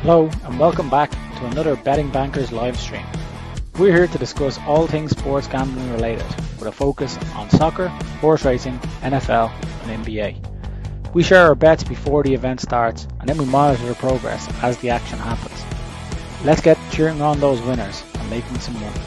Hello and welcome back to another Betting Bankers live stream. We're here to discuss all things sports gambling related with a focus on soccer, horse racing, NFL and NBA. We share our bets before the event starts and then we monitor the progress as the action happens. Let's get cheering on those winners and making some money.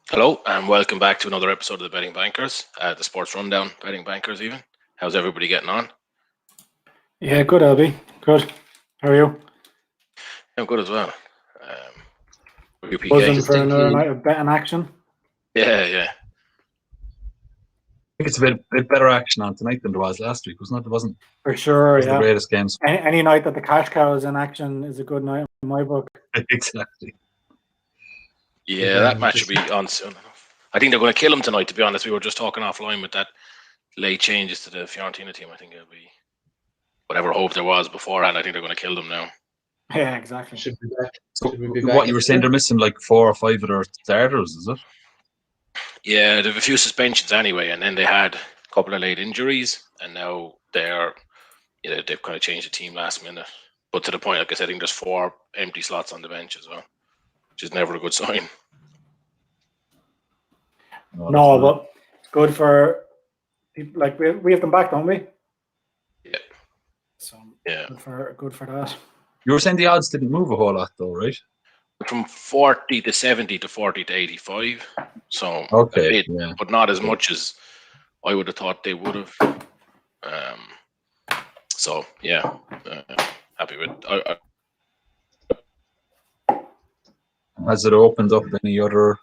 Hello and welcome back to another episode of the Betting Bankers, the Sports Rundown Betting Bankers even. How's everybody getting on? Yeah, good LB. Good. How are you? I'm good as well. Buzzing for another night of betting action? Yeah. I think it's a bit better action on tonight than there was last week, wasn't it? It wasn't for sure. The greatest games. Any night that the cash cow is in action is a good night in my book. Exactly. Yeah, that match will be on soon enough. I think they're going to kill him tonight, to be honest. We were just talking offline with that late changes to the Fiorentina team. I think it'll be whatever hope there was beforehand. I think they're going to kill them now. Yeah, exactly. Should be back. So what you were saying, they're missing like 4 or 5 of their starters, is it? Yeah, they have a few suspensions anyway, and then they had a couple of late injuries, and now they've kind of changed the team last minute. But to the point, like I said, I think there's 4 empty slots on the bench as well, which is never a good sign. No, but good for people. Like we have them back, don't we? Yeah. So yeah, good for that. You were saying the odds didn't move a whole lot, though, right? From 40 to 70 to 40 to 85. So okay, but not as much as I would have thought they would have. Happy with. Has it opened up any other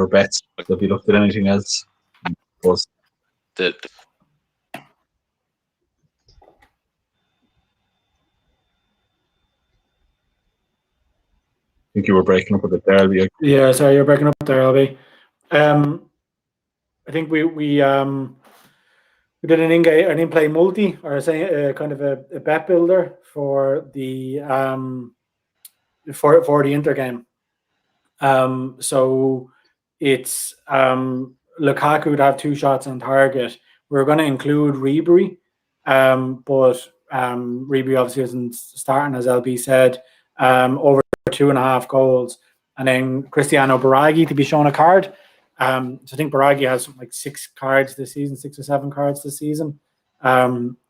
bets? Have you looked at anything else? I think you were breaking up a bit there, LB. Yeah, sorry, you're breaking up there, LB. I think we did an in-play multi, or kind of a bet builder for the for the Inter game. So it's Lukaku to have 2 shots on target. We're going to include Ribery, but Ribery obviously isn't starting, as LB said. Over 2.5 goals, and then Cristiano Baraghi to be shown a card. So I think Baraghi has like 6 cards this season, 6 or 7 cards this season.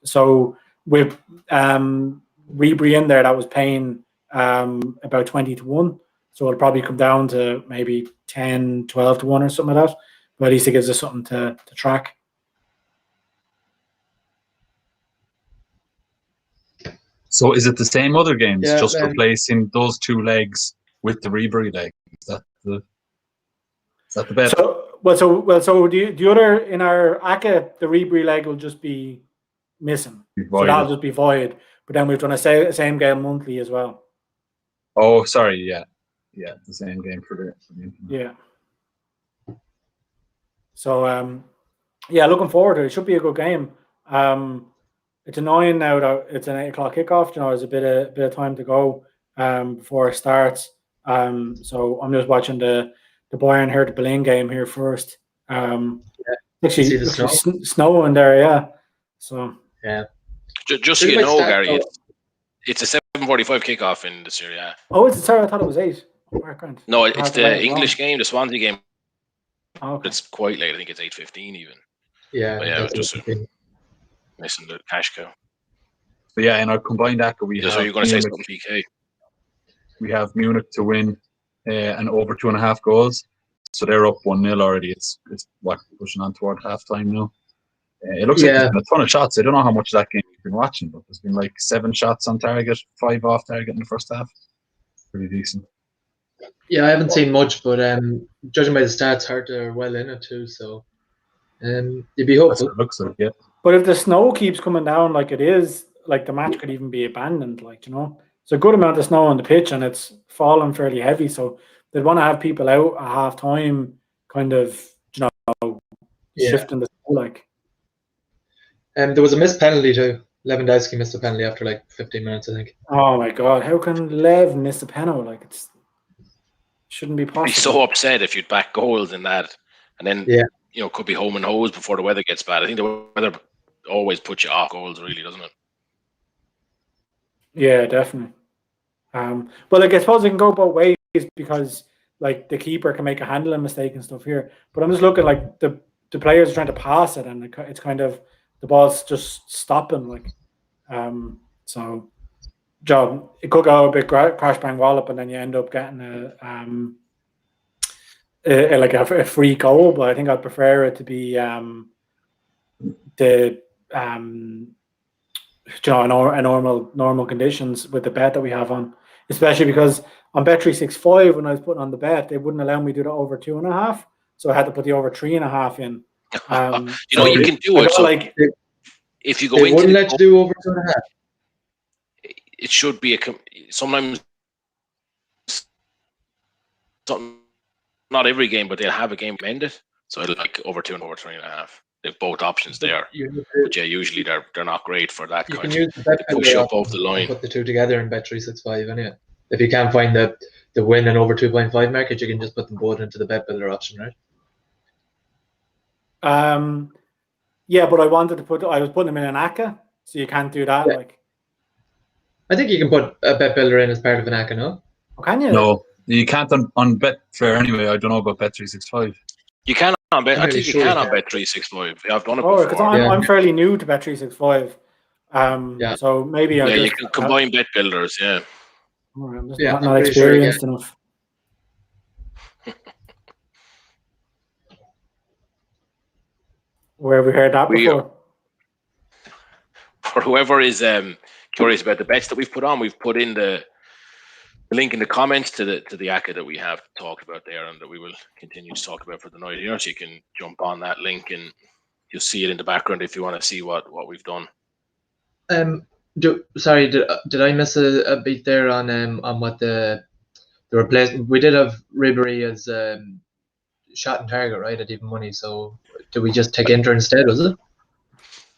So with Ribery in there, that was paying about 20 to 1. So it'll probably come down to maybe 10, 12 to 1 or something like that. But at least it gives us something to track. So is it the same other games, just replacing those 2 legs with the Ribery leg? Is that the bet? So the other in our ACA, the Ribery leg will just be missing. So that'll just be void. But then we've done a same game monthly as well. Oh, sorry, yeah, the same game for the yeah. So looking forward to it. It should be a good game. It's annoying now that it's an 8:00 kickoff. There's a bit of time to go before it starts. So I'm just watching the Bayern Hertha Berlin game here first. Actually, snow in there, yeah. So yeah. Just so you know, Gary, it's a 7:45 kickoff in the Serie A. Oh, sorry, I thought it was 8. No, it's the English game, the Swansea game. Oh, okay. It's quite late. I think it's 8:15 even. Yeah, it was just missing the cash cow. But yeah, in our combined ACA, we have. So you're going to say something, PK? We have Munich to win and over 2.5 goals. So they're up 1-0 already. It's pushing on toward halftime now. It looks like there's been a ton of shots. I don't know how much of that game you've been watching, but there's been like 7 shots on target, 5 off target in the first half. Pretty decent. Yeah, I haven't seen much, but judging by the stats, Hertha are well in it too. So you'd be hopeful. That's what it looks like, yeah. But if the snow keeps coming down like it is, like the match could even be abandoned. It's a good amount of snow on the pitch and it's falling fairly heavy. So they'd want to have people out at half time, kind of, shifting the snow, like. There was a missed penalty too. Lewandowski missed a penalty after like 15 minutes, I think. Oh my God! How can Lev miss a penalty? Like it shouldn't be possible. I'd be so upset if you'd back goals in that, and then could be home and hose before the weather gets bad. I think the weather always puts you off goals, really, doesn't it? Yeah, definitely. But like I suppose it can go both ways because like the keeper can make a handling mistake and stuff here. But I'm just looking like the players are trying to pass it, and it's kind of the ball's just stopping. Like, so job it could go a bit crash bang wallop, and then you end up getting a free goal. But I think I'd prefer it to be normal conditions with the bet that we have on, especially because on Bet365 when I was putting on the bet, they wouldn't allow me to do the over 2.5, so I had to put the over 3.5 in. You can do it. So like if you go they into wouldn't let you do over 2.5. It should be sometimes not every game, but they'll have a game ended, so it'll like over 2 and over 3.5. They have both options there, but yeah, usually they're not great for that kind of push up over the line. Put the two together in Bet365 anyway. If you can't find the win and over 2.5 market, you can just put them both into the bet builder option, right? Yeah, but I was putting them in an ACA, so you can't do that. Yeah. Like, I think you can put a bet builder in as part of an ACA, no? Oh, can you? No, you can't on Betfair anyway. I don't know about Bet365. You can on Bet. I think you can on you Bet365. Yeah, I've done it Oh, before. because I'm fairly new to Bet365. So maybe you can combine bet builders. Yeah. I'm just not experienced enough. Where have we heard that before? For whoever is curious about the bets that we've put on, we've put in the link in the comments to the ACA that we have talked about there, and that we will continue to talk about for the night here. So you can jump on that link and you'll see it in the background if you want to see what we've done. Did I miss a beat there on what the replacement? We did have Ribery as shot and target, right, at even money. So do we just take Inter instead? Was it?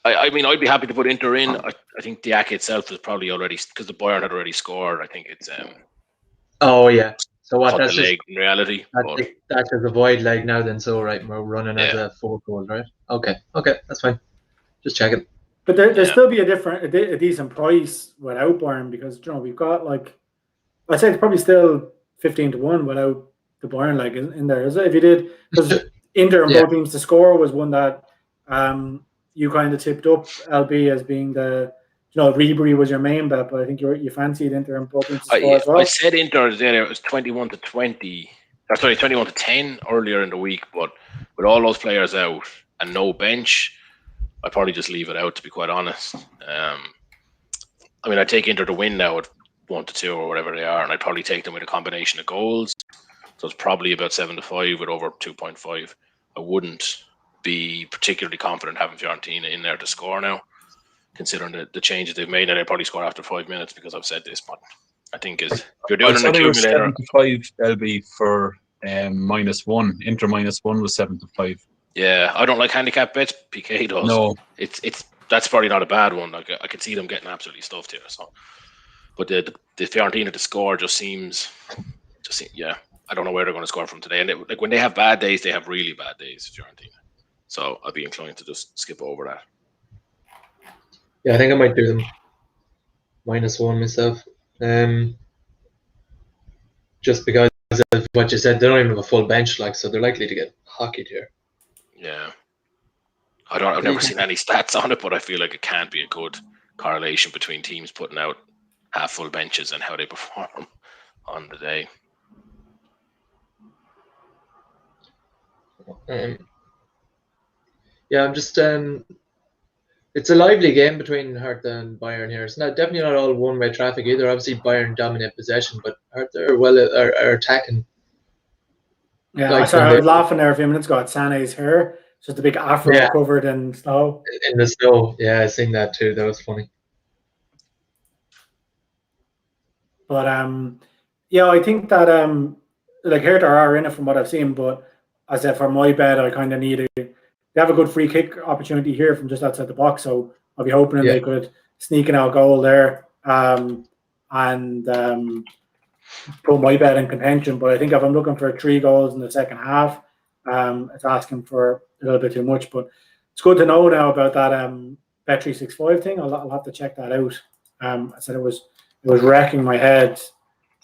I mean, I'd be happy to put Inter in. I think the ACA itself is probably already, because the Bayern had already scored. I think it's oh yeah. So what? That's the leg in reality. That's just a void leg now. Then so right, we're running as a 4 goals, right? Okay, that's fine. Just checking. But there'll still be a decent price without Bayern, because we've got like, I'd say it's probably still 15-1 without the Bayern leg in there, is it? If you did, because Inter and both teams to score was one that you kind of tipped up LB as being the, Ribery was your main bet, but I think you fancied Inter and both teams to score as well. I said Inter there, it was 21-20. Sorry, 21-10 earlier in the week, but with all those players out and no bench, I'd probably just leave it out, to be quite honest. I mean, I'd take Inter to win now at 1-2 or whatever they are, and I'd probably take them with a combination of goals. So it's probably about 7-5 with over 2.5. I wouldn't be particularly confident having Fiorentina in there to score now, considering the changes they've made. And they'll probably score after 5 minutes because I've said this, but I think if you're doing an accumulator, 75 LB for -1. Inter -1 was 7-5. Yeah, I don't like handicap bets. PK does. No, that's probably not a bad one. Like, I could see them getting absolutely stuffed here. So, but the Fiorentina to score just seems, I don't know where they're going to score from today. And when they have bad days, they have really bad days, Fiorentina. So I'd be inclined to just skip over that. Yeah, I think I might do them -1 myself. Just because of what you said, they don't even have a full bench, so they're likely to get hockeyed here. Yeah. I've never seen any stats on it, but I feel like it can't be a good correlation between teams putting out half full benches and how they perform on the day. I'm just it's a lively game between Hertha and Bayern here. It's definitely not all one-way traffic either. Obviously, Bayern dominate possession, but Hertha are attacking. Yeah, I was laughing there a few minutes ago at Sané's hair. It's just a big afro covered in snow. In the snow, yeah, I seen that too. That was funny. But I think that Hertha are in it from what I've seen. But as I said, for my bet, I kind of need they have a good free kick opportunity here from just outside the box. So I'll be hoping they could sneak an out goal there and put my bet in contention. But I think if I'm looking for 3 goals in the second half, it's asking for a little bit too much. But it's good to know now about that Bet365 thing. I'll have to check that out. I said it was wrecking my head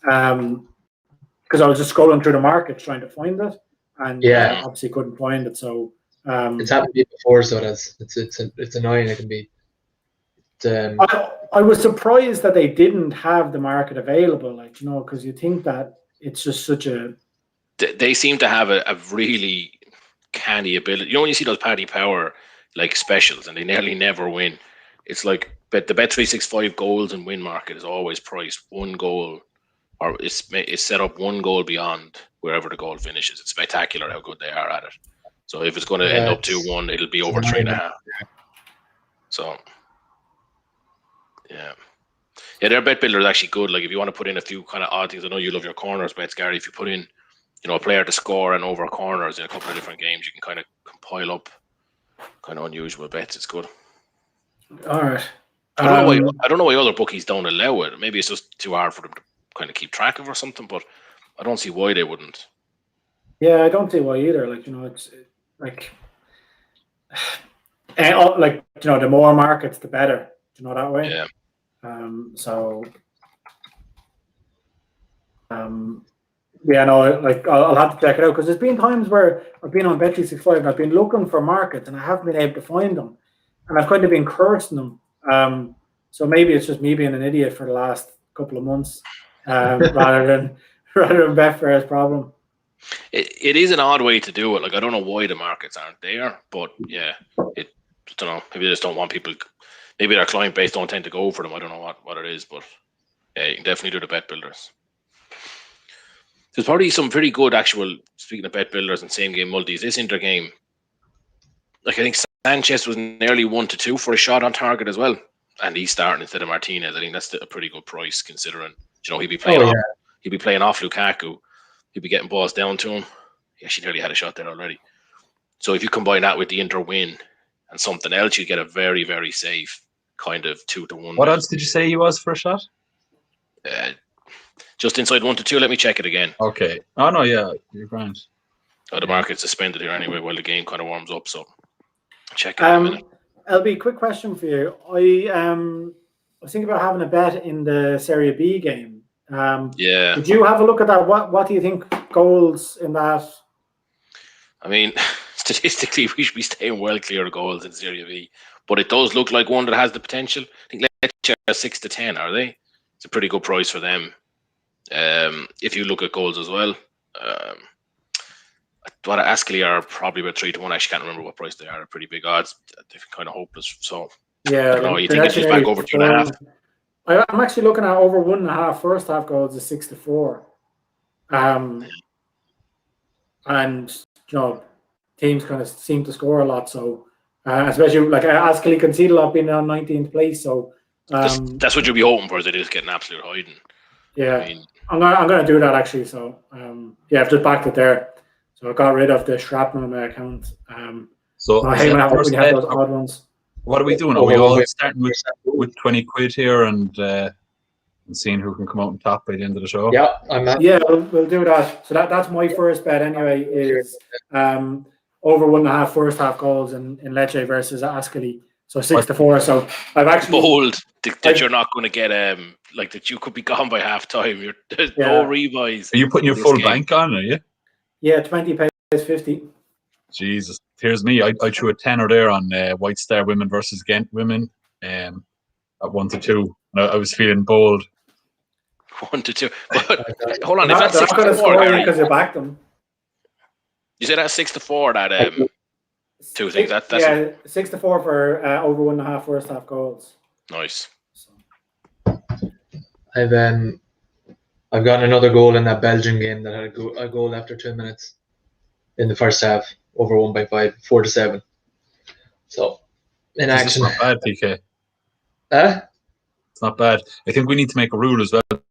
because I was just scrolling through the market trying to find it, and obviously couldn't find it. So it's happened to me before, so it's annoying. It can be. I was surprised that they didn't have the market available, like, you know, because you think that it's just such a. They seem to have a really canny ability. You know, when you see those Paddy Power like specials and they nearly never win, it's like the Bet365 goals and win market is always priced 1 goal, or it's set up 1 goal beyond wherever the goal finishes. It's spectacular how good they are at it. So if it's going to end up 2-1, it'll be over 3.5. So yeah, their bet builder is actually good. Like if you want to put in a few kind of odd things, I know you love your corners bets, Gary. If you put in, you know, a player to score and over corners in a couple of different games, you can kind of compile up kind of unusual bets. It's good. All right. I don't know why other bookies don't allow it. Maybe it's just too hard for them to kind of keep track of or something. But I don't see why they wouldn't. Yeah, I don't see why either. Like, you know, it's like, and like, you know, the more markets, the better. You know, that way. Yeah. Yeah, no, like I'll have to check it out because there's been times where I've been on Bet365 and I've been looking for markets and I haven't been able to find them, and I've kind of been cursing them. So maybe it's just me being an idiot for the last couple of months, rather than Betfair's problem. It is an odd way to do it. Like I don't know why the markets aren't there, but yeah, I don't know. Maybe they just don't want people. Maybe their client base don't tend to go for them. I don't know what it is, but yeah, you can definitely do the bet builders. There's probably some pretty good actual, speaking of bet builders and same game multis, this Inter game, like I think Sanchez was nearly 1-2 for a shot on target as well. And he's starting instead of Martinez. I think that's a pretty good price considering, you know, he'd be playing off Lukaku. He'd be getting balls down to him. He actually nearly had a shot there already. So if you combine that with the Inter win and something else, you get a very, very safe kind of 2-1. What odds did you say he was for a shot? Just inside 1-2. Let me check it again. Okay. Oh no, yeah, you're grand. Oh, the market's suspended here anyway while the game kind of warms up. So check it in a minute. LB, quick question for you. I was thinking about having a bet in the Serie B game. Yeah. Did you have a look at that? What do you think goals in that? I mean, statistically, we should be staying well clear of goals in Serie B, but it does look like one that has the potential. I think Lecce are 6-10, are they? It's a pretty good price for them. If you look at goals as well, what Ascoli are probably about 3-1. I actually can't remember what price they are. They're pretty big odds. They're kind of hopeless. So yeah, I don't know. You think it's back over 2.5? I'm actually looking at over 1.5 first half goals is 6-4. And you know, teams kind of seem to score a lot. So especially like Ascoli conceded a lot being on 19th place. So that's what you'll be hoping for, is they just get an absolute hiding. Yeah, I mean, I'm gonna do that actually. So yeah, I've just backed it there. So I got rid of the shrapnel on my account. So I hate when I have those odd ones. What are we doing? Are we all starting with 20 quid here and seeing who can come out on top by the end of the show? Yeah, we'll do that. So that's my first bet anyway. Is over 1.5 first half goals in Lecce versus Ascoli. So 6-4. So I've actually bold that you're not going to get like that. You could be gone by half time. There's no rebuys. Are you putting your full bank on? Are you? Yeah, 20 pays 50. Jesus, here's me. I threw a tenner there on White Star Women versus Ghent Women at 1-2. I was feeling bold. 1-2. But hold on, they're if that's 6-4, because you backed them. You said that's 6-4. That two things. That's 6-4 for over 1.5 first half goals. Nice. I've gotten another goal in that Belgian game that had a goal after 2 minutes in the first half, over 1/5, 4-7. So in action. It's not bad, PK. It's not bad. I think we need to make a rule as well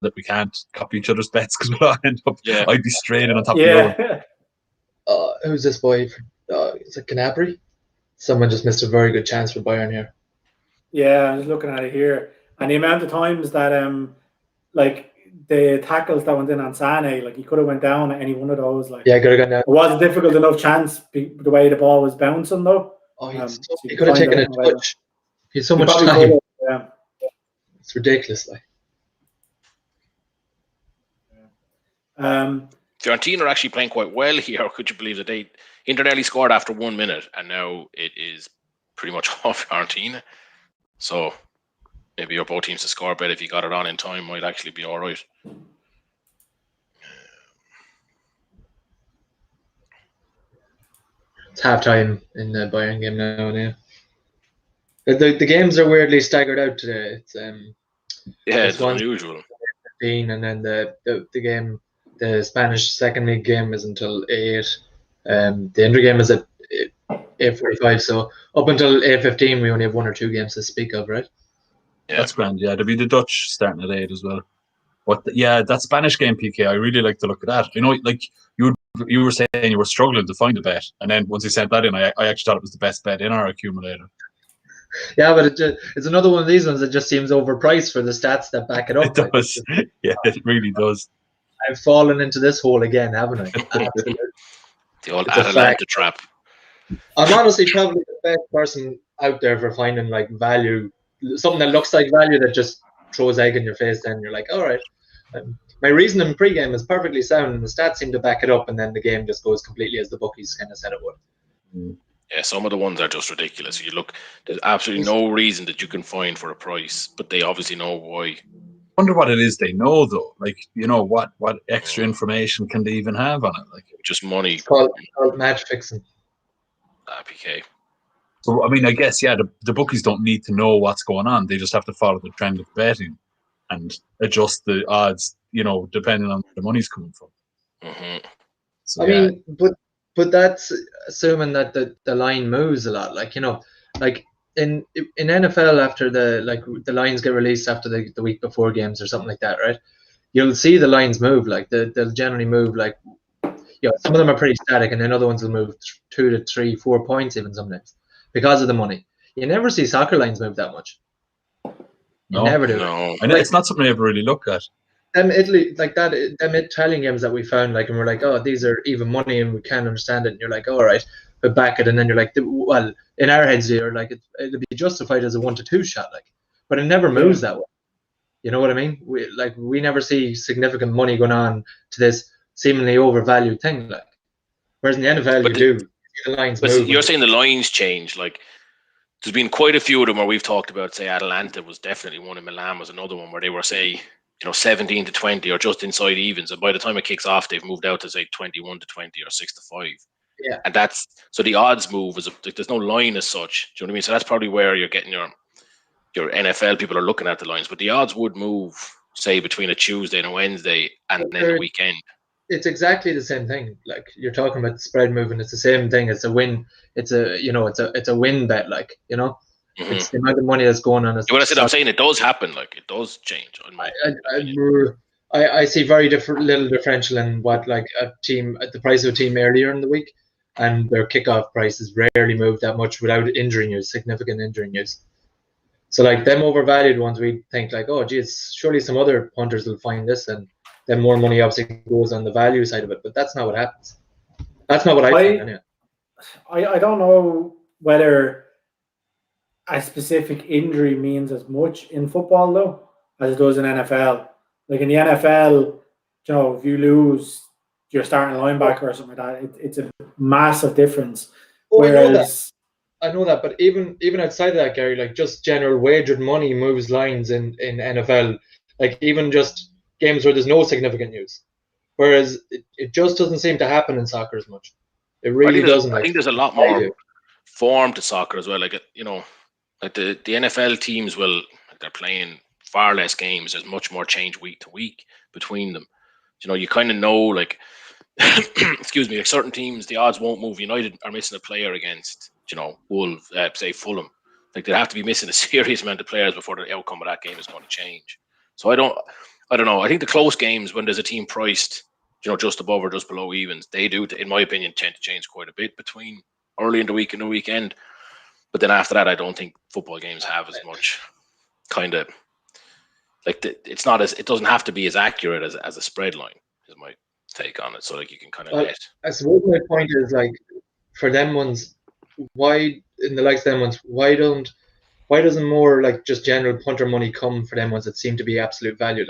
that we can't copy each other's bets because we'll end up. I'd be straight on top of the who's this boy? Is it Gnabry? Someone just missed a very good chance for Bayern here. Yeah, I'm just looking at it here, and the amount of times that like the tackles that went in on Sane, like he could have went down at any one of those. Like, Yeah, could have gone down. it was a difficult enough chance the way the ball was bouncing, though. Oh, So he you could have find taken out a away. touch. He had so He much probably time. could have, yeah. It's ridiculous. Like, Fiorentina are actually playing quite well here. Could you believe that Inter nearly scored after 1 minute, and now it is pretty much off Fiorentina. So maybe your both teams to score, but if you got it on in time, might actually be all right. it's half time in the Bayern game now. Yeah. The games are weirdly staggered out today. It's It's Swansea unusual. 15, and then the game, the Spanish second league game is until 8. The Inter game is at 8:45. So up until 8:15, we only have 1 or 2 games to speak of, right? Yeah. That's grand. Yeah, there'll be the Dutch starting at 8 as well. But that Spanish game, PK, I really like to look at that. You know, like you were saying you were struggling to find a bet, and then once you sent that in, I actually thought it was the best bet in our accumulator. Yeah, but it's another one of these ones that just seems overpriced for the stats that back it up. It does. Yeah, it really does. I've fallen into this hole again, haven't I? Absolutely. The old It's a Atalanta fact. trap. I'm honestly probably the best person out there for finding like value, something that looks like value that just throws egg in your face. Then you're like, all right. My reasoning pre-game is perfectly sound, and the stats seem to back it up, and then the game just goes completely as the bookies kind of said it would. Yeah, some of the ones are just ridiculous. You look, there's absolutely no reason that you can find for a price, but they obviously know why. I wonder what it is they know, though. Like, you know, what extra information can they even have on it? Like, just money. It's called match fixing. PK. So, I mean, I guess, yeah, the bookies don't need to know what's going on. They just have to follow the trend of betting and adjust the odds, you know, depending on where the money's coming from. Mm-hmm. So, I mean, but that's assuming that the line moves a lot. Like, you know, like in NFL after the lines get released after the week before games or something like that, right? You'll see the lines move. Like they'll generally move like, you know, some of them are pretty static, and then other ones will move 2 to 3, 4 points even sometimes because of the money. You never see soccer lines move that much. You never do. No. I know it's not something I ever really look at. Them Italy, like that, them Italian games that we found, like, and we're like, oh, these are even money, and we can't understand it. And you're like, all right, but back it, and then you're like, well, in our heads, you're like, it'll be justified as a 1-2 shot, like, but it never moves that way. You know what I mean? We never see significant money going on to this seemingly overvalued thing, like. Whereas in the NFL, you do. The lines move. You're saying the lines change, like. There's been quite a few of them where we've talked about, say, Atalanta was definitely one, and Milan was another one where they were, say, you know, 17 to 20 or just inside evens, and by the time it kicks off, they've moved out to say 21 to 20 or 6 to 5. Yeah. And that's so the odds move there's no line as such. Do you know what I mean? So that's probably where you're getting your NFL people are looking at the lines, but the odds would move, say, between a Tuesday and a Wednesday and then the weekend. It's exactly the same thing. Like you're talking about the spread moving, it's the same thing. It's a win. It's a win bet. Like, you know, it's the amount of money that's going on. When I said, I'm saying it does happen. Like it does change. I see very little differential in what like a team at the price of a team earlier in the week, and their kickoff prices rarely move that much without significant injury news. So like them overvalued ones, we think like, oh geez, surely some other punters will find this, and then more money obviously goes on the value side of it. But that's not what happens. That's not what I think anyway. I don't know whether a specific injury means as much in football though as it does in NFL. Like in the NFL, you know, if you lose your starting linebacker or something like that, it's a massive difference. Whereas I know that, but even outside of that, Gary, like just general wagered money moves lines in NFL. Like even just games where there's no significant news. Whereas it just doesn't seem to happen in soccer as much. It really doesn't. I think there's a lot more form to soccer as well. Like, you know, like the NFL teams they're playing far less games. There's much more change week to week between them. You know, you kind of know, like, excuse me, like certain teams, the odds won't move. United are missing a player against, you know, Wolves, say Fulham. Like they'd have to be missing a serious amount of players before the outcome of that game is going to change. So I don't know. I think the close games when there's a team priced, you know, just above or just below evens, they do, in my opinion, tend to change quite a bit between early in the week and the weekend. But then after that, I don't think football games have as much kind of like it's not as, it doesn't have to be as accurate as a spread line is my take on it. So like you can kind of let. I suppose my point is like for them ones, why in the likes of them ones, why doesn't more like just general punter money come for them ones that seem to be absolute value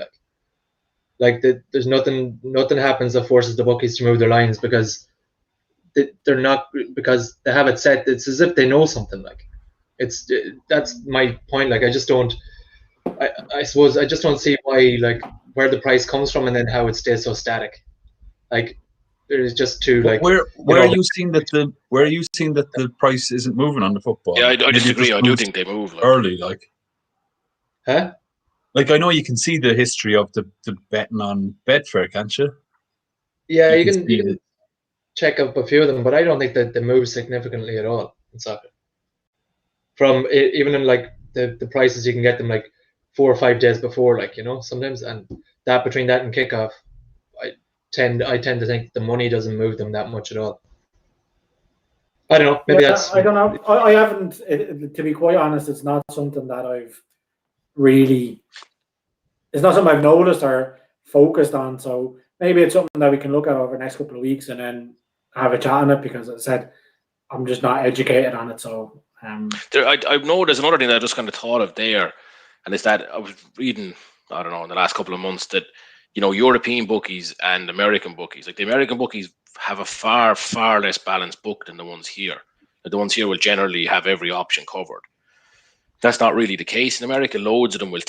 there's nothing happens that forces the bookies to move their lines because they're not, because they have it set. It's as if they know something. Like that's my point. Like I just don't. I suppose I just don't see why, like, where the price comes from and then how it stays so static. Like there's just too like. Where are you seeing that the price isn't moving on the football? Yeah, I disagree. I do think they move early. Like, huh? Like I know you can see the history of the betting on Betfair, can't you? Yeah, you can check up a few of them, but I don't think that they move significantly at all in soccer. From even in like the prices you can get them like 4 or 5 days before, like, you know, sometimes, and that between that and kickoff, I tend to think the money doesn't move them that much at all. I don't know. Maybe that's. I don't know. I haven't. To be quite honest, it's not something that I've really. It's not something I've noticed or focused on. So maybe it's something that we can look at over the next couple of weeks and then have a chat on it, because as I said, I'm just not educated on it. So I know there's another thing that I just kind of thought of there, and it's that I was reading, I don't know, in the last couple of months that, you know, European bookies and American bookies, like the American bookies have a far, far less balanced book than the ones here. The ones here will generally have every option covered. That's not really the case in America. Loads of them will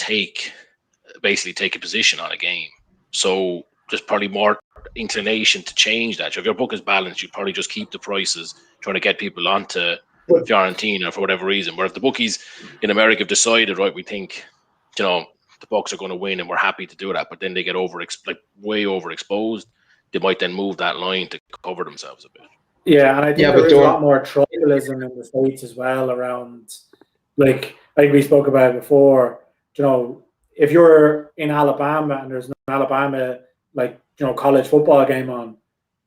basically take a position on a game. So there's probably more inclination to change that. So if your book is balanced, you probably just keep the prices, trying to get people onto Fiorentina for whatever reason. Where if the bookies in America have decided, right, we think, you know, the Bucks are going to win and we're happy to do that, but then they get way overexposed, they might then move that line to cover themselves a bit. Yeah, and I think there is a lot more tribalism in the States as well around, like we spoke about before, you know, if you're in Alabama and there's an Alabama, like, you know, college football game on,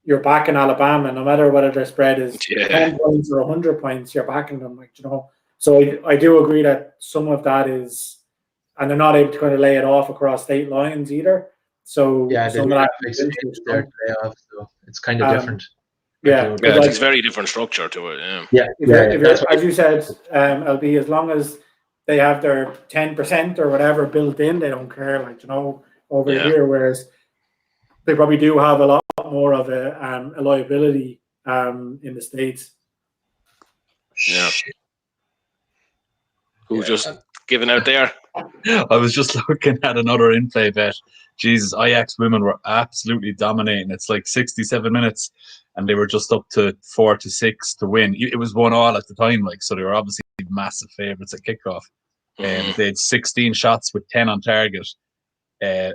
you're backing Alabama, no matter whether their spread is 10 points or 100 points, you're backing them, like, you know. So I do agree that some of that is, and they're not able to kind of lay it off across state lines either. So yeah, some of that their playoffs, so it's kind of different. Yeah, it's a very different structure to it. Yeah. As you said, LB, as long as they have their 10% or whatever built in, they don't care, like, you know, over here. Whereas they probably do have a lot more of a liability in the States. Yeah. Who's just giving out there? I was just looking at another in-play bet. Jesus, Ajax women were absolutely dominating. It's like 67 minutes, and they were just up to 4-6 to win. It was 1-1 at the time, like, so they were obviously massive favourites at kickoff. They had 16 shots with 10 on target. The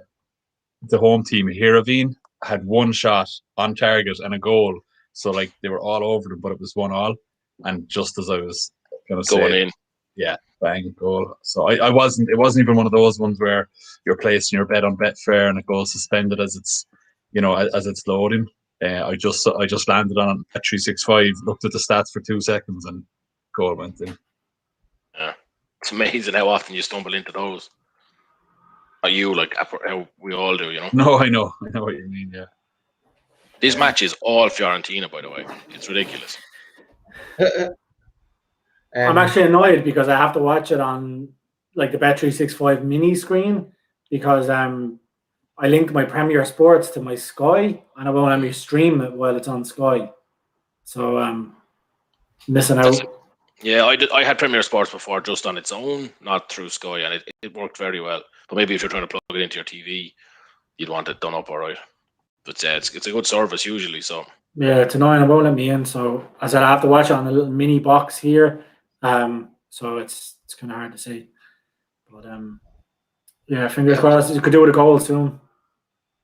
home team, Heerenveen, had 1 shot on target and a goal. So like they were all over them, but it was 1-1. And just as I was going to say, going in, yeah, bang, goal. So it wasn't even one of those ones where you're placing your bet on Betfair and it goes suspended as it's, you know, as it's loading. I just landed on at 365, looked at the stats for 2 seconds, and goal went in. Yeah, it's amazing how often you stumble into those. Are you like how we all do, you know? No, I know what you mean. Yeah. This match is all Fiorentina, by the way. It's ridiculous. I'm actually annoyed because I have to watch it on like the Bet365 mini screen because I linked my Premier Sports to my Sky and I won't let me stream it while it's on Sky. So missing out. Yeah, I had Premier Sports before just on its own, not through Sky, and it worked very well. But maybe if you're trying to plug it into your TV, you'd want it done up all right. But yeah, it's a good service usually. So yeah, it's annoying. It won't let me in. So I said I have to watch it on a little mini box here. So it's kind of hard to see. But yeah, fingers crossed. You could do with a goal soon.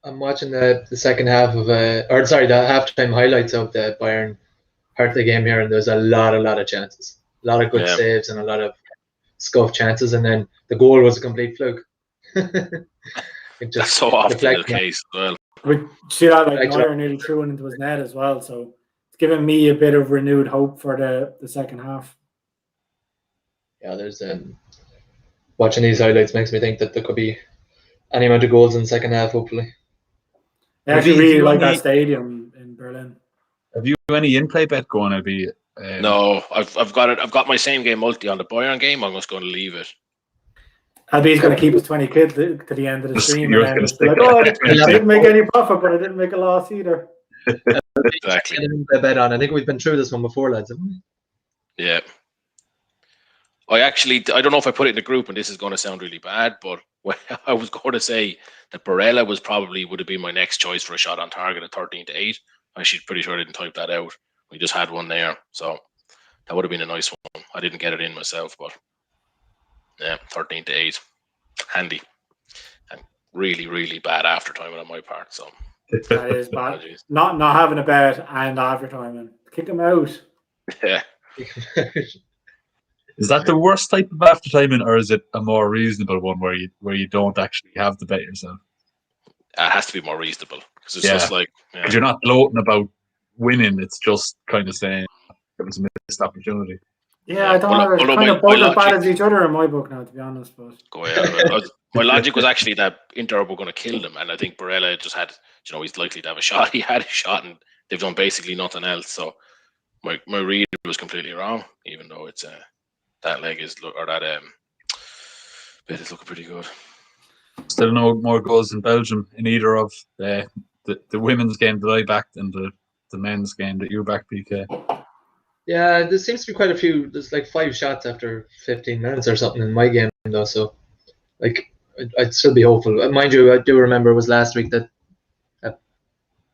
I'm watching the second half of the halftime highlights of the Bayern Hertha game here, and there's a lot of chances, a lot of good saves, and a lot of scuff chances, and then the goal was a complete fluke. That's so often the case as well. We see that like Neuer nearly threw it into his net as well. So given me a bit of renewed hope for the second half. Yeah, there's watching these highlights makes me think that there could be any amount of goals in the second half, hopefully. I actually really like that stadium in Berlin. Have you any in-play bet going? I'll be no, I've got it. I've got my same game multi on the Bayern game. I'm just going to leave it. Albi's going to keep his 20 quid to the end of the stream, and then just be like, "Oh, I didn't make any profit, but I didn't make a loss either." Exactly. Bet on. I think we've been through this one before, lads, haven't we? Yeah. I don't know if I put it in the group, and this is going to sound really bad, but I was going to say that Barella would have been my next choice for a shot on target at 13-8. I'm actually pretty sure I didn't type that out. We just had one there, so that would have been a nice one. I didn't get it in myself, but yeah, 13-8, handy, and really, really bad after timing on my part. So that is bad. Not having a bet and after timing. Kick him out. Yeah. Is that the worst type of after timing, or is it a more reasonable one where you don't actually have to bet yourself? It has to be more reasonable because it's just like because you're not gloating about winning. It's just kind of saying it was a missed opportunity. Yeah, I don't know. It's kind of both as bad as each other in my book now, to be honest. But my logic was actually that Inter were going to kill them, and I think Barella just had, he's likely to have a shot. He had a shot, and they've done basically nothing else. So my read was completely wrong, even though it's that leg is bet is looking pretty good. Still no more goals in Belgium in either of the women's game that I backed and the men's game that you backed, PK. Yeah, there seems to be quite a few. There's like 5 shots after 15 minutes or something in my game, though. So, like, I'd still be hopeful. Mind you, I do remember it was last week that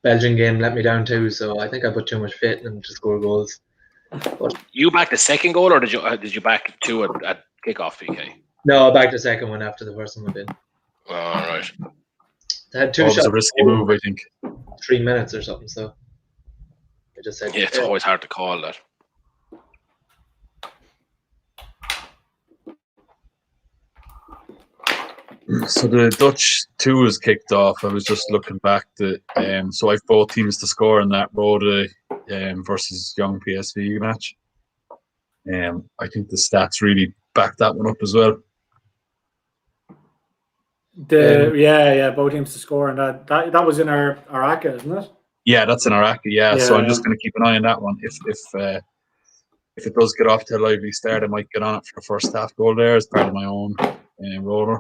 Belgian game let me down too. So I think I put too much faith in them to score goals. But you backed the second goal, or did you back 2 at kickoff, PK? No, I backed the second one after the first one went in. All right. They had 2 shots. It was a risky move, I think. 3 minutes or something. So I just said, yeah, it's always hard to call that. So the Dutch 2 was kicked off. I was just looking back so I've both teams to score in that Rode versus Young PSV match. I think the stats really back that one up as well. Both teams to score, and that was in our ACA, isn't it? Yeah, that's in our ACA. Yeah, so I'm just going to keep an eye on that one. If it does get off to a lively start, I might get on it for the first half goal there as part of my own roller.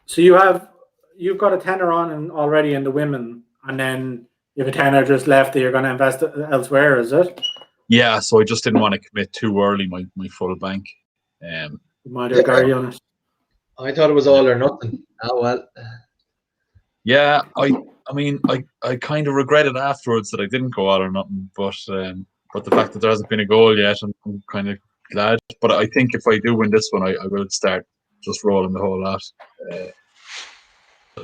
So you've got a tenner on already in the women, and then you have a tenner just left that you're going to invest elsewhere, is it? Yeah, so I just didn't want to commit too early my full bank. You might have Gary on it. I thought it was all or nothing. Oh well. Yeah, I kind of regretted afterwards that I didn't go all or nothing, but the fact that there hasn't been a goal yet, I'm kind of glad. But I think if I do win this one, I will start just rolling the whole lot.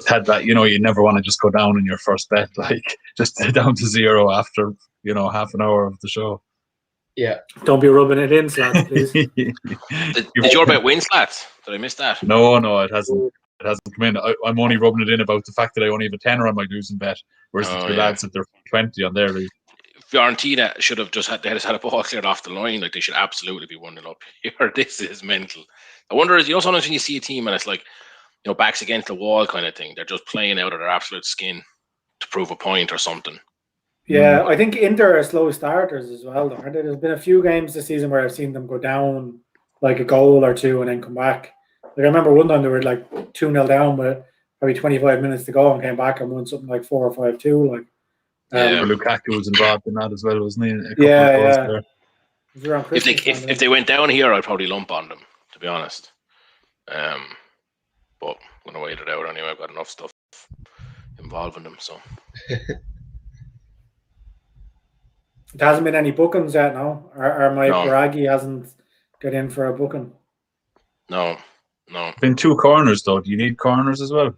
Had that, you never want to just go down in your first bet, like just down to 0 after half an hour of the show. Yeah, don't be rubbing it in, Slats, please. Did your bet win, Slats? Did I miss that? No, it hasn't. It hasn't come in. I'm only rubbing it in about the fact that I only have a tenner on my losing bet, whereas the 2 lads that they're 20 on their league. Fiorentina should have just had a ball cleared off the line. Like, they should absolutely be 1-0 up here. This is mental. I wonder, sometimes when you see a team and it's like, backs against the wall kind of thing, they're just playing out of their absolute skin to prove a point or something. Yeah, I think Inter are slow starters as well, though. There's been a few games this season where I've seen them go down like a goal or 2 and then come back. Like, I remember one time they were like 2-0 down with probably 25 minutes to go and came back and won something like 4 or 5-2. Like, Lukaku was involved in that as well, wasn't he? If they went down here, I'd probably lump on them, to be honest. But I'm gonna wait it out anyway. I've got enough stuff involving them, so. There hasn't been any bookings yet, no? Or Mike Baraghi hasn't got in for a booking? No. Been 2 corners, though. Do you need corners as well?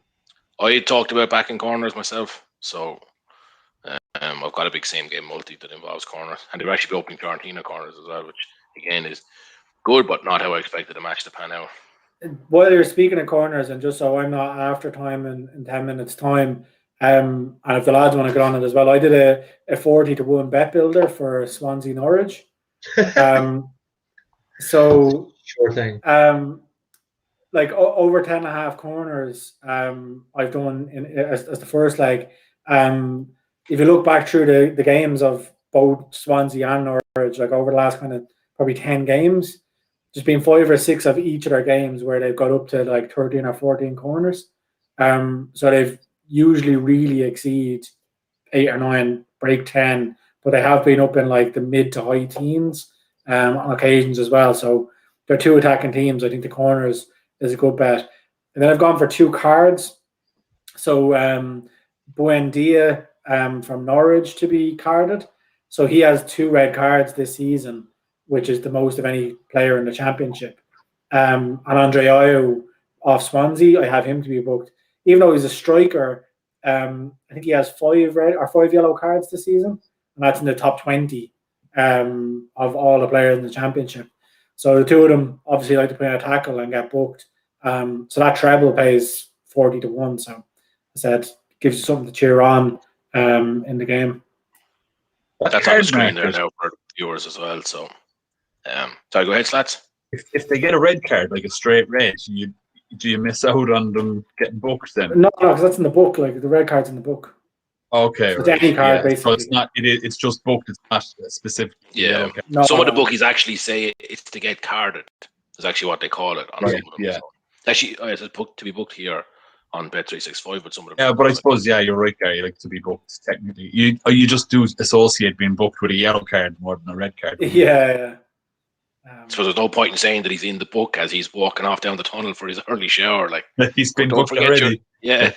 I talked about backing corners myself, so I've got a big same game multi that involves corners, and they're actually opening Fiorentina corners as well, which again is good, but not how I expected the match to pan out. While you're speaking of corners, and just so I'm not after time in 10 minutes time, And if the lads want to get on it as well, I did a 40-1 bet builder for Swansea Norwich. So Sure thing. like over 10.5 corners, I've done as the first leg. If you look back through the games of both Swansea and Norwich, like over the last kind of probably 10 games, just been 5 or 6 of each of their games where they've got up to like 13 or 14 corners. So they've usually really exceed 8 or 9, break 10, but they have been up in like the mid to high teens on occasions as well. So they're 2 attacking teams. I think the corners is a good bet. And then I've gone for 2 cards. So Buendia from Norwich to be carded. So he has 2 red cards this season, which is the most of any player in the championship. And Andre Ayew off Swansea, I have him to be booked. Even though he's a striker, I think he has 5 red or 5 yellow cards this season, and that's in the top 20 of all the players in the championship. So the 2 of them obviously like to play a tackle and get booked. So that treble pays 40-1. So I said gives you something to cheer on in the game. That's on the screen there now for viewers as well. So, sorry, go ahead, Slats. If they get a red card, like a straight red, do you miss out on them getting booked then? No, because that's in the book. Like the red card's in the book. Okay, so it's any card basically. So it's not. It's just booked. It's not specific. Yeah. No, some of the bookies actually say it's to get carded. Is actually what they call it. On some of them. Yeah. So, actually, it's to be booked here on Bet365 with some of them. Yeah, but I suppose you're right, Gary. Like to be booked technically, you just do associate being booked with a yellow card more than a red card. Yeah. So there's no point in saying that he's in the book as he's walking off down the tunnel for his early shower. Like he's been booked already. Yeah.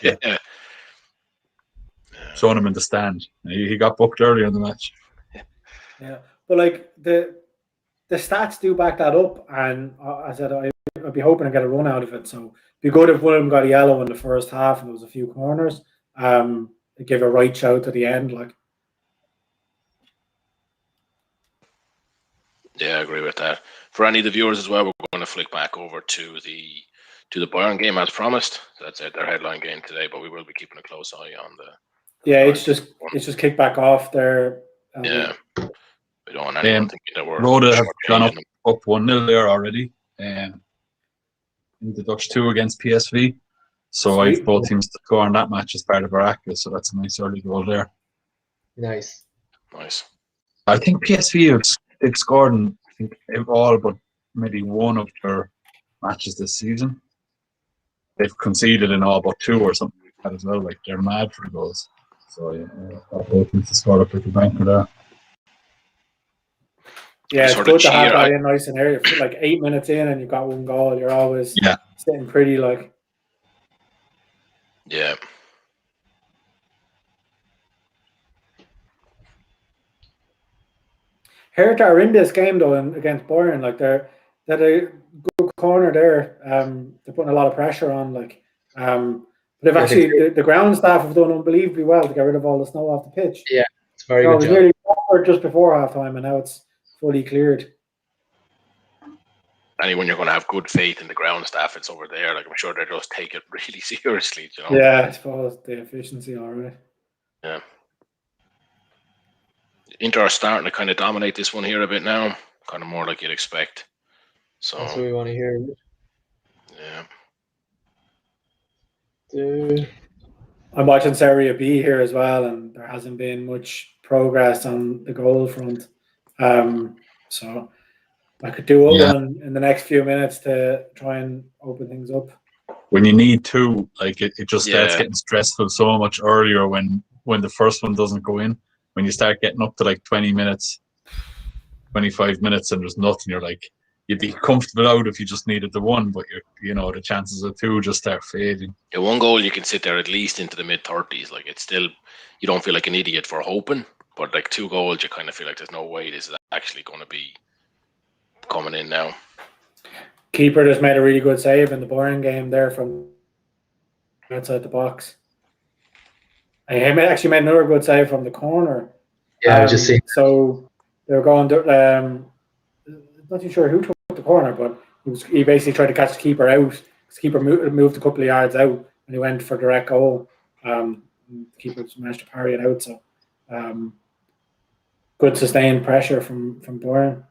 Showing him in the stand. He got booked earlier in the match. Yeah, but like the stats do back that up, and I said I'd be hoping to get a run out of it. So it'd be good if one of them got a yellow in the first half and there was a few corners. To give a right shout at the end, like. Yeah, I agree with that. For any of the viewers as well, we're going to flick back over to the Bayern game as promised. That's it, their headline game today, but we will be keeping a close eye on the. Yeah, it's just kicked back off there. Yeah, we don't want anyone thinking that we're. Roda have gone up 1-0 there already. In the Dutch 2 against PSV. So I have both teams to score on that match as part of our active. So that's a nice early goal there. Nice. I think PSV they've scored in all but maybe one of their matches this season. They've conceded in all but 2 or something like that as well. Like they're mad for goals. So both teams to score up with the banker there. Yeah, it's good to have that in nice and early. Like 8 minutes in and you've got 1 goal, you're always sitting pretty like. Yeah. Hertha are in this game though against Bayern. Like they're a good corner there. They're putting a lot of pressure on. Like, they've actually the ground staff have done unbelievably well to get rid of all the snow off the pitch. Yeah, it's very good. It was nearly covered just before halftime, and now it's fully cleared. And when you're going to have good faith in the ground staff, it's over there. Like I'm sure they just take it really seriously. You know? Yeah, I suppose the efficiency, all right. Yeah. Inter are starting to kind of dominate this one here a bit now, kind of more like you'd expect. So that's what we want to hear. Yeah. I'm watching Serie B here as well, and there hasn't been much progress on the goal front. So I could do one in the next few minutes to try and open things up. When you need to, like it just starts getting stressful so much earlier when the first one doesn't go in. When you start getting up to like 20 minutes, 25 minutes, and there's nothing, you're like, you'd be comfortable out if you just needed the one, but the chances of 2 just start fading. Yeah, 1 goal you can sit there at least into the mid-30s. Like it's still, you don't feel like an idiot for hoping, but like 2 goals, you kind of feel like there's no way this is actually going to be coming in now. Keeper just made a really good save in the Bayern game there from outside the box. And he actually made another good save from the corner. Yeah, I was just seeing. So they were going to, not too sure who took the corner, but he basically tried to catch the keeper out. The keeper moved a couple of yards out, and he went for direct goal. and the keeper just managed to parry it out. So good sustained pressure from Bayern.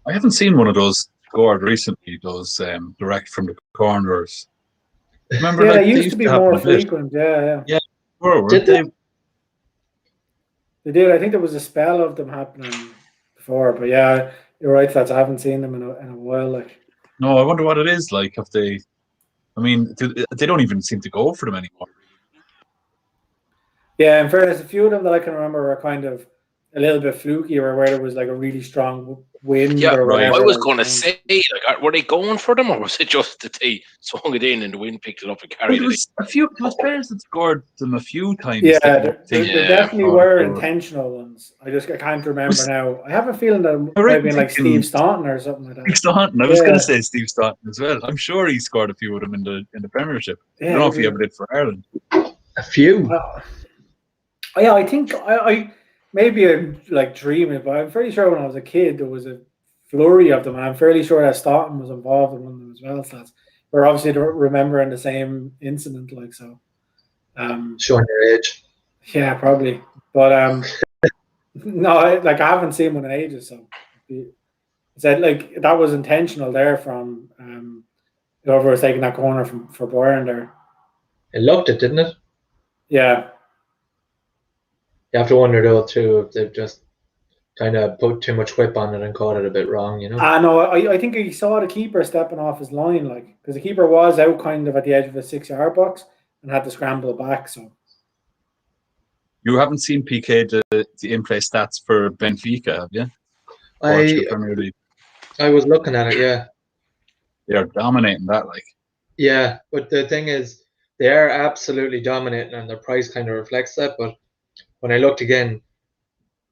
I haven't seen one of those scored recently. Those direct from the corners. Remember, Yeah, like, they used to be happen more a bit. frequent. Yeah. Did they? They did. I think there was a spell of them happening before, but yeah, you're right, Flats. I haven't seen them in a while. Like, No, I wonder what it is like. If they, I mean, they don't even seem to go for them anymore. yeah, in fairness, a few of them that I can remember were kind of a little bit fluky, or where there was like a really strong wind or right. whatever. I was going to say, like, were they going for them, or was it just that they swung it in and the wind picked it up and carried it? There was players that scored them a few times. Yeah, there definitely were they intentional ones. I can't remember now. I have a feeling that it I might have been like thinking Steve Staunton or something like that. Steve Staunton. I was going to say Steve Staunton as well. I'm sure he scored a few of them in the Premiership. I don't know if he ever did for Ireland. A few. Yeah, I think I maybe I'm like dreaming, but I'm fairly sure when I was a kid there was a flurry of them, and I'm fairly sure that Staunton was involved in one of them as well. So that's, we're obviously remembering the same incident, like so. Showing your age. Yeah, probably, but no, I haven't seen one in ages. So, said like that was intentional there from whoever was taking that corner for Bayern there. It looked it, didn't it? Yeah. You have to wonder though too if they've just kind of put too much whip on it and caught it a bit wrong, you know. No, I think he saw the keeper stepping off his line, like, because the keeper was out kind of at the edge of the 6-yard box and had to scramble back. So you haven't seen PK the in-play stats for Benfica, have you? I was looking at it, yeah. They're dominating that, like. Yeah, but the thing is, they are absolutely dominating, and their price kind of reflects that. But when I looked again,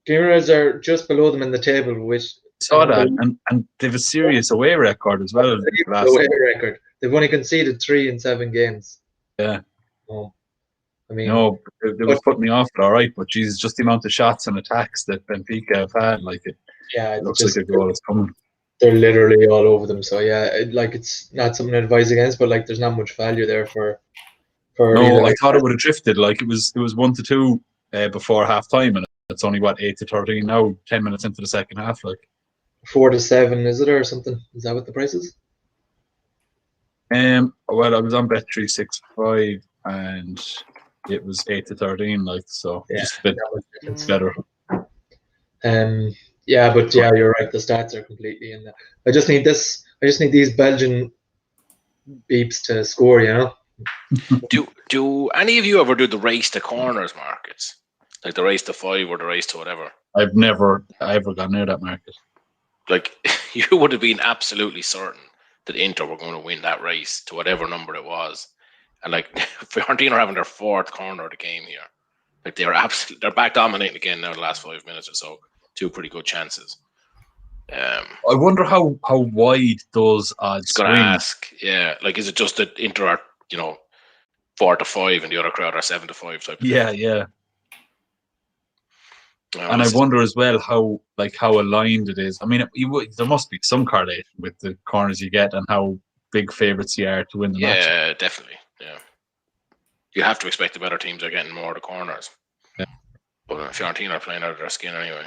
Guimaraes are just below them in the table, which saw that, and they have a serious away record as well. Away record. They've only conceded 3 in 7 games. Yeah. I mean, no, they was putting me off, all right, but Jesus, just the amount of shots and attacks that Benfica have had, like it looks like a goal is coming. They're literally all over them. So yeah, it's not something to advise against, but like there's not much value there for. No, I thought it would have drifted. Like it was 1-2 before half time, and it's only 8-13 now, 10 minutes into the second half. Like 4-7, is it or something? Is that what the price is? Well, I was on Bet365 and it was 8-13. Like so, just a bit better. Yeah, but yeah, you're right. The stats are completely in there. I just need these Belgian beeps to score, you know. Do any of you ever do the race to corners markets, like the race to 5 or the race to whatever? I've never gone near that market. Like you would have been absolutely certain that Inter were going to win that race to whatever number it was, and like Fiorentina are having their 4th corner of the game here. Like they're back dominating again now the last 5 minutes or so. 2 pretty good chances. I wonder how wide those odds. I was going to ask, yeah, like is it just that Inter are 4-5 and the other crowd are 7-5 type? Yeah. And I wonder as well how aligned it is. I mean, there must be some correlation with the corners you get and how big favourites you are to win the match. Yeah, definitely. Yeah, you have to expect the better teams are getting more of the corners. Yeah, but Fiorentina are playing out of their skin anyway.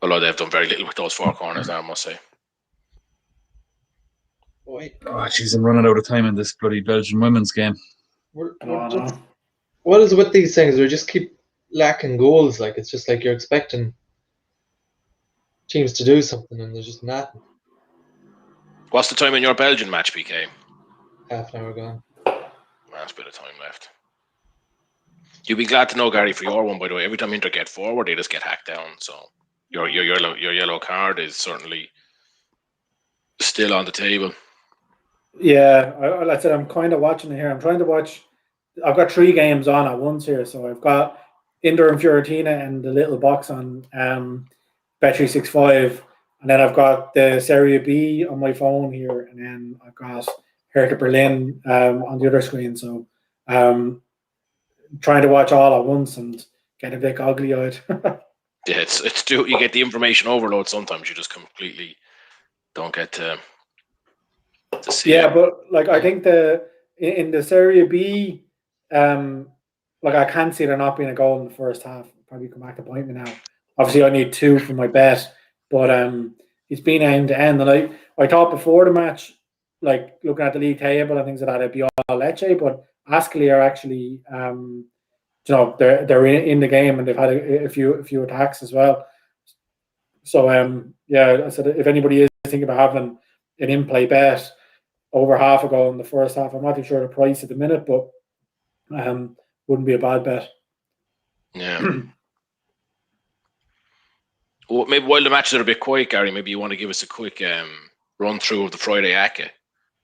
Although they've done very little with those 4 corners now, I must say. Oh, jeez, I'm running out of time in this bloody Belgian women's game. What is with these things? We just keep lacking goals. Like it's just like you're expecting teams to do something and there's just nothing. What's the time in your Belgian match, PK? Half an hour gone. That's a bit of time left. You'll be glad to know, Gary, for your one, by the way, every time Inter get forward, they just get hacked down. So your yellow card is certainly still on the table. Yeah, like I said, I'm kind of watching it here. I'm trying to watch. I've got 3 games on at once here, so I've got Inter and Fiorentina and the little box on Bet365, and then I've got the Serie B on my phone here, and then I've got Hertha Berlin on the other screen. So trying to watch all at once and get a bit goggly-eyed. Yeah, it's you get the information overload sometimes. You just completely don't get to see. Yeah, but like I think in the Serie B, like I can't see there not being a goal in the first half. Probably come back to point me now. Obviously, I need 2 for my bet, but it's been end to end. And I thought before the match, like looking at the league table and things like that, it'd be all Lecce, but Ascoli are actually, they're in the game and they've had a few attacks as well. So I said if anybody is thinking about having an in-play bet over half a goal in the first half, I'm not too sure the price at the minute, but wouldn't be a bad bet. Yeah. Well, maybe while the matches are a bit quiet, Gary, maybe you want to give us a quick run through of the Friday ACA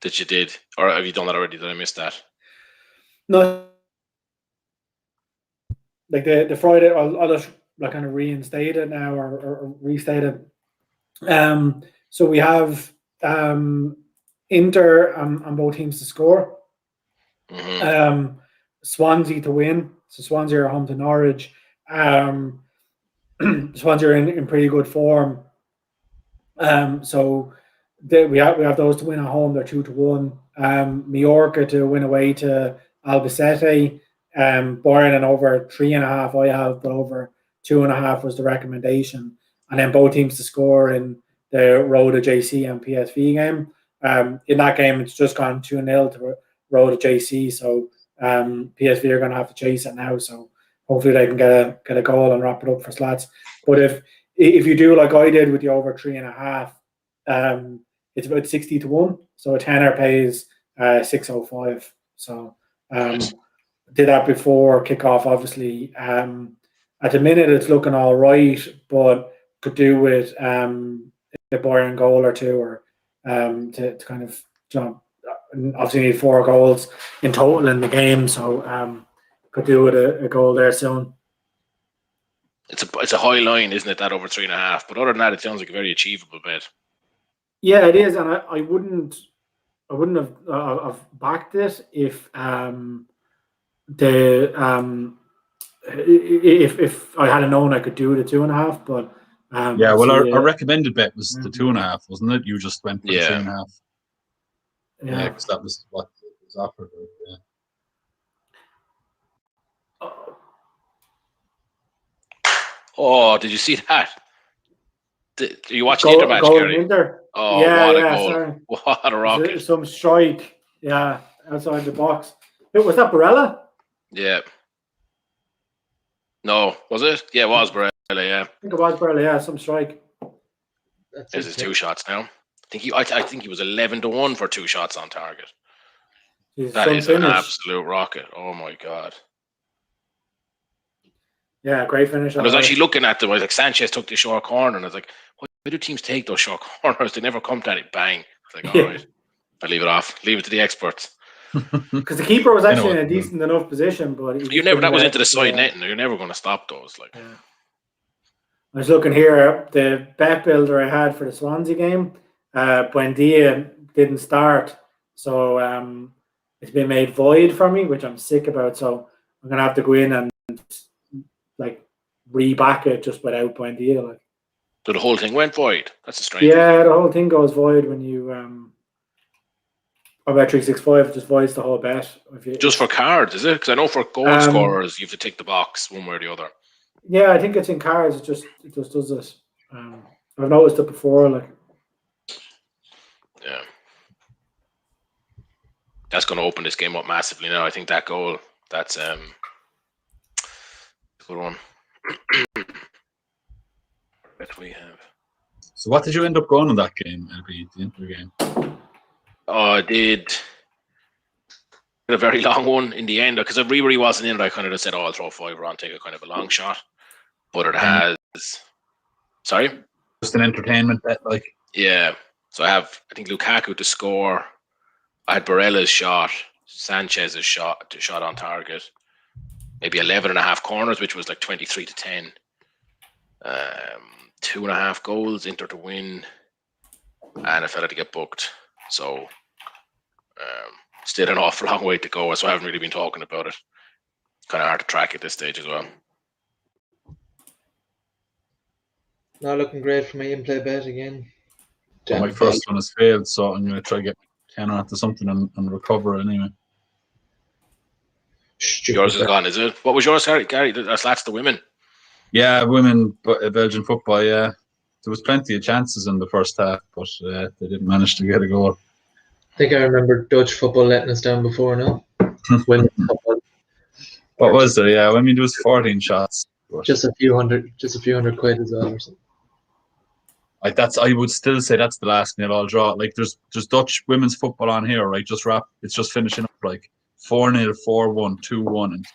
that you did, or have you done that already? Did I miss that? No, like the Friday, I'll just like kind of reinstate it now or restate it. So we have Inter on both teams to score. Mm-hmm. Swansea to win. So Swansea are home to Norwich. Swansea are in pretty good form. So we have those to win at home. They're 2-1. Mallorca to win away to Albacete. Bayern and over 3.5 I have, but over 2.5 was the recommendation. And then both teams to score in the Roda JC and PSV game. In that game, it's just gone 2-0 to Roda JC. So PSV are going to have to chase it now. So hopefully they can get a goal and wrap it up for Slats. But if you do like I did with the over 3.5, it's about 60-1. So a tenner pays 6.05. So did that before kickoff. Obviously, at the minute it's looking all right, but could do with a Bayern goal or two, or to kind of obviously need 4 goals in total in the game. So could do with a goal there soon. It's a high line, isn't it? That over 3.5. But other than that, it sounds like a very achievable bet. Yeah, it is, and I wouldn't have backed it if if I had known I could do the 2.5. But our recommended bet was the 2.5, wasn't it? You just went for the 3.5. Yeah, because that was what was offered. Yeah. Oh, did you see that? You watched the Inter match, Gary? Inter. Oh, yeah, what a yeah, goal. sorry. What a rocket. Some strike, outside the box. Was that Barella? Yeah. No, was it? Yeah, it was Barella, yeah. I think it was Barella, yeah, some strike. There's his 2 shots now. I think he was 11-1 for 2 shots on target. That is an absolute rocket. Oh my god. Yeah, great finish. I was actually looking at them. I was like, Sanchez took the short corner, and I was like, why do teams take those short corners? They never come to it. Bang. I was like, all right, I'll leave it off. Leave it to the experts. Because the keeper was actually in a decent enough position, but that was into the side netting. You're never going to stop those. Like, I was looking here, the bet builder I had for the Swansea game. Buendia didn't start, so it's been made void for me, which I'm sick about. So I'm gonna have to go in and like reback it just without Buendia. Like, so the whole thing went void. That's a strange. Yeah, the whole thing goes void when you about 365 just voids the whole bet. Just for cards, is it? Because I know for goal scorers you have to tick the box one way or the other. Yeah, I think it's in cards. It just does this. I've noticed it before. Like, yeah, that's going to open this game up massively now. I think that goal, that's a good one. What we have. So what did you end up going in that game, LB, the Inter game? Oh, I did a very long one in the end because if Ribery wasn't in it, I kind of just said, I'll throw 5 on, take a kind of a long shot. But it has... Sorry? Just an entertainment bet, like? Yeah. So I think Lukaku to score. I had Barella's shot, Sanchez's shot on target. Maybe 11.5 corners, which was like 23-10. 2.5 goals, Inter to win. And a fella to get booked. So... still an awful long way to go, so I haven't really been talking about it. Kind of hard to track at this stage as well. Not looking great for my in-play bet again. My first one has failed, so I'm going to try to get 10 after something and recover anyway. Yours is gone, is it? What was yours, Gary? That's the women. Yeah, women, Belgian football. Yeah, there was plenty of chances in the first half, but they didn't manage to get a goal. I think I remember Dutch football letting us down before. No, women's football. What was there? Yeah, I mean, there was 14 shots. But Just a few hundred quid as well, or something. I would still say that's the last 0-0 draw. Like there's Dutch women's football on here, right? It's just finishing up like 4-0, 4-1, 2-1, and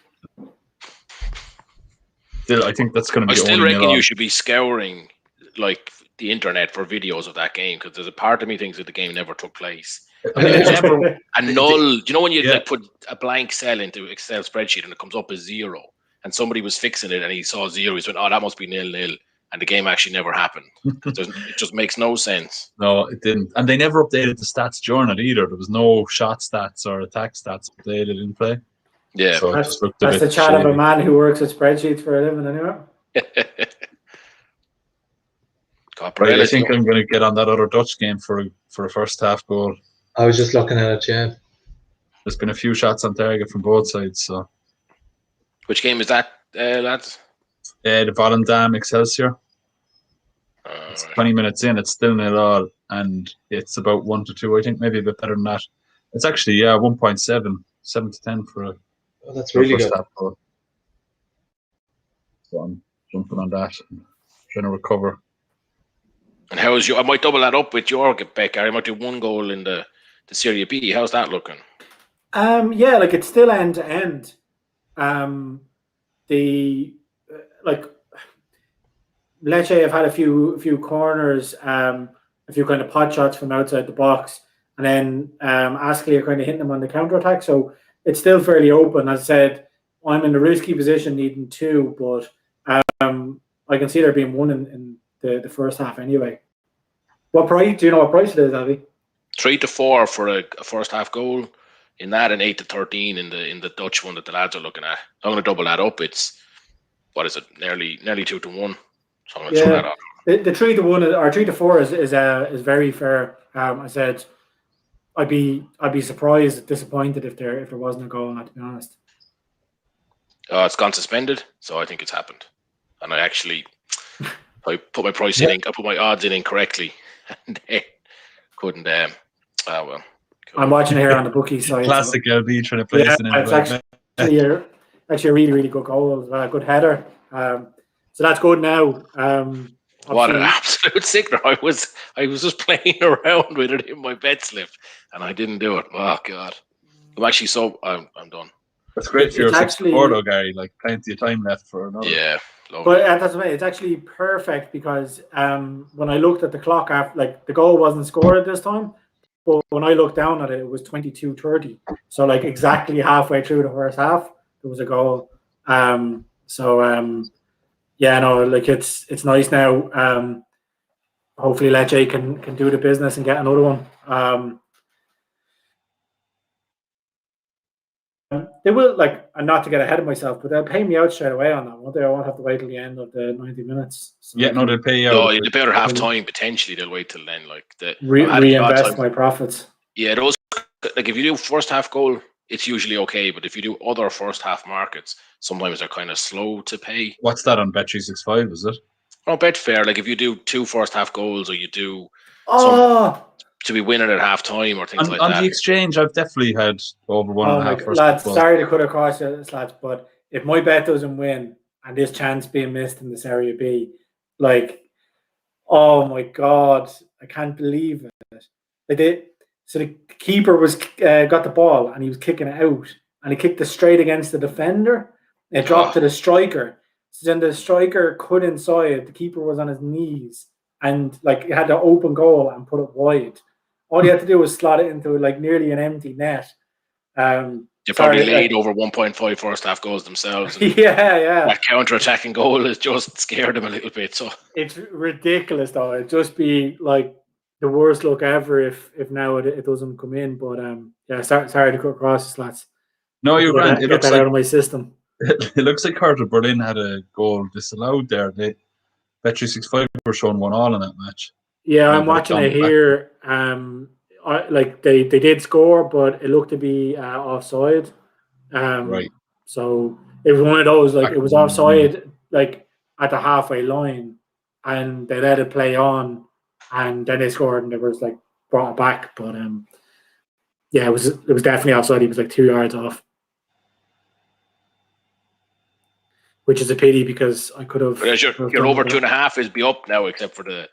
still I think that's going to be. I still only reckon 0-0. you should be scouring like the internet for videos of that game, because there's a part of me thinks that the game never took place. A null. Do you know when you like put a blank cell into Excel spreadsheet and it comes up as 0, and somebody was fixing it and he saw 0, he went, "Oh, that must be 0-0," and the game actually never happened. It just makes no sense. No, it didn't, and they never updated the stats during it either. There was no shot stats or attack stats updated in play. Yeah, so that's the chat shady. of a man who works with spreadsheets for a living, anyway. Right, I think I'm going to get on that other Dutch game for a first half goal. I was just looking at it, yeah. There's been a few shots on target from both sides. So, which game is that, lads? The Volendam Excelsior. It's 20 minutes in. It's still 0-0, and it's about 1-2. I think maybe a bit better than that. It's actually 1.7, 7-10 for a. Oh, that's really good. Half goal. So I'm jumping on that, and trying to recover. And how is I might double that up with your Becker. I might do 1 goal in the Serie B. How's that looking? Yeah, like it's still end to end. Lecce have had a few corners, a few kind of pot shots from outside the box, and then Ascoli are kind of hitting them on the counter attack. So it's still fairly open. As I said, I'm in a risky position, needing 2, but I can see there being 1 in the first half anyway. What price? Do you know what price it is, Avi? 3-4 for a first half goal in that, and 8-13 in the Dutch one that the lads are looking at. I'm going to double that up. It's what is it? Nearly 2-1. So I'm going to throw that up. The 3-1 or 3-4 is very fair. I said I'd be surprised, disappointed if there wasn't a goal. Not to be honest. It's gone suspended, so I think it's happened. And I put my price in. I put my odds in incorrectly, and they couldn't. Well. Cool. I'm watching here on the bookie side. Classic LB trying to place it in. It's actually a really, really good goal. A good header. So that's good now. What an absolute sickener! I was just playing around with it in my bet slip, and I didn't do it. Oh God! I'm actually I'm done. That's great for your 64 though, Gary. Like plenty of time left for another. Yeah. But that's right. It's actually perfect because when I looked at the clock after, like the goal wasn't scored at this time, but when I looked down at it, it was 22:30. So like exactly halfway through the first half, there was a goal. Yeah, no, like it's nice now. Hopefully Lecce can do the business and get another one. They will, like, and not to get ahead of myself, but they'll pay me out straight away on that, won't they? I won't have to wait till the end of the 90 minutes. So yeah, no, they'll pay you out. No, they better half time potentially. They'll wait till then, like reinvest my profits. Yeah, those like if you do first half goal, it's usually okay, but if you do other first half markets, sometimes they're kind of slow to pay. What's that on Bet365? Is it? Oh, Betfair. Like if you do 2 first half goals, or you do to be winning at half time or things like that. On the exchange, I've definitely had over 1.5 first lads, half. sorry to cut across you, lads, but if my bet doesn't win and this chance being missed in the Serie B, like, oh my God, I can't believe it. So the keeper was got the ball and he was kicking it out, and he kicked it straight against the defender. It dropped to the striker. So then the striker cut inside. The keeper was on his knees and like he had to open goal and put it wide. All you had to do was slot it into like nearly an empty net. They probably laid over 1.5 first half goals themselves. Yeah. That counter-attacking goal has just scared them a little bit. So it's ridiculous, though. It'd just be like the worst luck ever if now it doesn't come in. But yeah, sorry to cut across this, lads. No, you're grand. It looks like out of my system. It looks like Hertha Berlin had a goal disallowed there. Bet365 were showing 1-1 in that match. Yeah, I'm watching it here. Like they did score, but it looked to be offside. Right. So it was one of those, like, it was offside, like, at the halfway line, and they let it play on, and then they scored, and it was, like, brought it back. But, yeah, it was definitely offside. He was, like, 2 yards off. Which is a pity because I could have. But your over 2.5 is be up now, except for the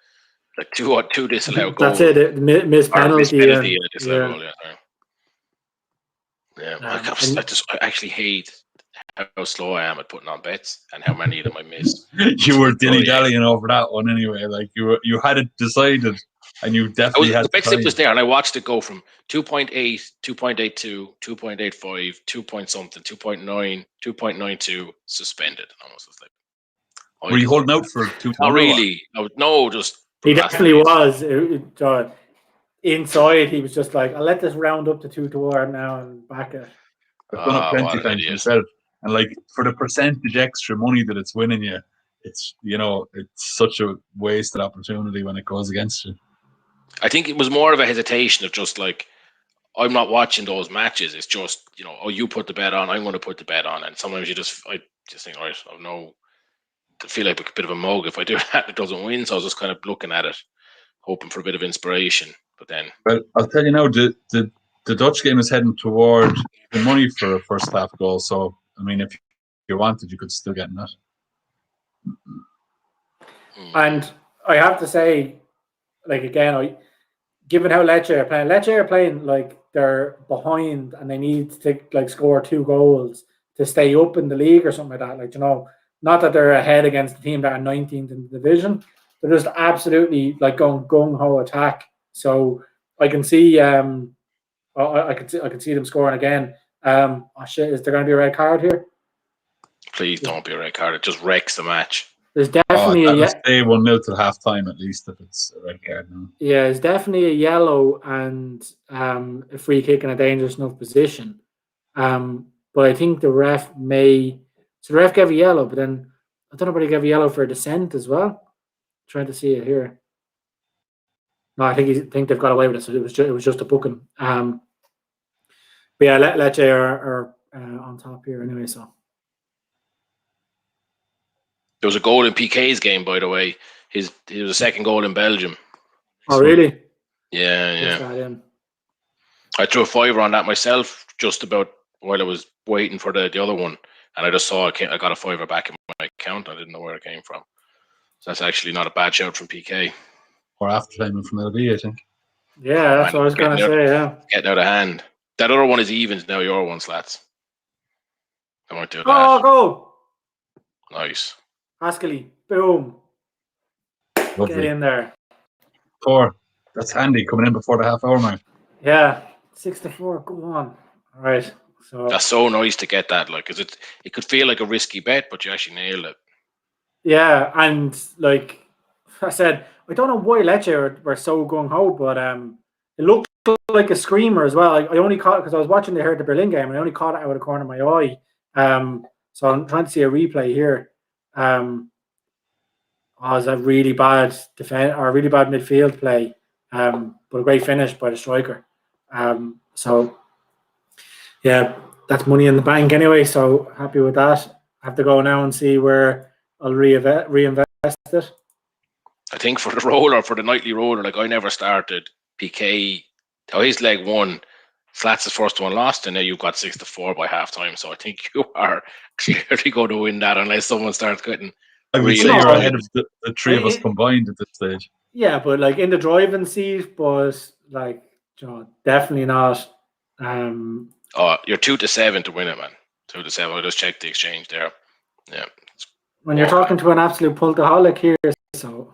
two disallowed goals. That's it. Missed penalty. Disallowed goal. Yeah. I actually hate how slow I am at putting on bets and how many of them I miss. You were dilly-dallying over that one anyway. Like you had it decided, and you definitely had the bet slip was there, and I watched it go from 2.8, 2.82, 2.85, 2 point something, 2.9, 2.92, suspended. Almost was like, were you holding out for 2? Not really. No, just he definitely was. Inside, he was just like, I'll let this round up to 2-2 now and back it. I've done it plenty of times myself. And like for the percentage extra money that it's winning you, it's it's such a wasted opportunity when it goes against you. I think it was more of a hesitation of just like, I'm not watching those matches. It's just, you put the bet on, I'm going to put the bet on. And sometimes I just think, right, I feel like a bit of a mug if I do that, it doesn't win. So I was just kind of looking at it, hoping for a bit of inspiration. But then, well, I'll tell you now, the Dutch game is heading toward the money for a first half goal. So, I mean, if you wanted, you could still get in that. And I have to say, like, again, given how Lecce are playing like they're behind and they need to like score 2 goals to stay up in the league or something like that. Like, not that they're ahead against the team that are 19th in the division. They're just absolutely like going gung-ho attack. So I can see I can see them scoring again. Oh shit, is there going to be a red card here? Please don't be a red card. It just wrecks the match. There's definitely stay 1-0 till half time at least if it's a red card now. Yeah, it's definitely a yellow and a free kick in a dangerous enough position. But I think the ref the ref gave a yellow, but then I don't know whether he gave a yellow for dissent as well. I'm trying to see it here. No, I think they've got away with it. So it was just a booking. But yeah, Lecce are on top here anyway. So there was a goal in PK's game, by the way. He was a second goal in Belgium. Oh, really? Yeah. I threw a fiver on that myself just about while I was waiting for the other one, and I just saw I got a fiver back in my account. I didn't know where it came from. So that's actually not a bad shout from PK. Or after time from LB, I think. Yeah, that's what I was going to say, yeah. Getting out of hand. That other one is evens now, your one, Slats. I won't do that. Oh, goal! Nice. Ascoli, boom. Lovely. Get in there. 4. That's handy coming in before the half hour mark. Yeah, 6-4. Go on. All right. So that's so nice to get that, like, because it could feel like a risky bet, but you actually nailed it. Yeah, and like I said, I don't know why Lecce were so gung ho, but it looked like a screamer as well. I only caught it because I was watching the Hertha Berlin game, and I only caught it out of the corner of my eye. So I'm trying to see a replay here. Was a really bad defense or a really bad midfield play, but a great finish by the striker. So yeah, that's money in the bank anyway. So happy with that. I have to go now and see where I'll reinvest it. I think for the roller, for the nightly roller, like I never started PK. His leg won, Slats' first one lost, and now you've got 6-4 by half time. So I think you are clearly going to win that unless someone starts getting. I would say you're ahead of the three of us combined at this stage. Yeah, but like in the driving seat, but like definitely not. You're 2-7 to win it, man. 2-7. I just checked the exchange there. Yeah. When you're talking to an absolute pultaholic here, so.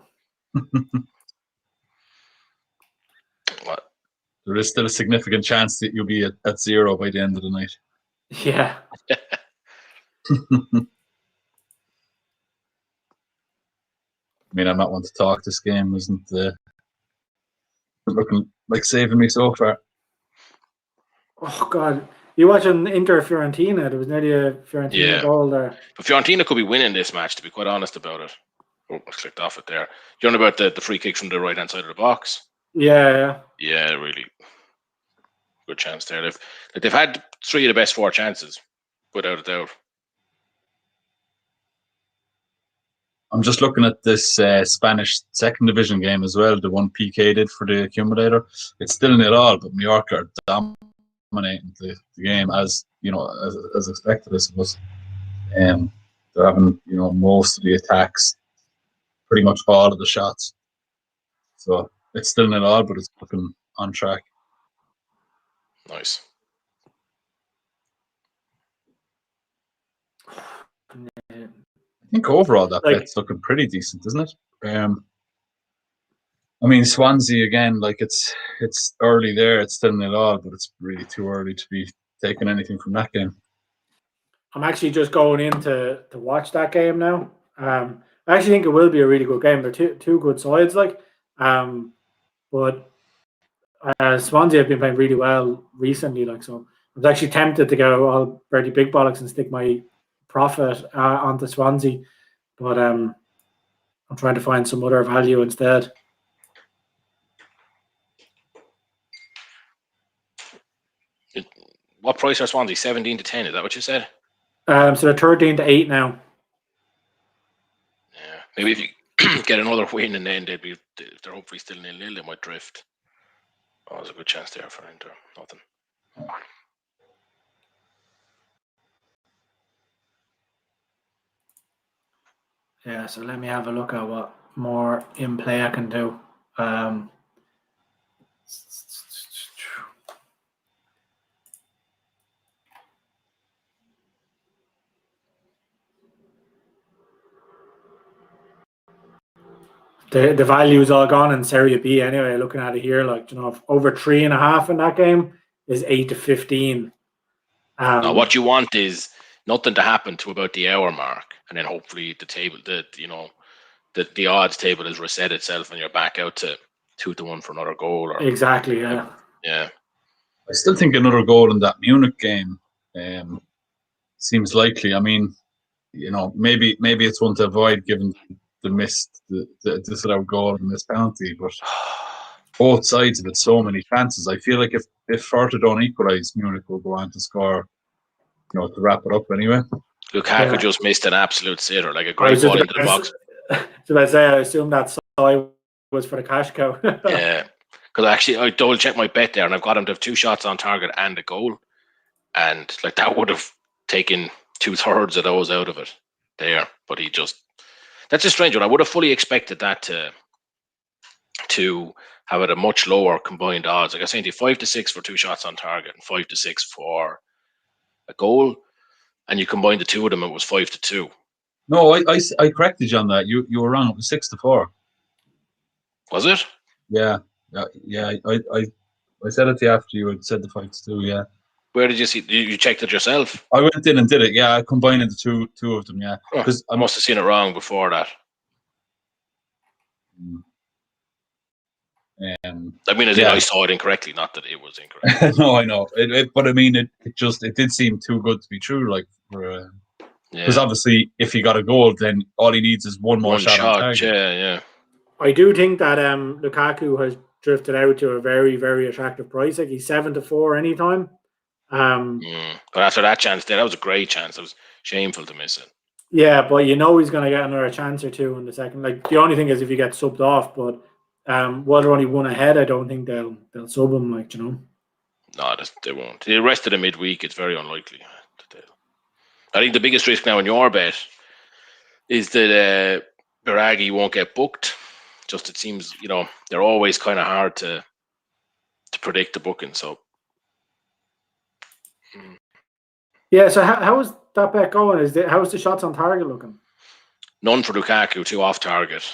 What? There is still a significant chance that you'll be at 0 by the end of the night. Yeah. I mean, I'm not one to talk. This game isn't looking like saving me so far. Oh, God. You watching Inter Fiorentina? There was nearly a Fiorentina goal there. But Fiorentina could be winning this match, to be quite honest about it. Oh, I clicked off it there. You know about the free kick from the right-hand side of the box? Yeah. Yeah, really good chance there. They've had 3 of the best 4 chances. without a doubt. I'm just looking at this Spanish second division game as well, the one PK did for the accumulator. It's still 0-0, but Mallorca are dominating the game as as expected, I suppose. They're having most of the attacks, pretty much all of the shots. So it's still 0-0, but it's looking on track. Nice. I think overall that bet's looking pretty decent, isn't it? I mean, Swansea again, it's early there. It's still 0-0, but it's really too early to be taking anything from that game. I'm actually just going in to watch that game now. I actually think it will be a really good game. They're two good sides, but Swansea have been playing really well recently. So I was actually tempted to go all very big bollocks and stick my profit onto Swansea, but I'm trying to find some other value instead. What price are Swansea? 17 to 10. Is that what you said? So they're 13 to 8 now. Yeah, maybe if you get another win and then they're hopefully still 0-0, they might drift. Oh, there's a good chance there for Inter. Nothing. Yeah, so let me have a look at what more in play I can do. The value is all gone in Serie B anyway. Looking at it here, over 3.5 in that game is 8 to 15. Now, what you want is nothing to happen to about the hour mark, and then hopefully the table, the odds table has reset itself, and you're back out to 2-1 for another goal. Exactly. Yeah. Yeah. I still think another goal in that Munich game seems likely. I mean, maybe it's one to avoid given the disallowed goal and missed penalty, but both sides have had so many chances. I feel like if Hertha don't equalise, Munich will go on to score, to wrap it up anyway. Lukaku just missed an absolute sitter, like a great ball into the box. So I say, I assume that side was for the cash cow. Yeah, because actually I double checked my bet there, and I've got him to have 2 shots on target and a goal, and that would have taken 2/3 of those out of it there. But that's a strange one. I would have fully expected that to have it a much lower combined odds. Like I was saying, 5 to 6 for 2 shots on target and 5 to 6 for a goal, and you combine the two of them, it was 5 to 2. No, I corrected you on that. You were wrong. It was 6 to 4. Was it? Yeah. I said it to you after you had said the 5 to 2. Yeah. Where did you see? You checked it yourself? I went in and did it. Yeah, I combined the two of them. Yeah, because I must have seen it wrong before that. I mean, I saw it incorrectly, not that it was incorrect. No, I know. But I mean, it did seem too good to be true. Because obviously, if he got a goal, then all he needs is one more shot on target. Yeah. I do think that Lukaku has drifted out to a very, very attractive price. Like he's 7 to 4 anytime. But after that chance there, that was a great chance. It was shameful to miss it. Yeah, but he's going to get another chance or two in the second. The only thing is if you get subbed off, but while they're only 1 ahead, I don't think they'll sub him. No, they won't. The rest of the midweek, it's very unlikely. I think the biggest risk now in your bet is that Biraghi won't get booked. Just it seems, they're always kind of hard to predict the booking. So. Yeah, so how is that bet going? How's the shots on target looking? None for Lukaku, 2 off target.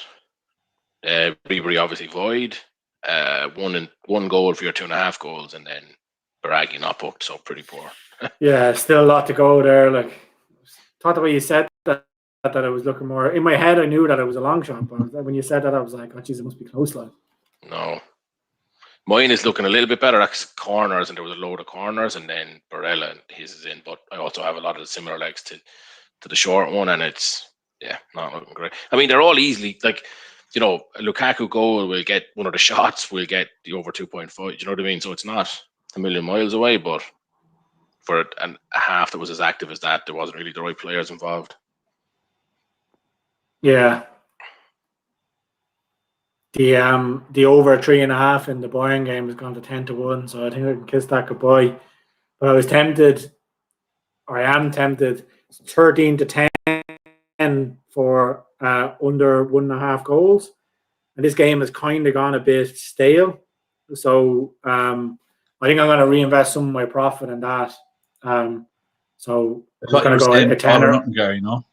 Ribery obviously void. One goal for your 2.5 goals, and then Biraghi not booked, so pretty poor. Yeah, still a lot to go there. Thought the way you said that it was looking more in my head. I knew that it was a long shot, but when you said that, I was like, "Oh, geez, it must be close." No. Mine is looking a little bit better. That's corners, and there was a load of corners, and then Barella and his is in. But I also have a lot of the similar legs to the short one, and it's not looking great. I mean, they're all easily a Lukaku goal will get one of the shots, will get the over 2.5. You know what I mean? So it's not a million miles away, but for a half that was as active as that, there wasn't really the right players involved. Yeah. The over 3.5 in the Bayern game has gone to 10-1, so I think I can kiss that goodbye. But I was tempted, or I am tempted, 13-10 for under 1.5 goals. And this game has kind of gone a bit stale. So I think I'm going to reinvest some of my profit in that. So I'm just going to go a tenner. Gary, no?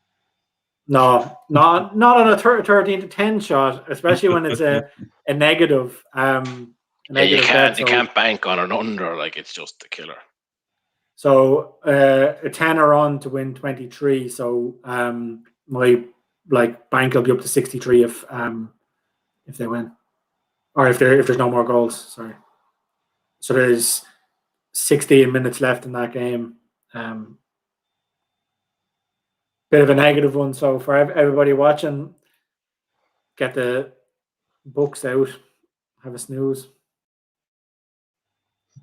No, not on a 13-10 shot, especially when it's a negative. You can't bank on an under, like it's just a killer. So a tenner on to win 23. So my bank will be up to 63 if they win, or if there's no more goals. Sorry. So there's 16 minutes left in that game. Bit of a negative one. So for everybody watching, get the books out, have a snooze.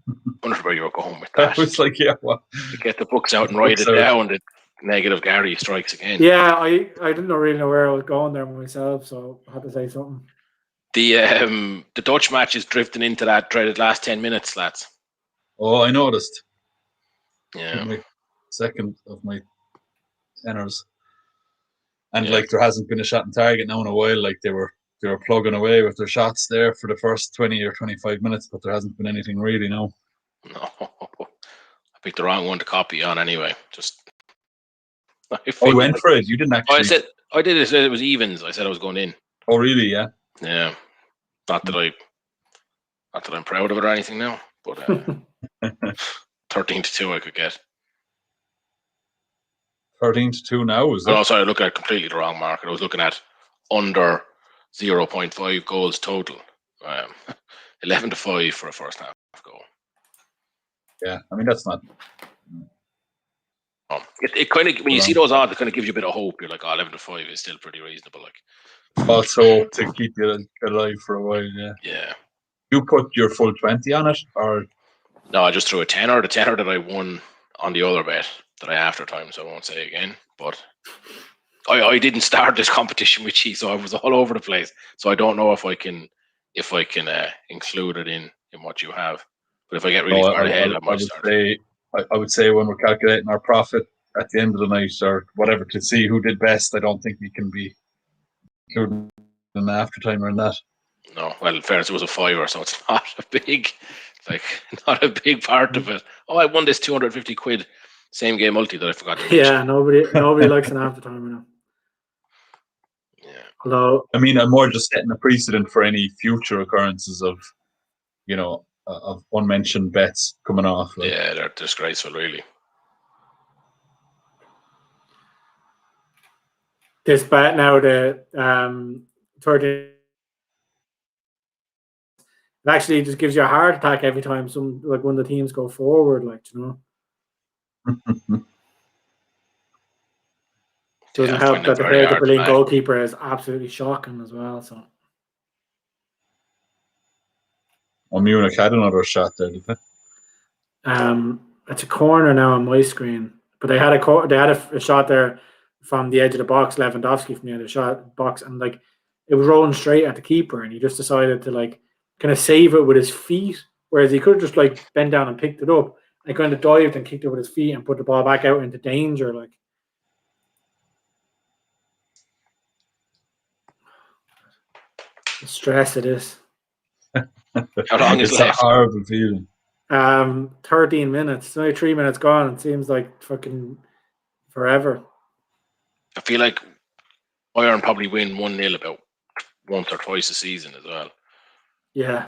I wonder where you were going with that. It's like, yeah, well, you get the books out and write it down. The negative Gary strikes again. Yeah, I didn't really know where I was going there myself, so I had to say something. The Dutch match is drifting into that dreaded last 10 minutes, lads. Oh, I noticed. Yeah. My second of my tenors. And there hasn't been a shot in target now in a while. Like they were plugging away with their shots there for the first 20 or 25 minutes, but there hasn't been anything really now. No. I picked the wrong one to copy on anyway. You went for it. You didn't actually. I did it. It was evens. I said I was going in. Oh, really? Yeah. Yeah. Not that I'm proud of it or anything now, but 13-2 I could get. 13-2 now, is it? Oh, sorry, I looked at completely the wrong market. I was looking at under 0.5 goals total. 11-5 for a first half goal. Yeah, I mean that's not. It kind of, when you see those odds, it kind of gives you a bit of hope. You're like, 11-5 is still pretty reasonable. Like, also to keep you alive for a while. Yeah. Yeah. You put your full 20 on it, or no? I just threw a tenner. The tenner that I won on the other bet that I after time, so I won't say again. But I didn't start this competition with you, so I was all over the place. So I don't know if I can include it in what you have. But if I get really far ahead, I might start. I would say when we're calculating our profit at the end of the night or whatever to see who did best, I don't think we can be including in the after time or in that. No, well, in fairness, it was a fiver, so it's not a big part of it. Oh, I won this 250 quid same game multi that I forgot to mention. Yeah, nobody likes an after time, you know. Yeah. Although, I mean, I'm more just setting a precedent for any future occurrences of, of unmentioned bets coming off. Like. Yeah, they're disgraceful, really. this bet now, the 30, it actually just gives you a heart attack every time one of the teams go forward, Doesn't help that the Hertha Berlin goalkeeper is absolutely shocking as well. So, Munich had another shot there, did they? it's a corner now on my screen, but they had a shot there from the edge of the box. Lewandowski from the other shot box, and it was rolling straight at the keeper, and he just decided to kind of save it with his feet, whereas he could have just bent down and picked it up. And kind of dived and kicked it with his feet and put the ball back out into danger. The stress it is. How long is left? It's a horrible feeling. 13 minutes. It's only 3 minutes gone. It seems like fucking forever. I feel like Bayern probably win 1-0 about once or twice a season as well. Yeah.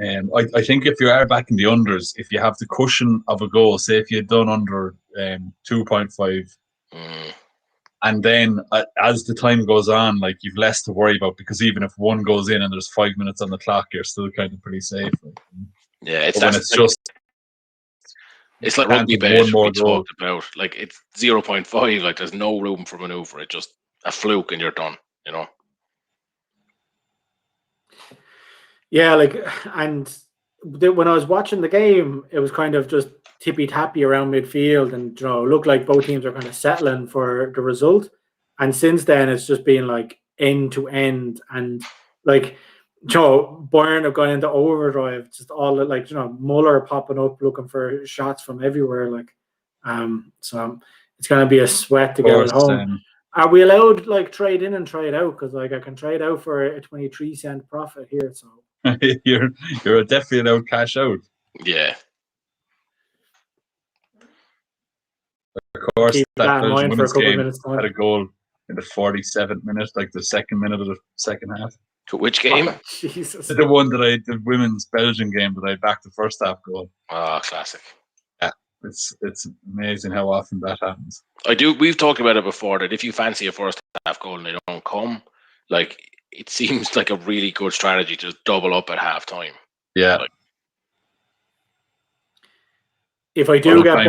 I think if you are back in the unders, if you have the cushion of a goal, say if you had done under 2.5, and then as the time goes on, you've less to worry about, because even if one goes in and there's 5 minutes on the clock, you're still kind of pretty safe. Yeah, it's like rugby bet we talked about. It's 0.5. There's no room for maneuver. It's just a fluke and you're done. Yeah, and when I was watching the game, it was kind of just tippy tappy around midfield, and it looked like both teams are kind of settling for the result. And since then, it's just been like end to end, and like Bayern have gone into overdrive. Just all like Muller popping up looking for shots from everywhere. Like, so it's gonna be a sweat to get it home. Are we allowed like trade in and trade out? Because like I can trade out for a 23-cent profit here. So you're definitely allowed cash out. Yeah. Of course, keep that that in mind for a women's couple of game minutes time. had a goal in the 47th minute, like the second minute of the second half. Which game? Oh, Jesus. The one the women's Belgian game that I backed the first half goal. Oh, classic. Yeah, it's amazing how often that happens. We've talked about it before that if you fancy a first half goal and they don't come, like it seems like a really good strategy to double up at half time. Yeah. Like, if I do get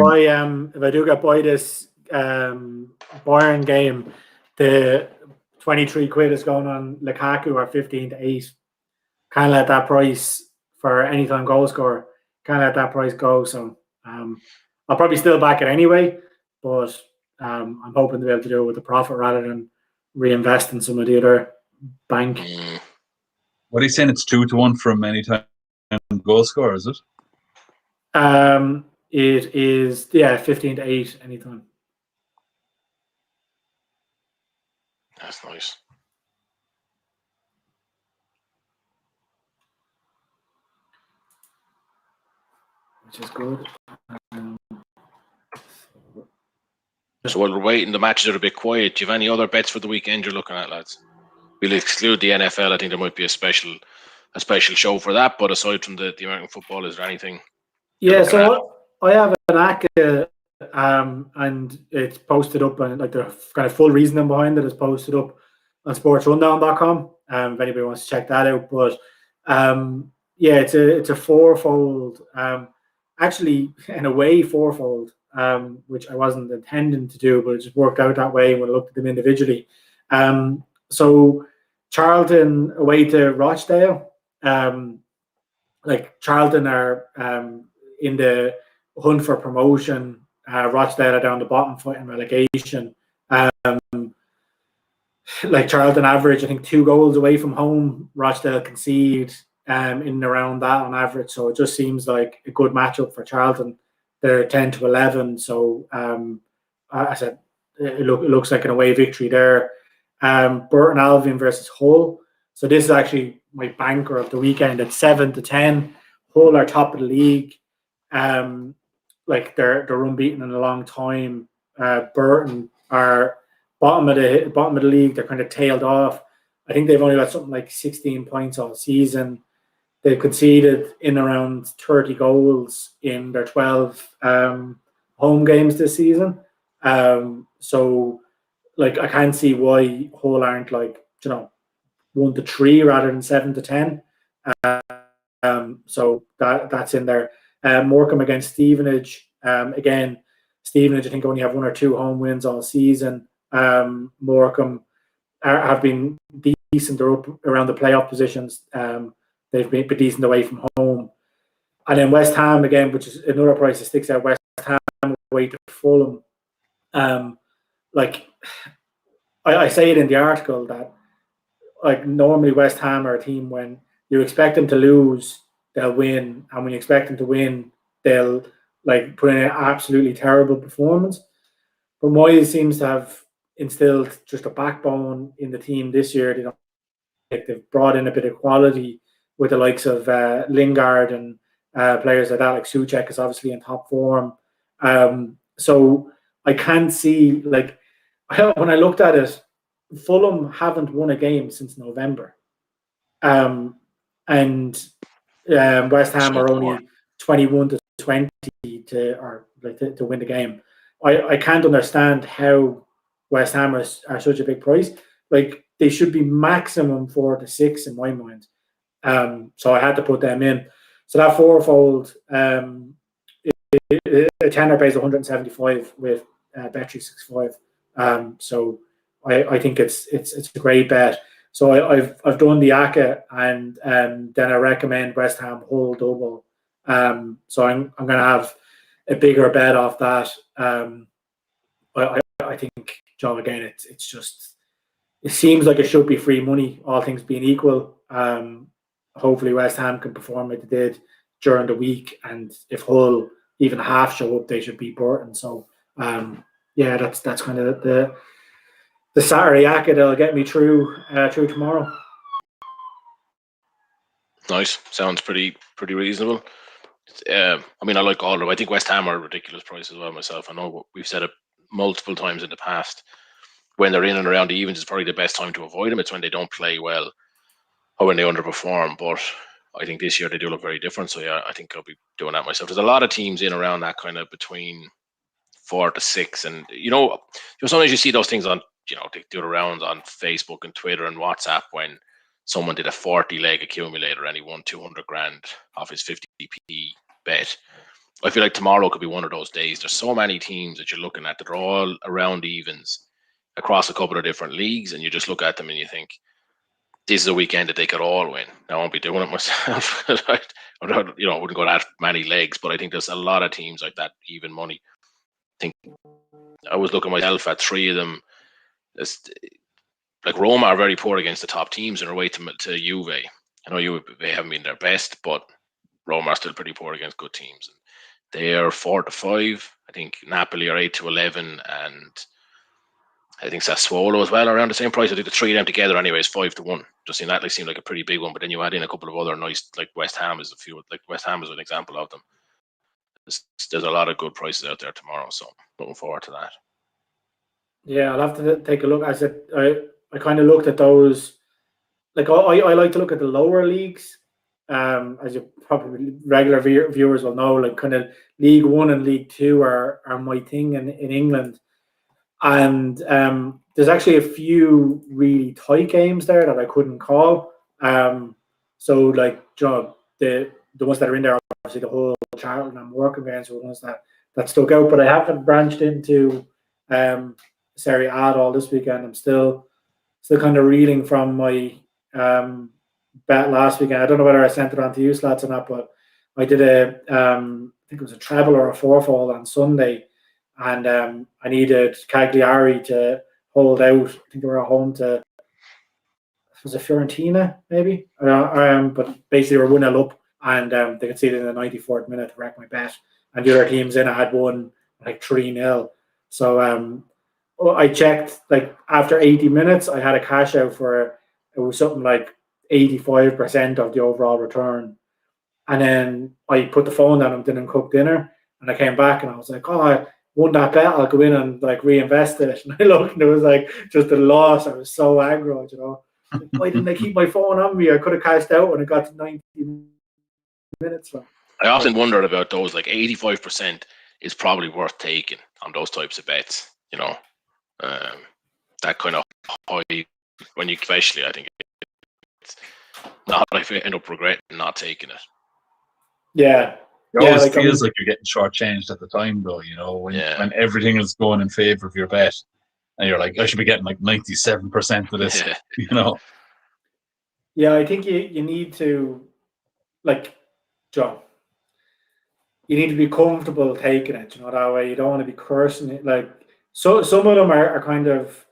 by this Bayern game, the 23 quid is going on Lukaku at 15-8. Can't let that price for anytime goal scorer. Can't let that price go. So I'll probably still back it anyway, but I'm hoping to be able to do it with a profit rather than reinvest in some of the other bank. What are you saying? It's 2-1 from anytime goal scorer, is it? It is 15-8 anytime. That's nice. Which is good. So while we're waiting, the matches are a bit quiet. Do you have any other bets for the weekend you're looking at, lads? We'll exclude the NFL. I think there might be a special show for that. But aside from the American football, is there anything? Yeah, so I have an ACA, and it's posted up on like the kind of full reasoning behind it is posted up on sportsrundown.com. If anybody wants to check that out, but it's a fourfold. Actually, in a way, fourfold. Which I wasn't intending to do, but it just worked out that way when I looked at them individually. So Charlton away to Rochdale. Like Charlton are in the hunt for promotion. Rochdale are down the bottom fighting relegation. Like Charlton average, I think 2 goals away from home. Rochdale concede in and around that on average. So it just seems like a good matchup for Charlton. They're 10-11, so I said it looks like an away victory there. Burton Albion versus Hull. So this is actually my banker of the weekend at 7-10. Hull are top of the league. Like they're unbeaten in a long time. Burton are bottom of the league. They're kind of tailed off. I think they've only got something like 16 points all season. They've conceded in around 30 goals in their 12 home games this season. So, like, I can't see why Hull aren't like 1-3 rather than 7-10. So that's in there. Morecambe against Stevenage. Again, Stevenage I think only have 1 or 2 home wins all season. Morecambe have been decent. They're up around the playoff positions. They've been decent away from home. And then West Ham again, which is another price that sticks out. West Ham away to Fulham. Like I say it in the article that like normally West Ham are a team when you expect them to lose, they'll win, and when you expect them to win, they'll like put in an absolutely terrible performance. But Moyes seems to have instilled just a backbone in the team this year. They've brought in a bit of quality with the likes of Lingard and players like that. Like Souček is obviously in top form. So I can't see, like, when I looked at it, Fulham haven't won a game since November. And West Ham are only 21-20 to win the game. I can't understand how West Ham are such a big price. Like, they should be maximum 4-6 in my mind. So I had to put them in. So that fourfold, a tenner pays 175 with Bet365. So I think it's a great bet. So I've done the ACA, and then I recommend West Ham whole double. So I'm going to have a bigger bet off that. I think, John, again, it's just, it seems like it should be free money, all things being equal. Hopefully West Ham can perform like they did during the week, and if Hull even half show up, they should beat Burton. So yeah, that's kind of the Saturday ACA that'll get me through tomorrow. Nice. Sounds pretty reasonable. I mean, I like all of them. I think West Ham are a ridiculous price as well myself. I know we've said it multiple times in the past. When they're in and around the evens, it's probably the best time to avoid them. It's when they don't play well or when they underperform. But I think this year they do look very different. So yeah, I think I'll be doing that myself. There's a lot of teams in around that kind of between 4 to 6, and sometimes you see those things on, they do the rounds on Facebook and Twitter and WhatsApp when someone did a 40 leg accumulator and he won 200 grand off his 50p bet. I feel like tomorrow could be one of those days. There's so many teams that you're looking at that are all around evens across a couple of different leagues, and you just look at them and you think, this is a weekend that they could all win. I won't be doing it myself. I wouldn't go that many legs, but I think there's a lot of teams like that, even money. I think I was looking myself at 3 of them. Like Roma are very poor against the top teams in their way to Juve. I know Juve haven't been their best, but Roma are still pretty poor against good teams. They are 4 to 5. I think Napoli are 8 to 11, and I think Sassuolo as well around the same price. I think the 3 of them together anyway is 5 to 1. Just in that, they seem like a pretty big one. But then you add in a couple of other nice, like West Ham is West Ham is an example of them. There's a lot of good prices out there tomorrow, so looking forward to that. Yeah, I'll have to take a look. I said I kind of looked at those. Like I like to look at the lower leagues. As you probably regular viewers will know, like kind of League 1 and League 2 are my thing in England. And there's actually a few really tight games there that I couldn't call. So like, the ones that are in there, obviously the whole Charlton I'm working against were the ones that stuck out. But I haven't branched into Serie A at all this weekend. I'm still kind of reeling from my bet last weekend. I don't know whether I sent it on to you, lads, or not, but I did I think it was a treble or a fourfold on Sunday, and I needed Cagliari to hold out. I think they were at home to, was it Fiorentina, maybe? But basically we're 1-0 up, and they conceded in the 94th minute to wreck my bet. And the other teams in, I had won like 3-0. So I checked, like after 80 minutes, I had a cash out for, it was something like 85% of the overall return. And then I put the phone down and didn't cook dinner. And I came back and I was like, oh, I won that bet. I'll go in and like reinvest it. And I looked and it was like just a loss. I was so aggro, Like, why didn't I keep my phone on me? I could have cashed out when it got to 90 minutes. I often wonder about those, like 85% is probably worth taking on those types of bets, that kind of high, when you, especially, I think it's not like you end up regretting not taking it. Yeah. It always feels like you're getting shortchanged at the time, though, when everything is going in favor of your bet. And you're like, I should be getting like 97% of this, Yeah, I think you need to, like, John, you need to be comfortable taking it, that way. You don't want to be cursing it. Like, so some of them are kind of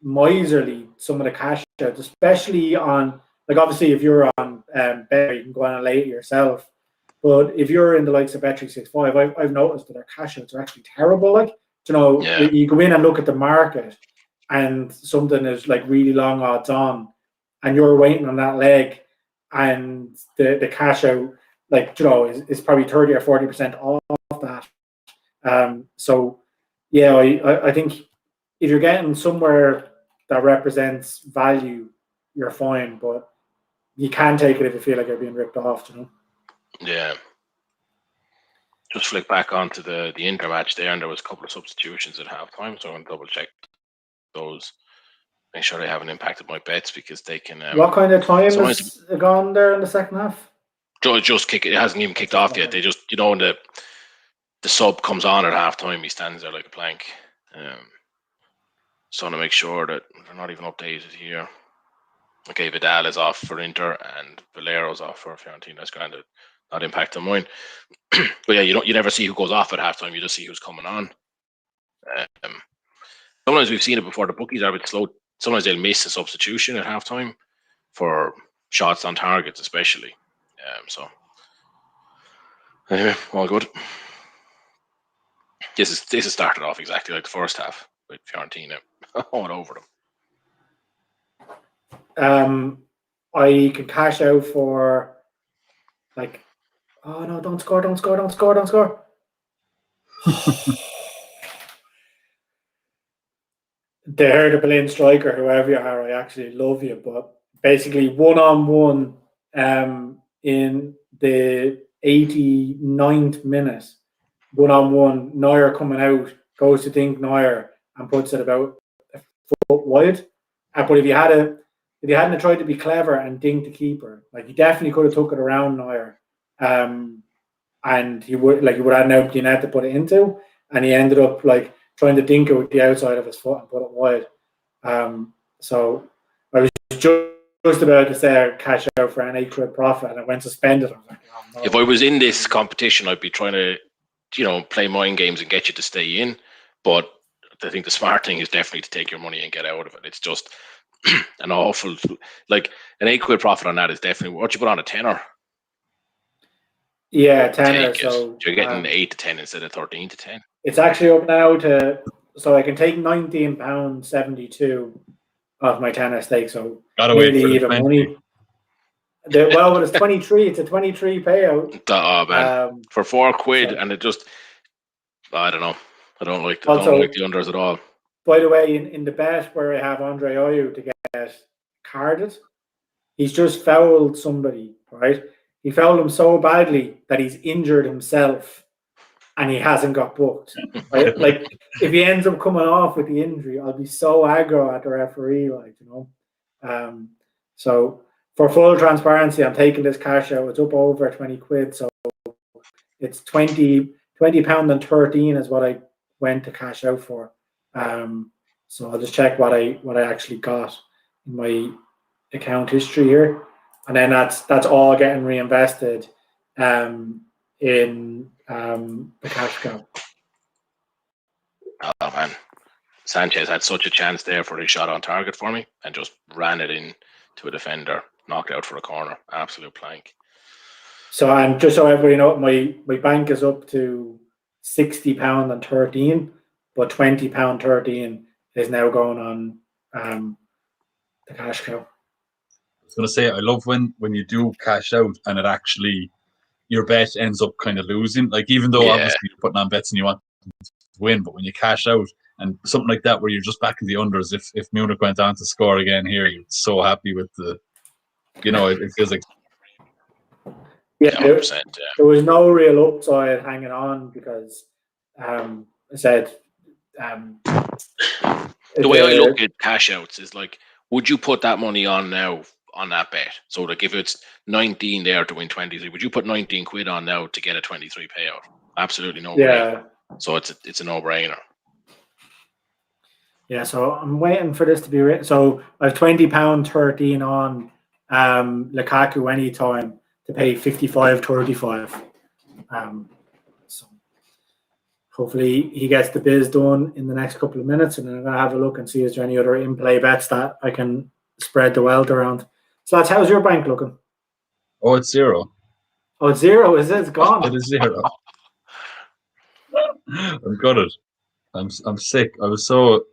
miserly, some of the cash outs, especially on, like, obviously if you're on bet, you can go on and lay it yourself. But if you're in the likes of Bet365, I've noticed that their cash outs are actually terrible. Like, you go in and look at the market and something is like really long odds on and you're waiting on that leg and the cash out, like, is probably 30 or 40% off that. So, yeah, I think if you're getting somewhere that represents value, you're fine. But you can take it if you feel like you're being ripped off, Yeah. Just flick back onto the Inter match there, and there was a couple of substitutions at halftime, so I'm going to double check those, make sure they haven't impacted my bets, because they can. What kind of time is gone there in the second half? Just kick it. It hasn't even kicked off yet. They just, when the sub comes on at halftime, he stands there like a plank. So to make sure that they're not even updated here. Okay, Vidal is off for Inter and Valero's off for Fiorentina. That's granted not impact on mine. But yeah, you never see who goes off at halftime. You just see who's coming on. Sometimes we've seen it before. The bookies are a bit slow. Sometimes they'll miss a substitution at halftime for shots on targets, especially. So anyway, all good. This has started off exactly like the first half with Fiorentina all over them. I could cash out for like, oh no, don't score. The Hertha Berlin striker, whoever you are, I actually love you, but basically 1-on-1 in the 89th minute, 1-on-1, Neuer coming out, goes to Dink Neuer and puts it about a foot wide. But if you hadn't tried to be clever and dink the keeper, like he definitely could have took it around Neuer, and he would have had an empty net to put it into, and he ended up like trying to dink it with the outside of his foot and put it wide. So I was just about to say I'd cash out for an £8 profit, and it went suspended. I was like, oh, no. If I was in this competition, I'd be trying to, play mind games and get you to stay in. But I think the smart thing is definitely to take your money and get out of it. It's just an awful, like an £8 profit on that is definitely what you put on a tenner. Yeah, tenner. So you're getting 8 to 10 instead of 13 to 10. It's actually up now so I can take £19.72 of my tenner stake. So nearly even money. But it's 23. It's a 23 payout. Oh man, for £4, and it just, I don't know. I don't like the unders at all. By the way, in the bet where I have Andre Ayew to get carded, he's just fouled somebody, right? He fouled him so badly that he's injured himself and he hasn't got booked. Right? Like, if he ends up coming off with the injury, I'll be so aggro at the referee, So for full transparency, I'm taking this cash out. It's up over £20, so it's £20.13 is what I went to cash out for. So I'll just check what I actually got in my account history here, and then that's all getting reinvested in the cash cow. Oh man, Sanchez had such a chance there for his shot on target for me and just ran it in to a defender, knocked out for a corner. Absolute plank. So, and just so everybody knows, my bank is up to £60.13, but £20.13 is now going on the cash cow. I was going to say, I love when you do cash out and it actually, your bet ends up kind of losing. Like, even though obviously you're putting on bets and you want to win, but when you cash out and something like that where you're just backing the unders, if Munich went on to score again here, you're so happy with the, it feels like. Yeah, there was no real upside hanging on because I said. The way I look at cash outs is like, would you put that money on now on that bet? So like if it's 19 there to win 23, would you put £19 on now to get a 23 payout? Absolutely no way. So it's a no-brainer. Yeah, so I'm waiting for this to be written. So I have £20.13 on Lukaku anytime to pay 55.35. So hopefully he gets the biz done in the next couple of minutes, and then I'm going to have a look and see is there any other in-play bets that I can spread the wealth around. So that's, how's your bank looking? Oh, it's zero. Oh, it's zero, is it? It's gone. It is zero. I'm gutted. I'm sick. I was so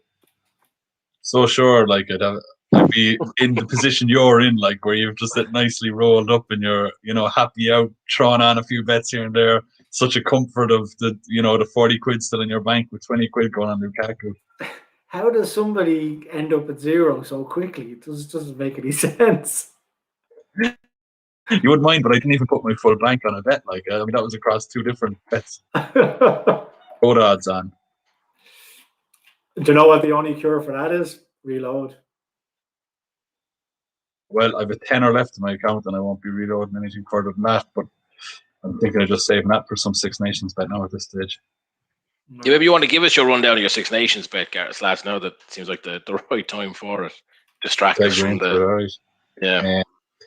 sure like I'd be in the position you're in, like where you've just nicely rolled up and you're happy out, throwing on a few bets here and there. Such a comfort of the the £40 still in your bank with £20 going on Lukaku. How does somebody end up at zero so quickly? It doesn't make any sense. You wouldn't mind, but I didn't even put my full bank on a bet. Like, I mean, that was across two different bets. Both odds on. Do you know what the only cure for that is? Reload. Well, I have a tenner left in my account, and I won't be reloading anything further than that. But I'm thinking of just saving that for some Six Nations bet now at this stage. Yeah, maybe you want to give us your rundown of your Six Nations bet, Gareth Slats. Now that seems like the right time for it. Distract us from the. Right. Yeah.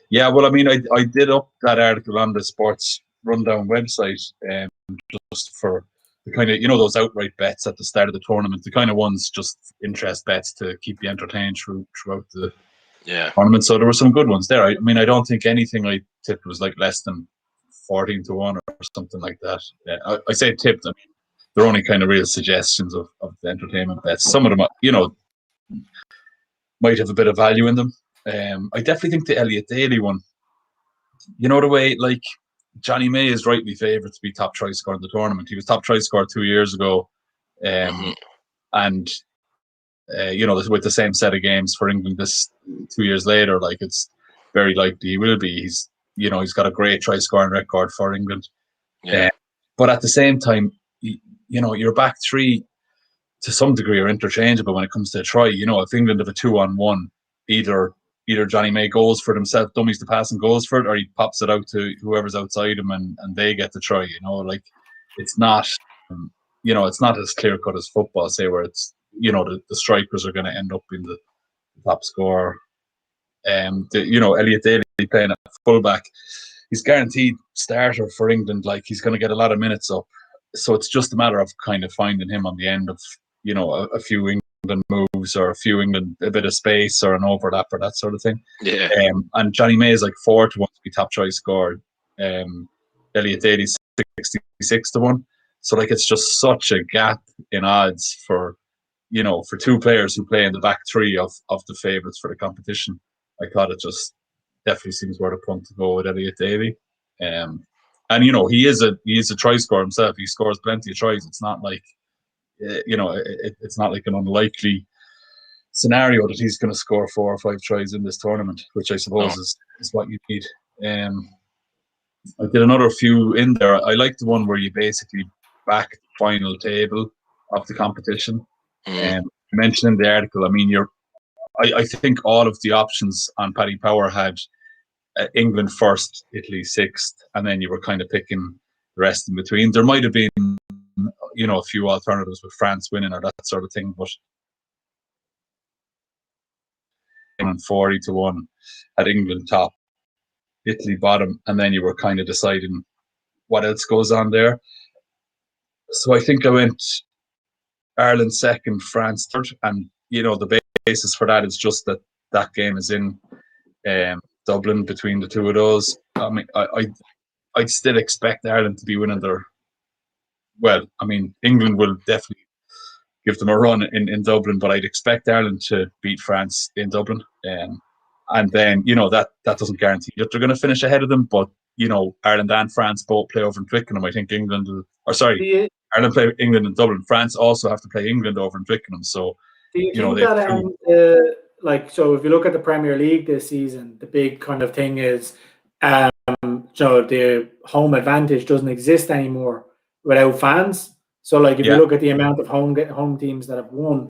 Yeah, well, I mean, I did up that article on the Sports Rundown website just for the kind of, those outright bets at the start of the tournament, the kind of ones, just interest bets to keep you entertained throughout the tournament. So there were some good ones there. I mean, I don't think anything I tipped was like less than 14-1 or something like that. I say tipped. I mean, they're only kind of real suggestions of the entertainment bets. Some of them, might have a bit of value in them. I definitely think the Elliot Daly one, the way, like, Johnny May is rightly favoured to be top try scorer in the tournament. He was top try scorer 2 years ago. And, with the same set of games for England this 2 years later, like, it's very likely he will be. He's got a great try scoring record for England. Yeah. But at the same time, your back three to some degree are interchangeable when it comes to a try. If England have a 2-on-1, either Johnny May goes for it himself, dummies the pass and goes for it, or he pops it out to whoever's outside him and they get the try. Like, it's not, it's not as clear cut as football, say, where it's, the strikers are going to end up being the top scorer. Elliot Daly playing at fullback, he's guaranteed starter for England. Like, he's going to get a lot of minutes up. So it's just a matter of kind of finding him on the end of, a few England moves or a bit of space or an overlap or that sort of thing. Yeah. And Johnny May is like 4-1 to be top try scorer. Elliot Daly's 66-1. So, like, it's just such a gap in odds for two players who play in the back three of the favourites for the competition. I thought it just definitely seems worth a punt to go with Elliot Daly. And he is a try scorer himself. He scores plenty of tries. It's not like it's not like an unlikely scenario that he's going to score 4 or 5 tries in this tournament, which I suppose is what you need. I did another few in there. I like the one where you basically back the final table of the competition. Mentioned in the article, I mean, I think all of the options on Paddy Power had England first, Italy sixth, and then you were kind of picking the rest in between. There might have been, a few alternatives with France winning or that sort of thing, but 40-1 had England top, Italy bottom, and then you were kind of deciding what else goes on there. So I think I went Ireland second, France third, and the basis for that is just that game is in Dublin between the two of those. I mean, I'd still expect Ireland to be winning their. Well, I mean, England will definitely give them a run in Dublin, but I'd expect Ireland to beat France in Dublin. And then, that doesn't guarantee that they're going to finish ahead of them, but, Ireland and France both play over in Twickenham. I think Ireland play England in Dublin. France also have to play England over in Twickenham. So, do you think that, so if you look at the Premier League this season, the big kind of thing is, the home advantage doesn't exist anymore without fans. So, like, if you look at the amount of home teams that have won,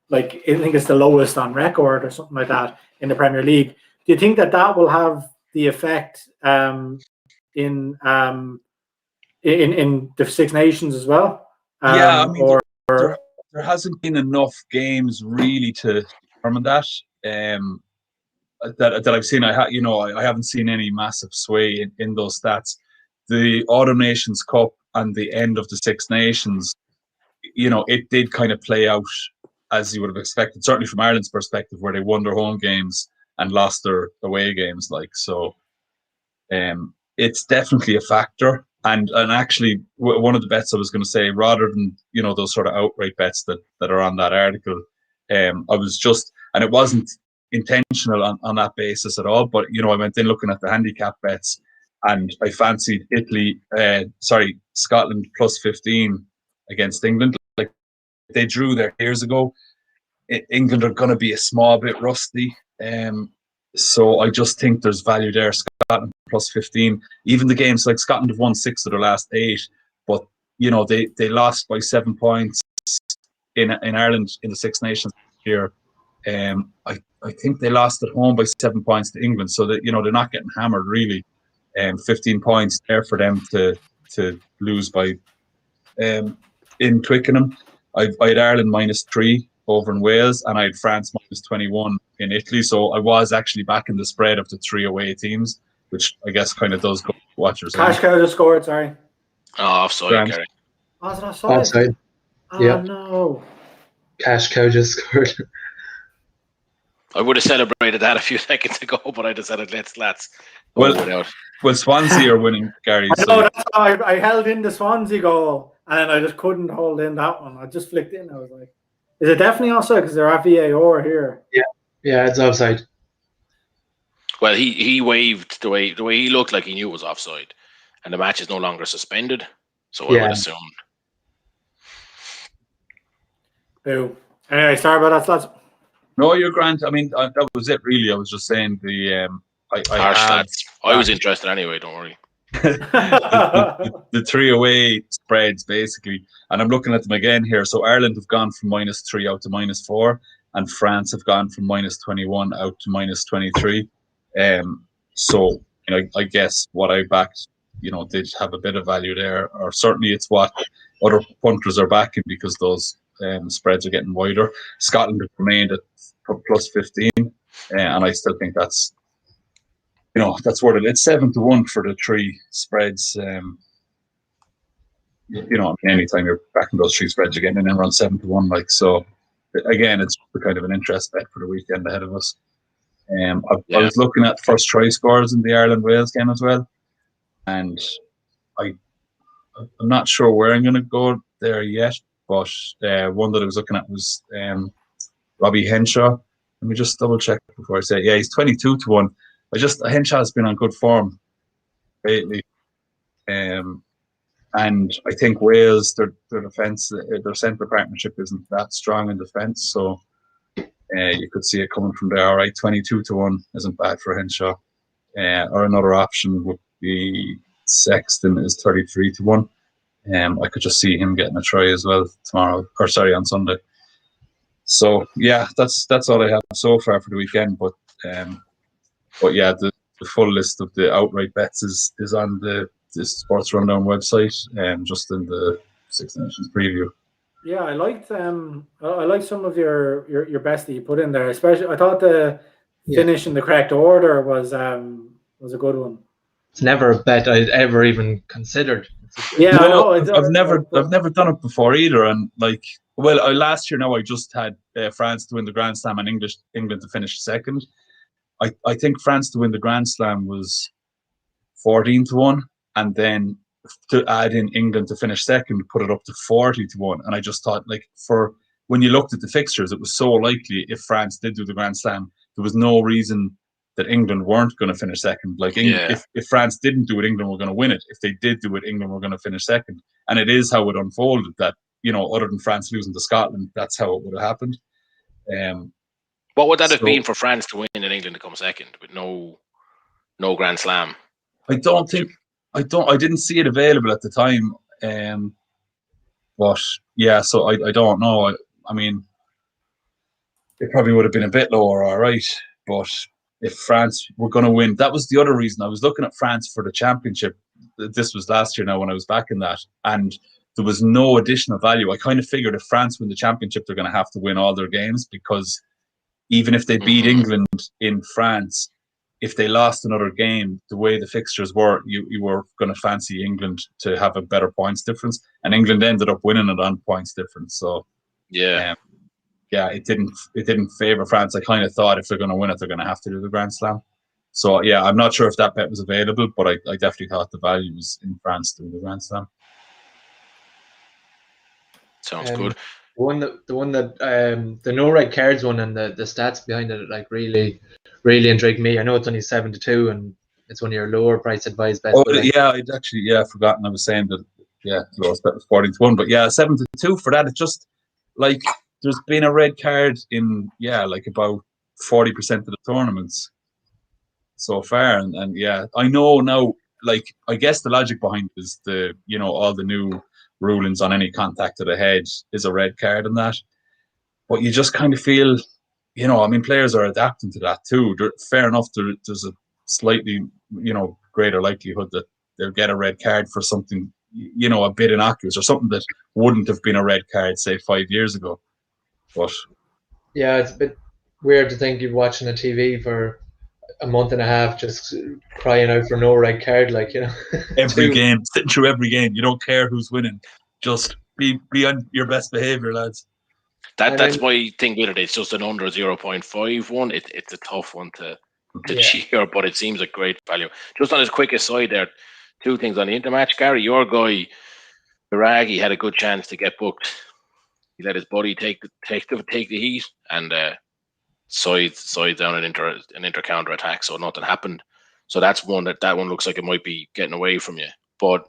like, I think it's the lowest on record or something like that in the Premier League. Do you think that will have the effect in the Six Nations as well? I mean, there hasn't been enough games really to determine that. That I've seen. I haven't seen any massive sway in those stats. The Autumn Nations Cup and the end of the Six Nations, it did kind of play out as you would have expected, certainly from Ireland's perspective, where they won their home games and lost their away games. Like, so, it's definitely a factor. And actually, one of the bets I was going to say, rather than those sort of outright bets that are on that article, I was just, and it wasn't intentional on that basis at all, but I went in looking at the handicap bets, and I fancied Scotland plus 15 against England. Like, they drew there years ago. England are going to be a small bit rusty, so I just think there's value there. Scotland plus 15. Even the games, like, Scotland have won 6 of their last 8, but they lost by 7 points in Ireland in the Six Nations here. I think they lost at home by 7 points to England, so that they're not getting hammered really. 15 points there for them to lose by in Twickenham. I had Ireland -3 over in Wales, and I had France -21 in Italy. So I was actually backing the spread of the 3 away teams, which I guess kind of does go watchers. Cash cow just scored, sorry. Oh, offside, Gary. Was it offside? Offside. Oh, Yeah. no. Cash cow just scored. I would have celebrated that a few seconds ago, but I decided let's Well, go without. Well, Swansea are winning, Gary. I know, that's why I held in the Swansea goal, and I just couldn't hold in that one. I just flicked in. I was like, is it definitely offside? Because they're at VAR here. Yeah, it's offside. Well, he waved the way he looked like he knew it was offside, and the match is no longer suspended. So I would assume. Boo. Anyway, sorry about that, lads. No, you're grand. I mean, that was it, really. I was just saying the I was interested anyway. Don't worry. the 3 away spreads basically, and I'm looking at them again here. So Ireland have gone from -3 out to -4, and France have gone from -21 out to -23. So I guess what I backed, did have a bit of value there, or certainly it's what other punters are backing because those spreads are getting wider. Scotland have remained at +15, and I still think that's worth it. It's 7-1 for the 3 spreads. Anytime you're backing those 3 spreads, you're getting in around 7-1. So, again, it's kind of an interest bet for the weekend ahead of us. I was looking at first try scores in the Ireland-Wales game as well, and I'm not sure where I'm going to go there yet. But one that I was looking at was Robbie Henshaw. Let me just double check before I say it. Yeah, he's 22-1. Henshaw's been on good form lately, and I think Wales, their defence, their centre partnership isn't that strong in defence, so you could see it coming from there. All right, 22-1 isn't bad for Henshaw. Or another option would be Sexton is 33-1. I could just see him getting a try as well on Sunday. So yeah, that's all I have so far for the weekend. But yeah, the full list of the outright bets is on the Sports Rundown website, just in the Six Nations preview. Yeah, I liked some of your best that you put in there. Especially, I thought the finish in the correct order was a good one. It's never a bet I'd ever even considered. Yeah, no, I know. I've never done it before either. And last year now I just had France to win the Grand Slam and England to finish second. I think France to win the Grand Slam was 14-1, and then to add in England to finish second, put it up to 40-1. And I just thought, for when you looked at the fixtures, it was so likely if France did do the Grand Slam, there was no reason that England weren't going to finish second. If France didn't do it, England were going to win it. If they did do it, England were going to finish second. And it is how it unfolded that, other than France losing to Scotland, that's how it would have happened. What would that have been for France to win and England to come second with no Grand Slam? I didn't see it available at the time. But yeah, so I don't know. I mean, it probably would have been a bit lower, all right. But if France were going to win, that was the other reason. I was looking at France for the championship. This was last year now when I was back in that. And there was no additional value. I kind of figured if France win the championship, they're going to have to win all their games, because even if they beat England in France, if they lost another game, the way the fixtures were, you were going to fancy England to have a better points difference. And England ended up winning it on points difference. So, it didn't favour France. I kind of thought if they're going to win it, they're going to have to do the Grand Slam. So, yeah, I'm not sure if that bet was available, but I definitely thought the value was in France doing the Grand Slam. Sounds good. The one that the no red cards one and the stats behind it really intrigued me. I know it's only 7-2 and it's one of your lower price advised bets. I'd actually forgotten. I was saying that the lowest bet was 14-1, but 7-2 for that. It's just there's been a red card in about 40% of the tournaments so far, and I know now. I guess the logic behind it is all the new rulings on any contact to the head is a red card in that. But you just kind of feel, players are adapting to that too. Fair enough, there's a slightly, greater likelihood that they'll get a red card for something, a bit innocuous or something that wouldn't have been a red card, say, 5 years ago. But yeah, it's a bit. weird to think you're watching a TV for a month and a half, just crying out for no red card, like, you know. Every game, sitting through every game. You don't care who's winning. Just be on your best behaviour, lads. That's my thing with it. It's just an under 0.51. It's a tough one to cheer, but it seems like great value. Just on his quick aside there, two things on the intermatch. Gary, your guy, Biragi, had a good chance to get booked. He let his buddy take the heat and side down an inter counter attack, so nothing happened. So that's one that one looks like it might be getting away from you. But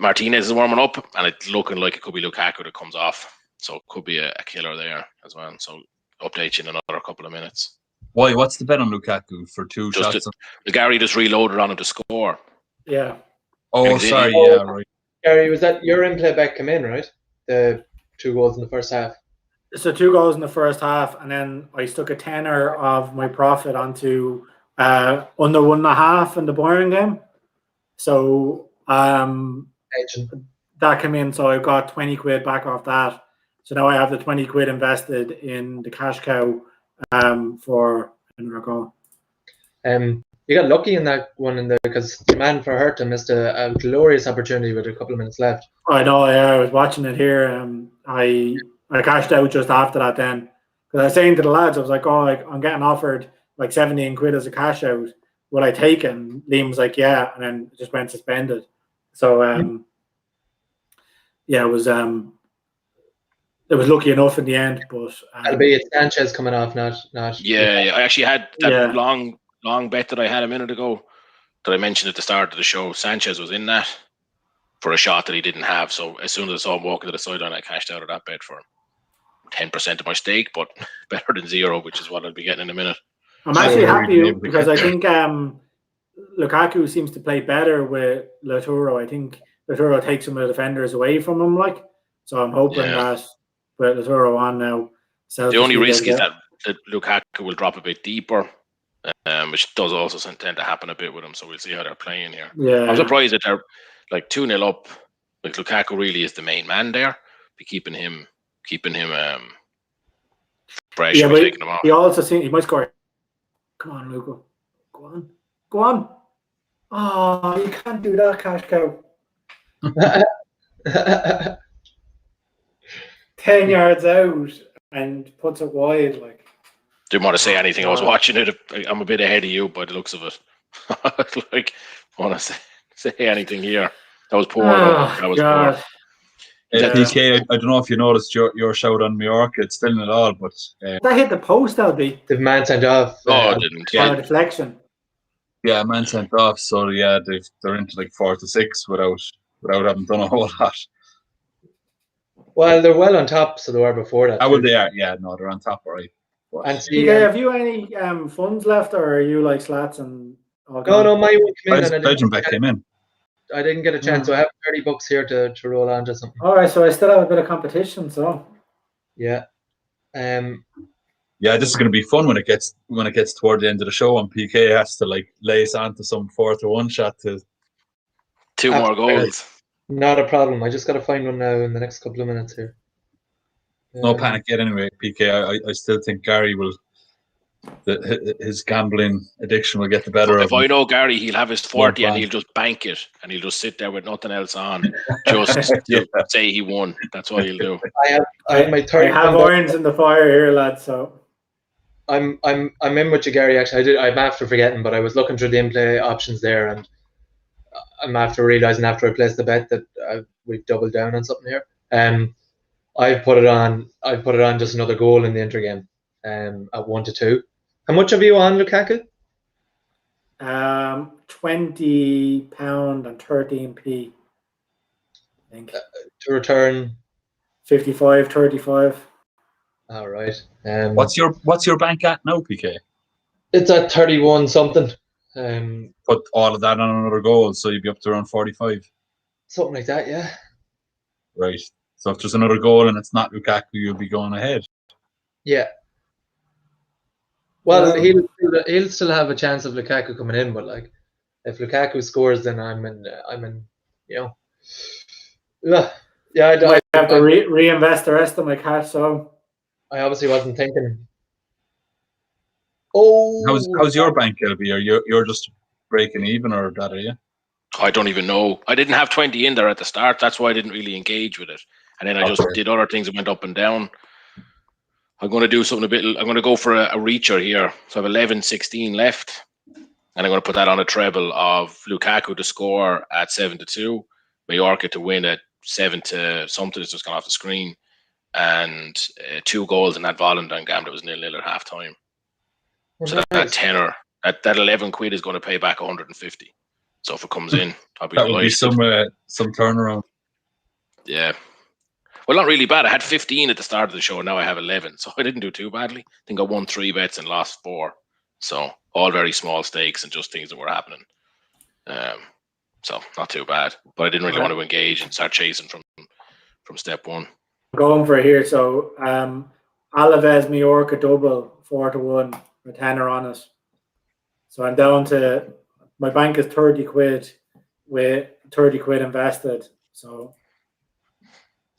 Martinez is warming up, and it's looking like it could be Lukaku that comes off. So it could be a killer there as well. So update you in another couple of minutes. Why? What's the bet on Lukaku for two shots? Gary just reloaded on him to score. Yeah. Oh, sorry. Yeah, right. Gary, was that your in-play bet come in, right? The 2 goals in the first half. So 2 goals in the first half, and then I stuck a tenner of my profit onto under 1.5 in the Bayern game. So that came in, so I got 20 quid back off that. So now I have the 20 quid invested in the cash cow for another goal. You got lucky in that one in there, because the man for Hertha missed a glorious opportunity with a couple of minutes left. I know. I was watching it here. I cashed out just after that then, because I was saying to the lads, I was like, "Oh, I'm getting offered like 17 quid as a cash out. Will I take it?" And Liam was like, "Yeah," and then it just went suspended. So yeah, it was lucky enough in the end, but it'll be Sanchez coming off, not. Yeah. I actually had that long bet that I had a minute ago that I mentioned at the start of the show. Sanchez was in that for a shot that he didn't have. So as soon as I saw him walking to the sideline, I cashed out of that bet for 10% of my stake, but better than 0, which is what I'll be getting in a minute. I'm actually happy because I think Lukaku seems to play better with Lautaro. I think Lautaro takes some of the defenders away from him, like. So I'm hoping that with Lautaro on now. The only risk is that Lukaku will drop a bit deeper, which does also tend to happen a bit with him. So we'll see how they're playing here. Yeah, I'm surprised that they're like 2-0 up. Like Lukaku really is the main man there. Be keeping him fresh. Yeah, but taking him off. He also he might score. Come on, Luca. Go on. Oh, you can't do that, cash cow. 10 yards out and puts it wide, like. Didn't want to say anything. I was watching it. I'm a bit ahead of you by the looks of it. Like, I want to say anything here. That was poor. That was God. poor. PK, I don't know if you noticed your shout on Mallorca. It's still not all, but that hit the post, LB. The man sent off. Oh, didn't. Yeah, deflection. Yeah, man sent off. So yeah, they're into like 4-6 without having done a whole lot. Well, they're well on top, so they were before that. Well, they are. Yeah, no, they're on top, right? And PK, have you any funds left, or are you like slats and? No, my one came in. Legend came in. I didn't get a chance, so I have 30 bucks here to roll on to something. All right, so I still have a bit of competition, so. Yeah. Yeah, this is going to be fun when it gets toward the end of the show, and PK has to like lace onto some 4-1 shot to 2 more goals. Not a problem. I just got to find one now in the next couple of minutes here. No panic yet, anyway. PK, I still think Gary will. His gambling addiction will get the better of him. If I know Gary, he'll have his 40 and he'll just bank it, and he'll just sit there with nothing else on, just to say he won. That's what he'll do. I have my 30. I have irons in the fire here, lads. So I'm in with you, Gary. Actually, I'm after forgetting, but I was looking through the in-play options there, and I'm after realizing after I placed the bet that we've doubled down on something here. I put it on just another goal in the Inter game, at 1-2. How much have you on Lukaku? £20 and 13p. I think To return 55.35. All right. What's your bank at now, PK? It's at 31 something. Put all of that on another goal, so you'd be up to around 45. Something like that, yeah. Right. So if there's another goal and it's not Lukaku, you'll be going ahead. Yeah. Well, he'll still have a chance of Lukaku coming in, but like, if Lukaku scores, then I'm in. You know. Yeah, I have to reinvest the rest of my cash. So I obviously wasn't thinking. Oh, How's your bank, LB? Are you're just breaking even, or that, are you? I don't even know. I didn't have 20 in there at the start. That's why I didn't really engage with it. And then I just did other things that went up and down. I'm going to do something a bit. I'm going to go for a reacher here. So I have 11-16 left. And I'm going to put that on a treble of Lukaku to score at 7-2. Mallorca to win at 7 something. It's just gone off the screen. And 2 goals in that Volendam game that was 0-0 at half time. So that tenner, that 11 quid is going to pay back 150. So if it comes in, I'll be delighted. Would be some turnaround. Yeah. Well, not really bad. I had 15 at the start of the show, and now I have 11. So I didn't do too badly. I think I won 3 bets and lost 4. So all very small stakes and just things that were happening. So not too bad. But I didn't really want to engage and start chasing from step one. Going for it here. So Alavés Mallorca double 4-1 with tenner on it. So I'm down to, my bank is 30 quid with 30 quid invested. So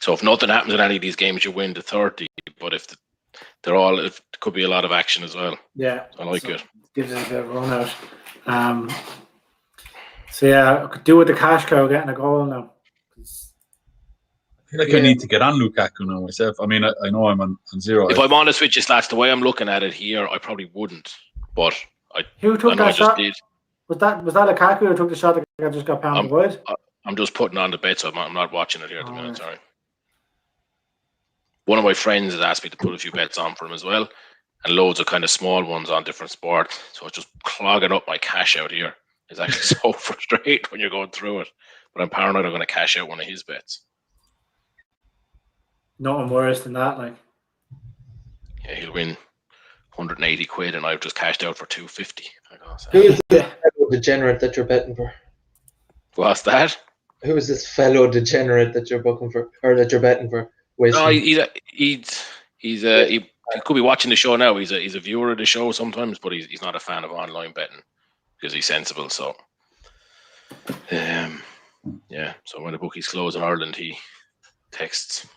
if nothing happens in any of these games, you win the 30. But if it could be a lot of action as well. Yeah, I like it. Gives it a bit of a run out. So yeah, I could do with the cash cow getting a goal now. I feel like I need to get on Lukaku now myself. I mean, I know I'm on 0. If I'm honest with you, Slats, the way I'm looking at it here, I probably wouldn't. But who took that shot? Did. Was that Lukaku who took the shot that just got pounded wide? I'm just putting on the bet, so I'm not watching it here at the minute. Sorry. One of my friends has asked me to put a few bets on for him as well, and loads of kind of small ones on different sports. So it's just clogging up my cash out here. It's actually so frustrating when you're going through it. But I'm paranoid I'm going to cash out one of his bets. Nothing worse than that, like. Yeah, he'll win 180 quid, and I've just cashed out for 250. Who is this fellow degenerate that you're betting for? What's that? Who is this fellow degenerate that you're booking for, or that you're betting for? No, he could be watching the show now. He's a viewer of the show sometimes, but he's not a fan of online betting because he's sensible. So, yeah. So when the bookies close in Ireland, he texts.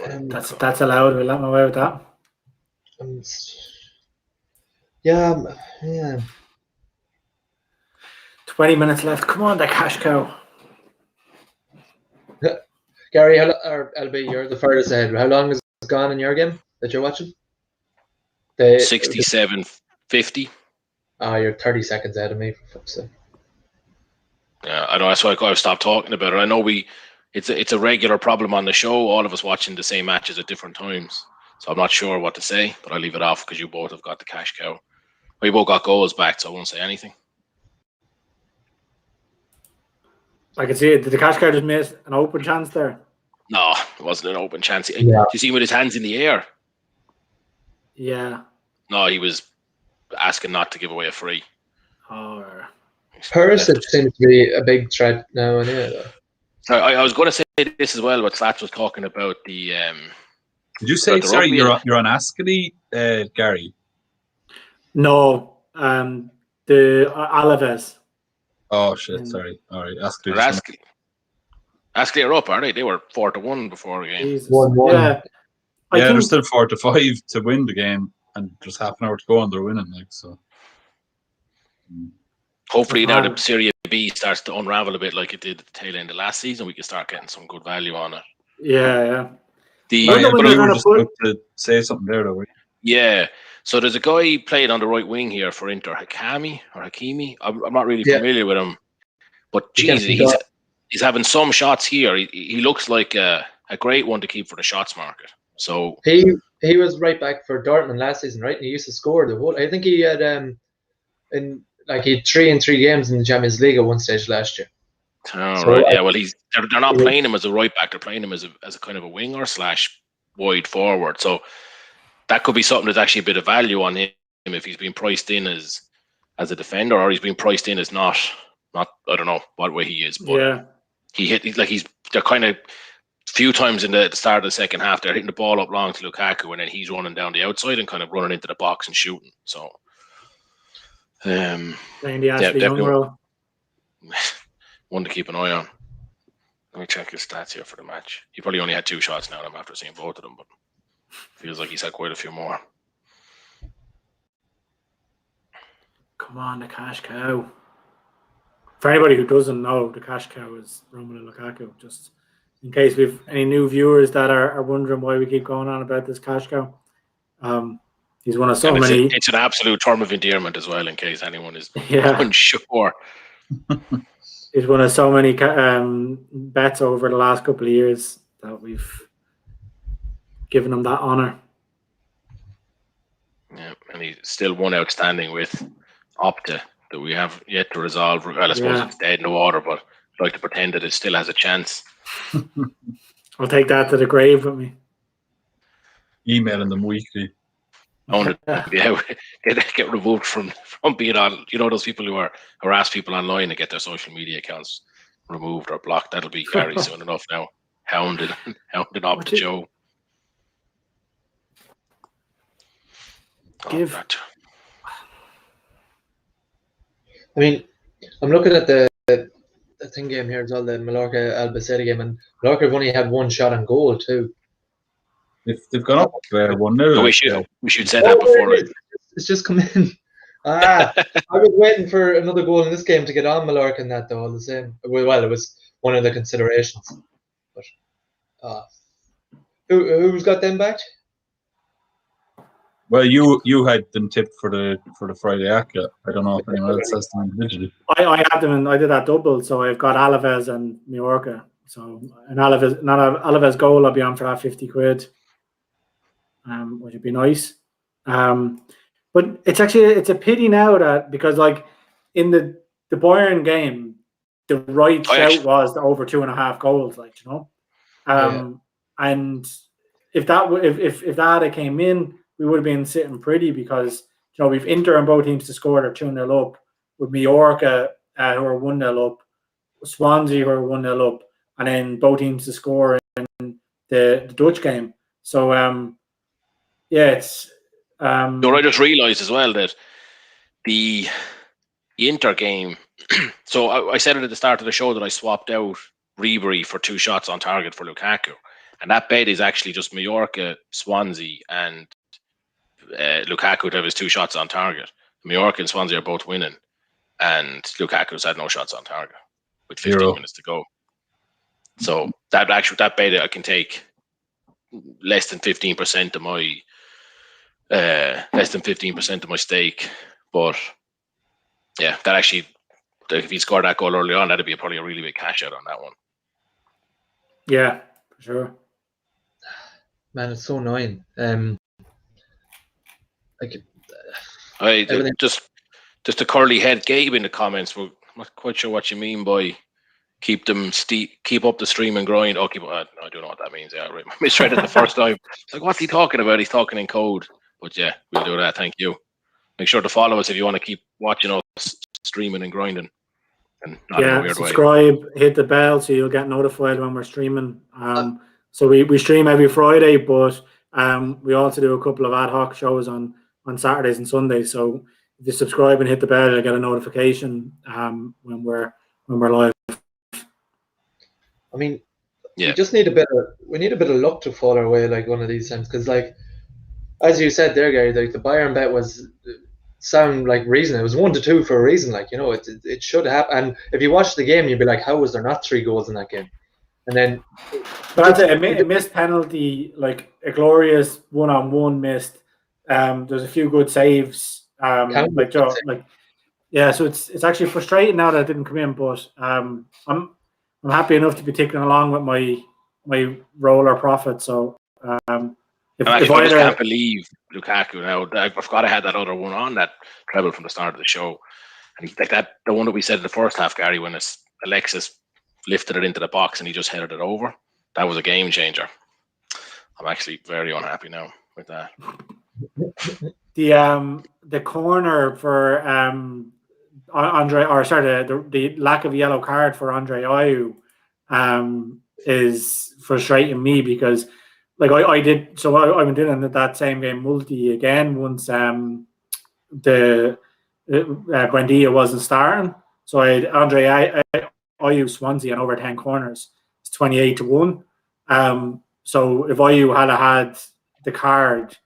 That's allowed. We'll let him away with that. Yeah. 20 minutes left. Come on, the cash cow. Gary, or LB, you're the furthest ahead. How long is it gone in your game that you're watching? 67.50. Oh, you're 30 seconds ahead of me, for fuck's sake. Yeah, I know. That's why I've stopped talking about it. I know it's a regular problem on the show. All of us watching the same matches at different times. So I'm not sure what to say, but I'll leave it off because you both have got the cash cow. We both got goals back, so I won't say anything. I can see it. Did the cash cow just miss an open chance there? No, it wasn't an open chance. Yeah. Do you see him with his hands in the air? Yeah. No, he was asking not to give away a free. Oh. Perisic seems to be a big threat now, anyway. I was going to say this as well. What Slats was talking about the. Did you say sorry? You're on Ascoli, Gary? No, the Alavés. Oh shit! Sorry. All right, Ascoli are up, aren't they? They were 4-1 before the game. 1-1. Yeah. They're still 4-5 to win the game, and just half an hour to go, and they're winning. Like so. Hopefully now the Serie B starts to unravel a bit like it did at the tail end of last season. We can start getting some good value on it. Yeah. But you were just about to say something there, though. Yeah. So there's a guy playing on the right wing here for Inter, Hakimi. I'm not really familiar with him, but Jesus, he's having some shots here. He looks like a great one to keep for the shots market. So he was right back for Dortmund last season, right? And he used to score the whole. I think he had he had 3 in 3 games in the Champions League at one stage last year. Oh, right. Yeah, well, they're not playing him as a right back. They're playing him as a kind of a winger / wide forward. So that could be something that's actually a bit of value on him if he's been priced in as a defender, or he's been priced in as not. I don't know what way he is, but they're kind of few times in the start of the second half they're hitting the ball up long to Lukaku, and then he's running down the outside and kind of running into the box and shooting. So. Playing the Ashley Young role. One to keep an eye on. Let me check his stats here for the match. He probably only had 2 shots now. I'm after seeing both of them, but feels like he's had quite a few more. Come on, the cash cow. For anybody who doesn't know, the cash cow is Romelu Lukaku. Just in case we've any new viewers that are wondering why we keep going on about this cash cow. He's one of so many. It's an absolute term of endearment as well, in case anyone is Yeah. unsure. He's one of so many bets over the last couple of years that we've given him that honour. Yeah, and he's still one outstanding with Opta that we have yet to resolve. Well, I suppose it's dead in the water, but I'd like to pretend that it still has a chance. I'll take that to the grave with me. Emailing them weekly. Get removed from being on. You know those people who harass people online and get their social media accounts removed or blocked. That'll be Gary soon enough now. Hounded up to Joe. I mean, I'm looking at the thing game here as well, the Mallorca Albacete game, and Mallorca have only had 1 shot on goal too. They've gone up 1-0. We should say that before. It's just come in. I was waiting for another goal in this game to get on Mallorca in that, though, all the same. Well, it was one of the considerations. But who's got them back? Well, you had them tipped for the Friday Acca. I don't know if anyone else has them individually. I had them, and I did that double, so I've got Alavés and Mallorca. So an Alavés goal, I'll be on for that 50 quid, which would be nice. But it's a pity now that, because like in the Bayern game, the right shout was the over 2.5 goals, like, you know. And if that had came in, we would have been sitting pretty, because, you know, we've Inter and both teams to score, they're 2-0 up, with Mallorca who are 1-0 up, Swansea who are 1-0 up, and then both teams to score in the Dutch game. So it's I just realised as well that the Inter game. So I said it at the start of the show that I swapped out Ribery for 2 shots on target for Lukaku, and that bet is actually just Mallorca, Swansea, and Lukaku to have his 2 shots on target. Mallorca and Swansea are both winning, and Lukaku's had no shots on target with 15 minutes to go. So that bet I can take less than 15% of my stake. But yeah, that actually, if he scored that goal early on, that'd be probably a really big cash out on that one. Yeah, for sure. Man, it's so annoying. Just a curly head Gabe in the comments. We're not quite sure what you mean by keep up the stream and grind. I don't know what that means. Yeah, I misread it the first time. It's like, what's he talking about? He's talking in code. But yeah, we'll do that. Thank you. Make sure to follow us if you want to keep watching us streaming and grinding. And not in a weird subscribe, hit the bell so you'll get notified when we're streaming. So we stream every Friday, but we also do a couple of ad hoc shows on Saturdays and Sundays. So if you subscribe and hit the bell, you'll get a notification when we're live. I mean, we just need a bit of luck to fall our way, like, one of these times, because, like, as you said there, Gary, like, the Bayern bet was sound like reason. It was 1-2 for a reason, like, you know, it should happen. And if you watch the game, you'd be like, how was there not 3 goals in that game? And then, but a missed penalty, like a glorious 1-on-1 missed. There's a few good saves. So it's actually frustrating now that it didn't come in, but I'm happy enough to be ticking along with my roller profit. So I just can't believe Lukaku now. I forgot I had that other one on, that treble from the start of the show, and he's like that. The one that we said in the first half, Gary, when Alexis lifted it into the box and he just headed it over. That was a game changer. I'm actually very unhappy now with that. The corner for the lack of yellow card for Andre Ayew is frustrating me, because like I've been doing that same game multi again once the Buendia wasn't starting, so I had Andre Ayew Swansea on over 10 corners, it's 28-1. So if IU had the card,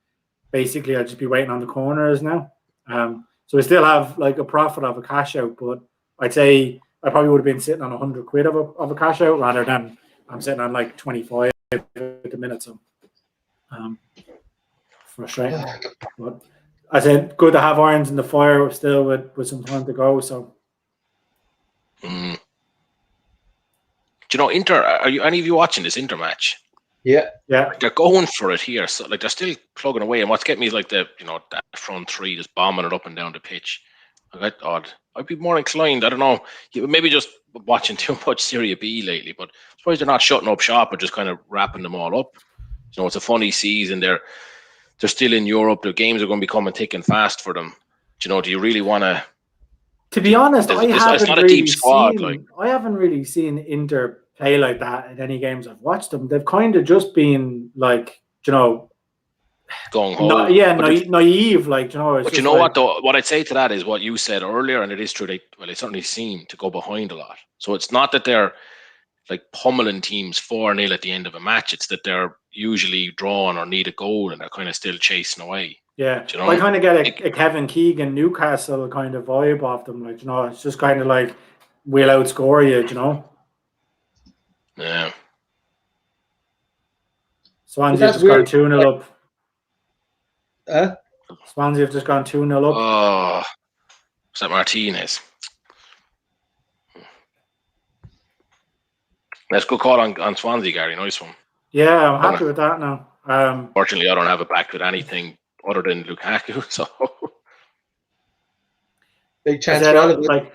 basically I'd just be waiting on the corners now. So we still have like a profit of a cash out, but I'd say I probably would have been sitting on 100 quid of a cash out rather than I'm sitting on like 25 at the minute. So frustrating. But I said good to have irons in the fire still with some time to go. So Do you know Inter? Are you any of you watching this Inter match? Yeah. They're going for it here, so like they're still plugging away. And what's getting me is like that front three just bombing it up and down the pitch. Like I'd be more inclined. I don't know, maybe just watching too much Serie B lately, but I suppose they're not shutting up shop but just kind of wrapping them all up. You know, it's a funny season. They're still in Europe. Their games are going to be coming thick and fast for them. Do you know? Do you really want to? To be honest, I haven't really seen Inter play like that in any games I've watched them. They've kind of just been like, going home. Naive, like, But you know what though? What I'd say to that is what you said earlier, and it is true. They certainly seem to go behind a lot. So it's not that they're like pummeling teams 4-0 at the end of a match. It's that they're usually drawn or need a goal and they're kind of still chasing away. Yeah, you know? I kind of get a Kevin Keegan Newcastle kind of vibe off them. Like, it's just kind of like we'll outscore you, Yeah. Swansea have just gone 2-0 up. Swansea have just gone 2-0 up. Oh, is that Martinez? That's a good call on Swansea, Gary. Nice one. Yeah, I'm happy with that now. Fortunately, I don't have it back with anything other than Lukaku, so big chance for Alavés.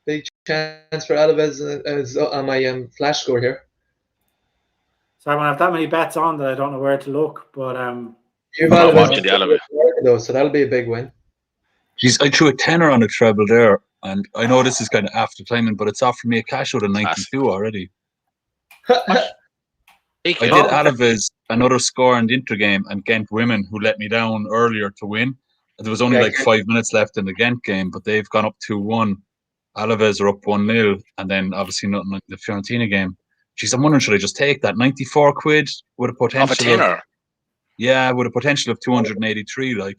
Big chance for Alavés on my flash score here. So I have that many bets on that I don't know where to look, but you've watching the Alavés though, so that'll be a big win. Jeez, I threw a tenner on a treble there, and I know this is kind of after timing, but it's offering me a cash out of 92 already. I did Alavés, another score in the Inter game, and Ghent women, who let me down earlier to win. There was only like 5 minutes left in the Ghent game, but they've gone up 2-1. Alavés are up 1-0, and then obviously nothing like the Fiorentina game. Jeez, I'm wondering, should I just take that 94 quid with a potential of a tenner? With a potential of 283. Like,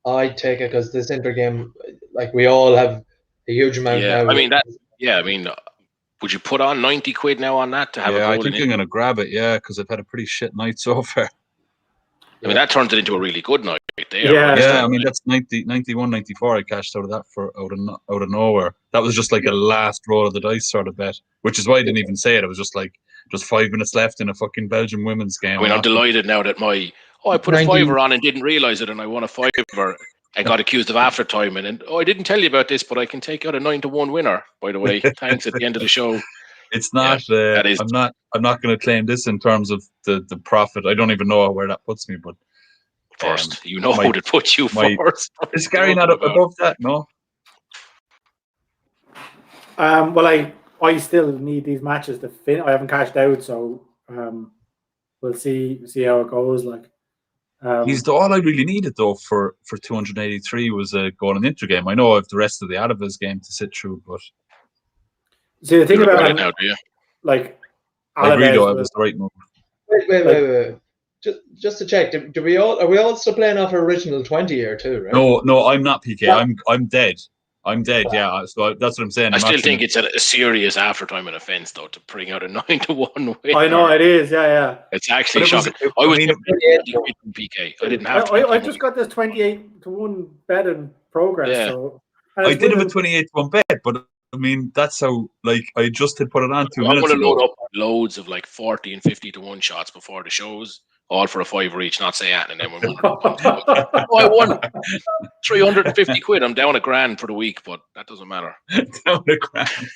I'd take it because this Inter game, like we all have a huge amount now. I mean, would you put on 90 quid now on that to have a goal? I think I'm going to grab it, because I've had a pretty shit night so far. I mean, that turns it into a really good night there. Yeah, I mean, that's 91, 94 I cashed out of that out of nowhere. That was just like a last roll of the dice sort of bet, which is why I didn't even say it. It was just like, 5 minutes left in a fucking Belgian women's game. I mean, I'm delighted now that I put a fiver on and didn't realise it, and I won a fiver. I got accused of after timing, and I didn't tell you about this, but I can take out a 9-1 winner, by the way. Thanks at the end of the show. It's not. I'm not going to claim this in terms of the profit. I don't even know where that puts me, but first, how to put you first. Is Gary not up above that? No. Well, I still need these matches to fin. I haven't cashed out, so we'll see how it goes. Like, he's all I really needed though for 283 was a goal in Inter game. I know I have the rest of the Alavés game to sit through, but see the thing about it now, do you? Like, I agree though, it was the right move. Wait. Just to check, are we all still playing off our original 20 here too, right? No, I'm not PK. Yeah. I'm dead. I'm dead. Yeah, so that's what I'm saying. I still think it's a serious after-timing offence though to bring out a 9-1 win. I know it is. Yeah. It's actually shocking. I was PK. I didn't have. I just got this 28-1 bet in progress. Yeah. So I did have a 28-1 bet, but I mean that's how I just had put it on 2 minutes ago. I'm going to load up loads of like 40 and 50-1 shots before the shows. All for a fiver each, not say that, and then we're I won 350 quid. I'm down $1,000 for the week, but that doesn't matter. Down $1,000.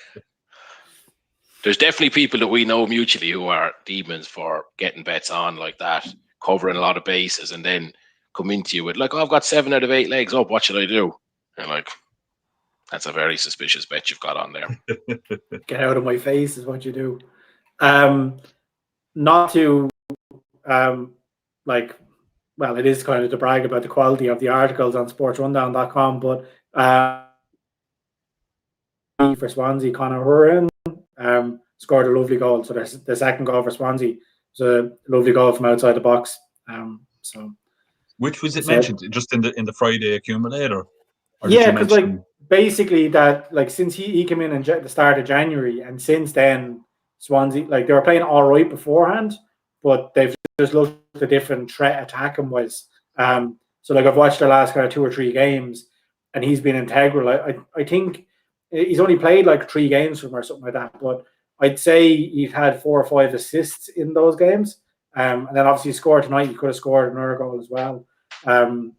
There's definitely people that we know mutually who are demons for getting bets on like that, covering a lot of bases, and then come into you with like, I've got 7 out of 8 legs up. What should I do? And like, that's a very suspicious bet you've got on there. Get out of my face is what you do. Not to. It is kind of to brag about the quality of the articles on sportsrundown.com, but for Swansea, Conor Horan, scored a lovely goal. So the second goal for Swansea was a lovely goal from outside the box. So which was it mentioned just in the Friday accumulator? Or yeah, because like basically that like since he came in the start of January, and since then Swansea, like they were playing all right beforehand, but they've just looked at a different threat attacking wise. So like I've watched the last kind of 2 or 3 games, and he's been integral. I think he's only played like 3 games from or something like that, but I'd say he's had 4 or 5 assists in those games. And then obviously he scored tonight. He could have scored another goal as well.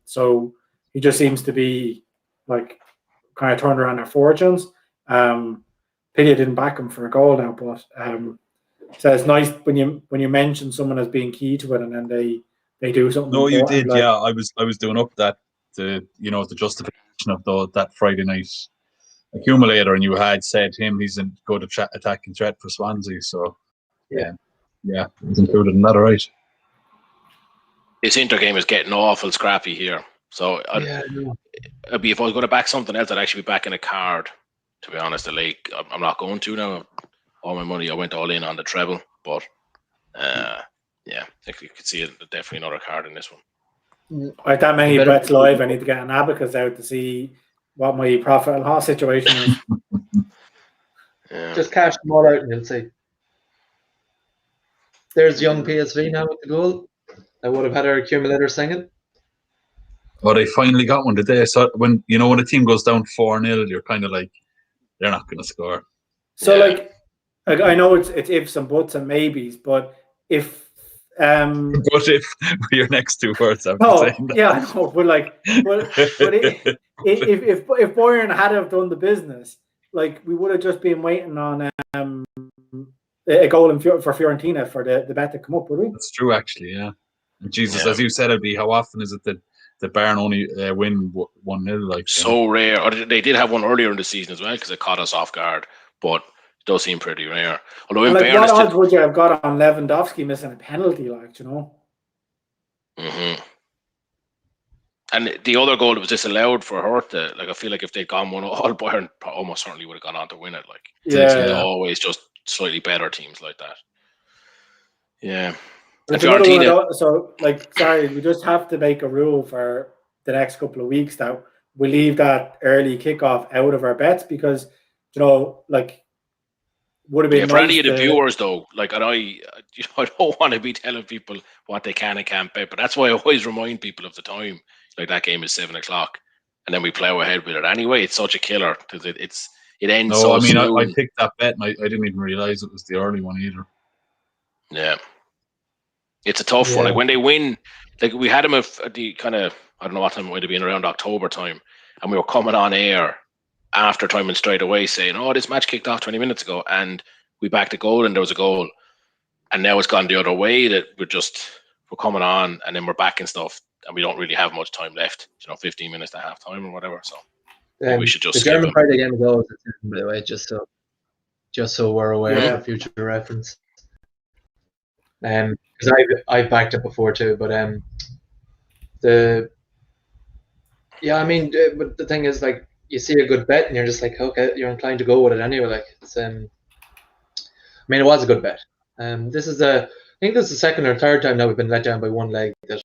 So he just seems to be like kind of turned around their fortunes. Pity I didn't back him for a goal now, but so it's nice when you mention someone as being key to it, and then they do something. No, you did, like, yeah. I was doing up the justification of that Friday night accumulator, and you had said he's a good attacking threat for Swansea. So yeah, it was included in that, all right. This Inter game is getting awful scrappy here. So if I was going to back something else, I'd actually be backing a card. To be honest, the League, I'm not going to now. All my money, I went all in on the treble, but I think you could see definitely another card in this one. Like that many bets live, I need to get an abacus out to see what my profit and loss situation is. Just cash them all out and you'll see. There's young PSV now with the goal. I would have had our accumulator singing. Oh, they finally got one today. So when a team goes down 4-0, you're kind of like, they're not going to score. So like I know it's ifs and buts and maybes, but if but if your next 2 words after saying that. Yeah, I know, but if Bayern had have done the business, like we would have just been waiting on a goal for Fiorentina for the bet to come up, would we? That's true, actually, yeah. And Jesus, as you said, it'd be how often is it that Bayern only win 1-0? Like so rare. Or they did have one earlier in the season as well because it caught us off guard, but it does seem pretty rare. Although in like, what odds would you have got on Lewandowski missing a penalty, like, you know? Mm-hmm. And the other goal that was disallowed for Hertha, like I feel like if they'd gone 1-1, Bayern almost certainly would have gone on to win it. Like it's always just slightly better teams like that. Yeah. So, like, sorry, we just have to make a rule for the next couple of weeks that we leave that early kickoff out of our bets because, like, would have been for any of the viewers though. Like, and I don't want to be telling people what they can and can't bet, but that's why I always remind people of the time. Like that game is 7:00, and then we plow ahead with it anyway. It's such a killer because it ends. No, so I mean soon. I picked that bet, and I didn't even realize it was the early one either. Yeah. It's a tough one. Like when they win, like we had them at the kind of, I don't know what time it might have been, around October time, and we were coming on air after time and straight away saying, "Oh, this match kicked off 20 minutes ago," and we backed a goal and there was a goal, and now it's gone the other way that we're coming on and then we're backing stuff and we don't really have much time left. 15 minutes to half time or whatever. So we should just the German Friday game is always by the way, just so we're aware for future reference. Because I've backed it before too, but but the thing is, like, you see a good bet and you're just like, okay, you're inclined to go with it anyway. Like it's it was a good bet. I think this is the second or third time now we've been let down by one leg. That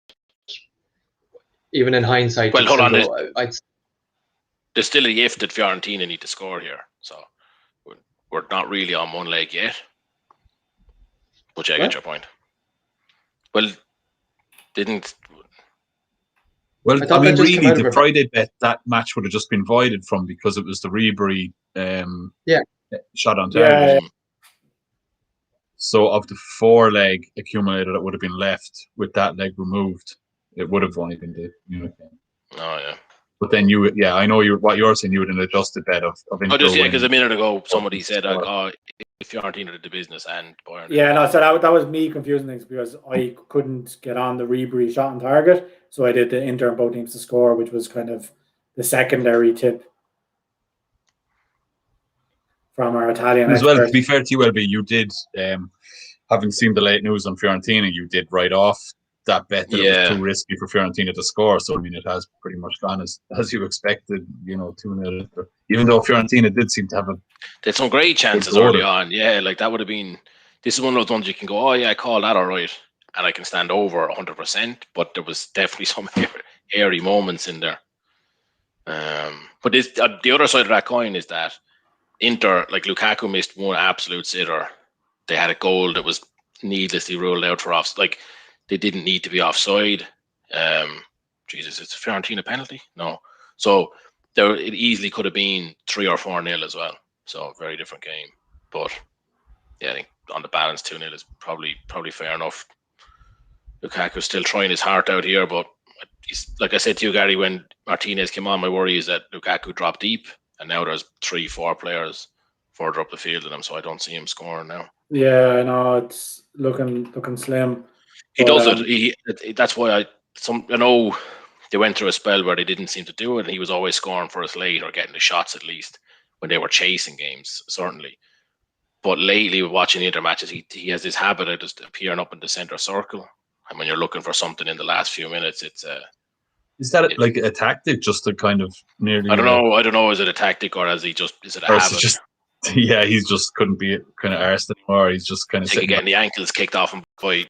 even in hindsight, well, hold on, there's still a if that Fiorentina need to score here, so we're not really on one leg yet. But I get your point. Well, I mean, really, the Friday bet, that match would have just been voided from because it was the Ribery shot on target. Yeah. So of the 4-leg accumulator that would have been left with that leg removed, it would have only been the Munich game. Oh, yeah. But then I know what you're saying, you would have adjusted bet of because a minute ago somebody said, if Fiorentina did the business and Bayern. Yeah, no, so that was me confusing things because I couldn't get on the Ribery shot on target, so I did the Inter and both teams to score, which was kind of the secondary tip from our Italian as expert. well. To be fair to you, LB, you did, having seen the late news on Fiorentina, you did write off that bet that it was too risky for Fiorentina to score. So I mean, it has pretty much gone as you expected. 2-0. Even though Fiorentina did seem to have they had some great chances early on. Yeah, like that would have been. This is one of those ones you can go, oh yeah, I called that all right, and I can stand over 100%. But there was definitely some airy moments in there. But the other side of that coin is that Inter, like Lukaku missed one absolute sitter. They had a goal that was needlessly ruled out for off. Like they didn't need to be offside. Jesus, it's a Fiorentina penalty? No. So it easily could have been 3 or 4-0 as well. So very different game. But yeah, I think on the balance 2-0 is probably fair enough. Lukaku's still trying his heart out here, but like I said to you, Gary, when Martinez came on, my worry is that Lukaku dropped deep, and now there's 3-4 players further up the field than him, so I don't see him scoring now. Yeah, no, it's looking slim. He does it. That's why I know they went through a spell where they didn't seem to do it, and he was always scoring for us late or getting the shots at least when they were chasing games, certainly. But lately, watching the Inter matches, he has this habit of just appearing up in the centre circle. And when you're looking for something in the last few minutes, it's is that like a tactic just to kind of nearly? I don't know. Is it a tactic or is it a habit? He's just couldn't be kind of arsed anymore. He's just kind of getting the ankles kicked off him by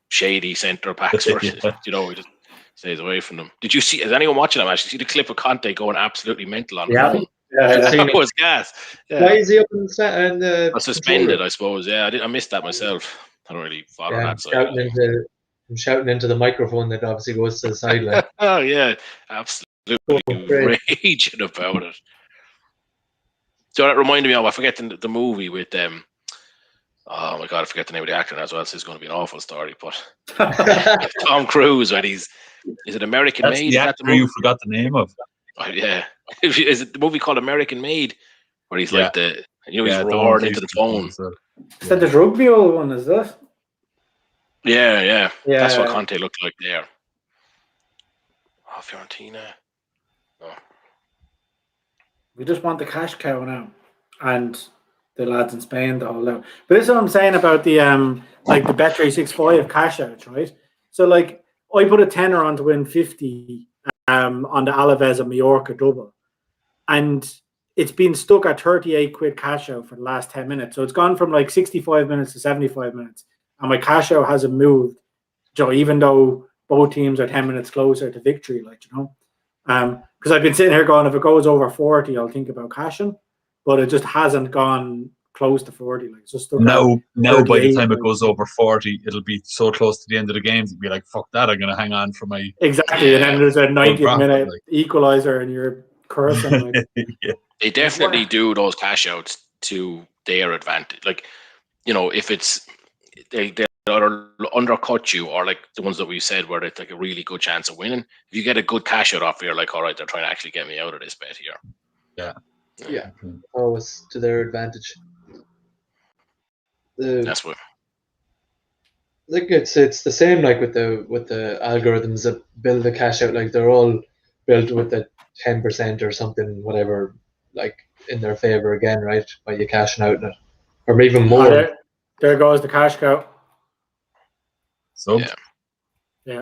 shady centre backs. He just stays away from them. Did you see? Is anyone watching him actually see the clip of Conte going absolutely mental on the phone? That was gas. Yeah. Why is he up in the suspended? I suppose. Yeah, I missed that myself. I don't really follow that side. I'm shouting into the microphone that obviously goes to the sideline. Oh yeah, absolutely raging about it. So that reminded me of, I forget the movie with them. Oh my god, I forget the name of the actor as well. So it's going to be an awful story, but Tom Cruise, when is it American That's Made? The actor you forgot the name of. Oh, yeah, is it the movie called American Made, where he's like he's roaring into the phone. Is that the rugby one? Is that? Yeah. That's what Conte looked like there. Oh, Fiorentina. Oh. We just want the cash cow now, and the lads in Spain to hold out. But this is what I'm saying about the like the Bet365 cash outs, right? So like I put a tenner on to win 50 on the Alavés and Mallorca double, and it's been stuck at 38 quid cash out for the last 10 minutes. So it's gone from like 65 minutes to 75 minutes. And my cash out hasn't moved, even though both teams are 10 minutes closer to victory, because I've been sitting here going, if it goes over 40, I'll think about cashing, but it just hasn't gone close to 40. Like it's just now by the time it goes over 40, it'll be so close to the end of the games, it'll be like, fuck that, I'm going to hang on for my... Exactly, and then there's a 90th minute equaliser and you're cursing. They definitely do those cash outs to their advantage. Like, if it's... They either undercut you, or like the ones that we said where it's like a really good chance of winning. If you get a good cash out off, you're like, all right, they're trying to actually get me out of this bet here. Yeah. Always to their advantage. That's what. Like it's the same like with the algorithms that build the cash out. Like they're all built with the 10% or something, whatever, like in their favor again, right? By you cashing out in it, or even more. There goes the cash cow. So yeah.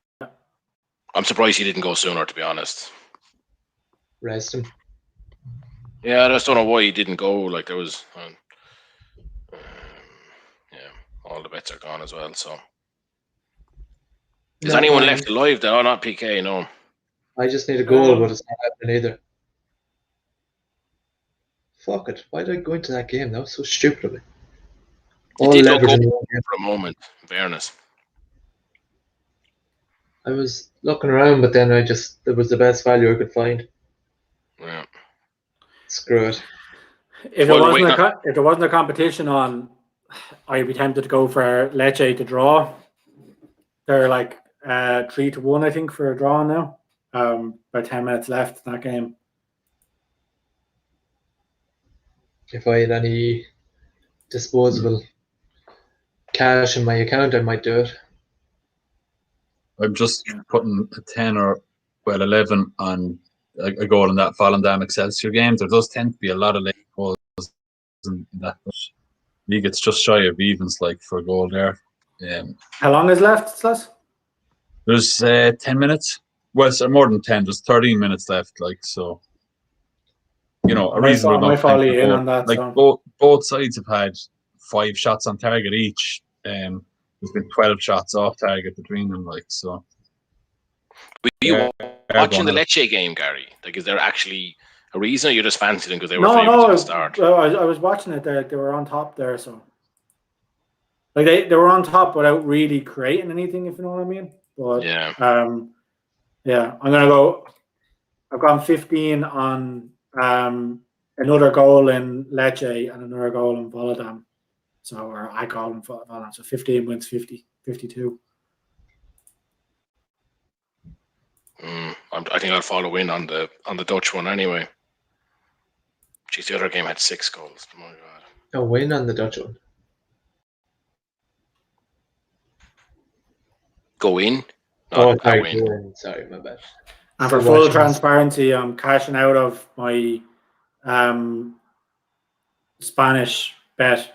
I'm surprised he didn't go sooner, to be honest. Rest him. Yeah, I just don't know why he didn't go. Like there was, all the bets are gone as well. So, is anyone left alive? Oh, not PK. No. I just need a goal, but it's not happening either. Fuck it! Why did I go into that game? That was so stupid of me. It did look good for a moment, in fairness. I was looking around, but then it was the best value I could find. Yeah. Screw it. If there wasn't a competition on, I'd be tempted to go for Lecce to draw. They're like 3-1, I think, for a draw now. About 10 minutes left in that game. If I had any disposable cash in my account, I might do it. I'm just putting a 10 or 11 on a goal in that Volendam Excelsior game. There does tend to be a lot of late goals in that league. It's just shy of evens, like, for a goal there. How long is left, Slas? There's 10 minutes. Well, so more than 10. There's 13 minutes left. Like, so, you know, a reasonable amount of time follow to you in go. on that. Like, So. both sides have had 5 shots on target each. There's been 12 shots off target between them. Like, so. Were you watching the Lecce game, Gary? Like, is there actually a reason, or you just fancied them because they were favourites at the start? I was watching it. They were on top there, so like they were on top without really creating anything, if you know what I mean. But yeah, I'm gonna go. I've gone 15 on another goal in Lecce and another goal in Volendam. So, or I call them Volendam. So 15 wins 50, 52. I think I'll follow in on the Dutch one anyway. Jeez, the other game had 6 goals. Oh my god! A win on the Dutch one. Go in. Sorry, win. Sorry, my bad. And for full transparency, I'm cashing out of my Spanish bet.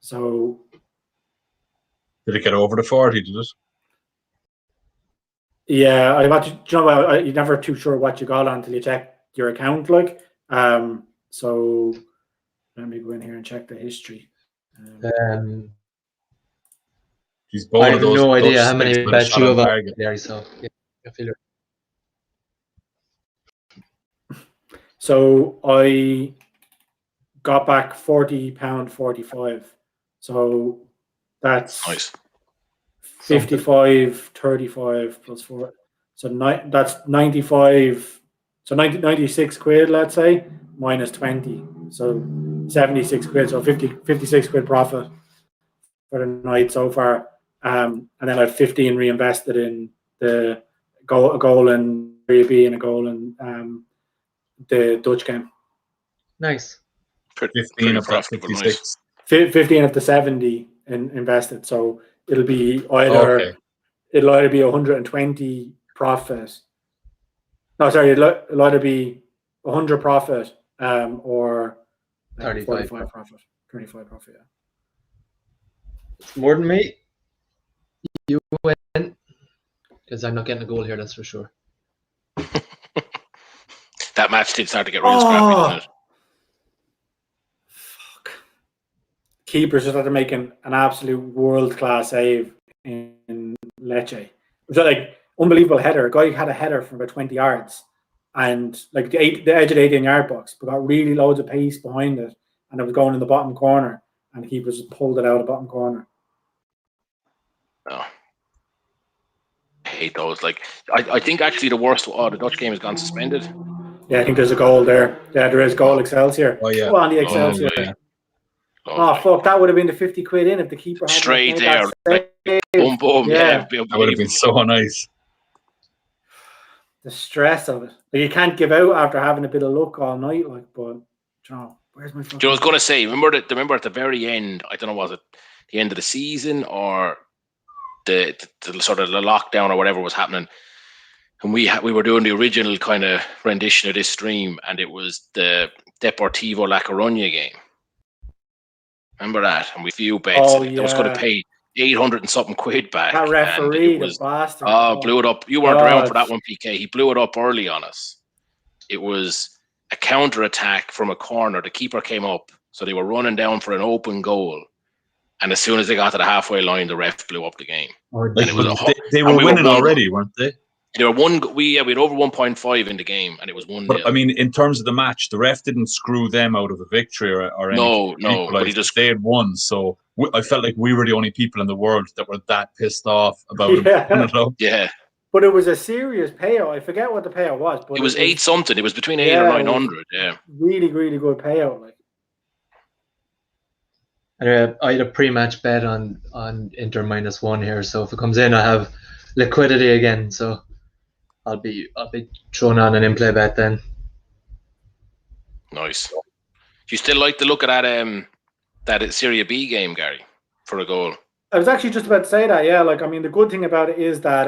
So did it get over the 40? Did it? Yeah, I got to. You know, you're never too sure what you got until you check your account. Like, so let me go in here and check the history. I have no idea how many bets you have on there, so yeah, I feel it. So I got back £40.45. So that's nice. 55, 35 plus 4. So that's 95. So 96 quid, let's say, minus 20. So 76 quid. So 56 quid profit for the night so far. And then I have 15 reinvested in a goal in Serie B and a goal in the Dutch game. Nice. 15 of that 56. 15 of the 70 invested. So it'll be either be 120 profit. No, sorry, it'll either be 100 profit or 35 profit. 35 profit, yeah. It's more than me. You win. Because I'm not getting a goal here, that's for sure. That match did start to get real scrappy, didn't it? Fuck. Keepers just after making an absolute world-class save in Lecce. It was like unbelievable header. A guy had a header from about 20 yards and like the edge of the 18-yard box, but got really loads of pace behind it, and it was going in the bottom corner, and the keeper just pulled it out of the bottom corner. Oh. I hate those. Like, I think actually the worst. The Dutch game has gone suspended. Yeah, I think there's a goal there. Yeah, there is goal Excelsior. Oh yeah. Go on the Excelsior. Oh fuck, that would have been the 50 quid in if the keeper had straight there. Like, boom, boom. Yeah. That would have been so nice. The stress of it. Like, you can't give out after having a bit of luck all night. Like, but you know, where's my fucking... I was gonna say, remember at the very end, I don't know, was it the end of the season or the sort of the lockdown or whatever was happening, and we were doing the original kind of rendition of this stream, and it was the Deportivo La Coruña game. Remember that? And we few bets. Oh, I was going to pay 800 and something quid back. That referee, the bastard. Blew it up. You weren't around for that one, PK. He blew it up early on us. It was a counter attack from a corner. The keeper came up, so they were running down for an open goal. And as soon as they got to the halfway line, the ref blew up the game. Like, they were winning already, weren't they? They were we had over 1.5 in the game, and it was 1-0. But I mean, in terms of the match, the ref didn't screw them out of a victory or anything. No, but they had won. So I felt like we were the only people in the world that were that pissed off about it. Yeah. But it was a serious payout. I forget what the payout was, but it was 8 something. It was between 8 or 900. Yeah. Really, really good payout. Like. I had a pre-match bet on Inter -1 here, so if it comes in, I have liquidity again. So I'll be throwing on an in-play bet then. Nice. Do you still like the look at that Serie B game, Gary, for a goal? I was actually just about to say that. Yeah, like I mean, the good thing about it is that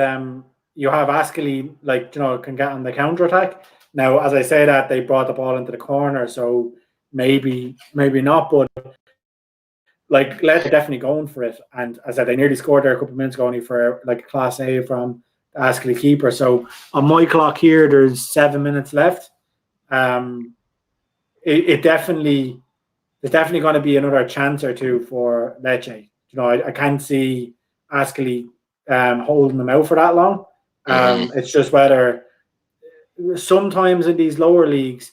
you have Ascoli, like can get on the counter attack. Now, as I say that, they brought the ball into the corner, so maybe not, but. Like, Lecce definitely going for it, and as I said, they nearly scored there a couple of minutes ago only for like a class A from the Ascoli keeper. So on my clock here, there's 7 minutes left. There's definitely going to be another chance or two for Lecce. I can't see Ascoli holding them out for that long. It's just whether sometimes in these lower leagues,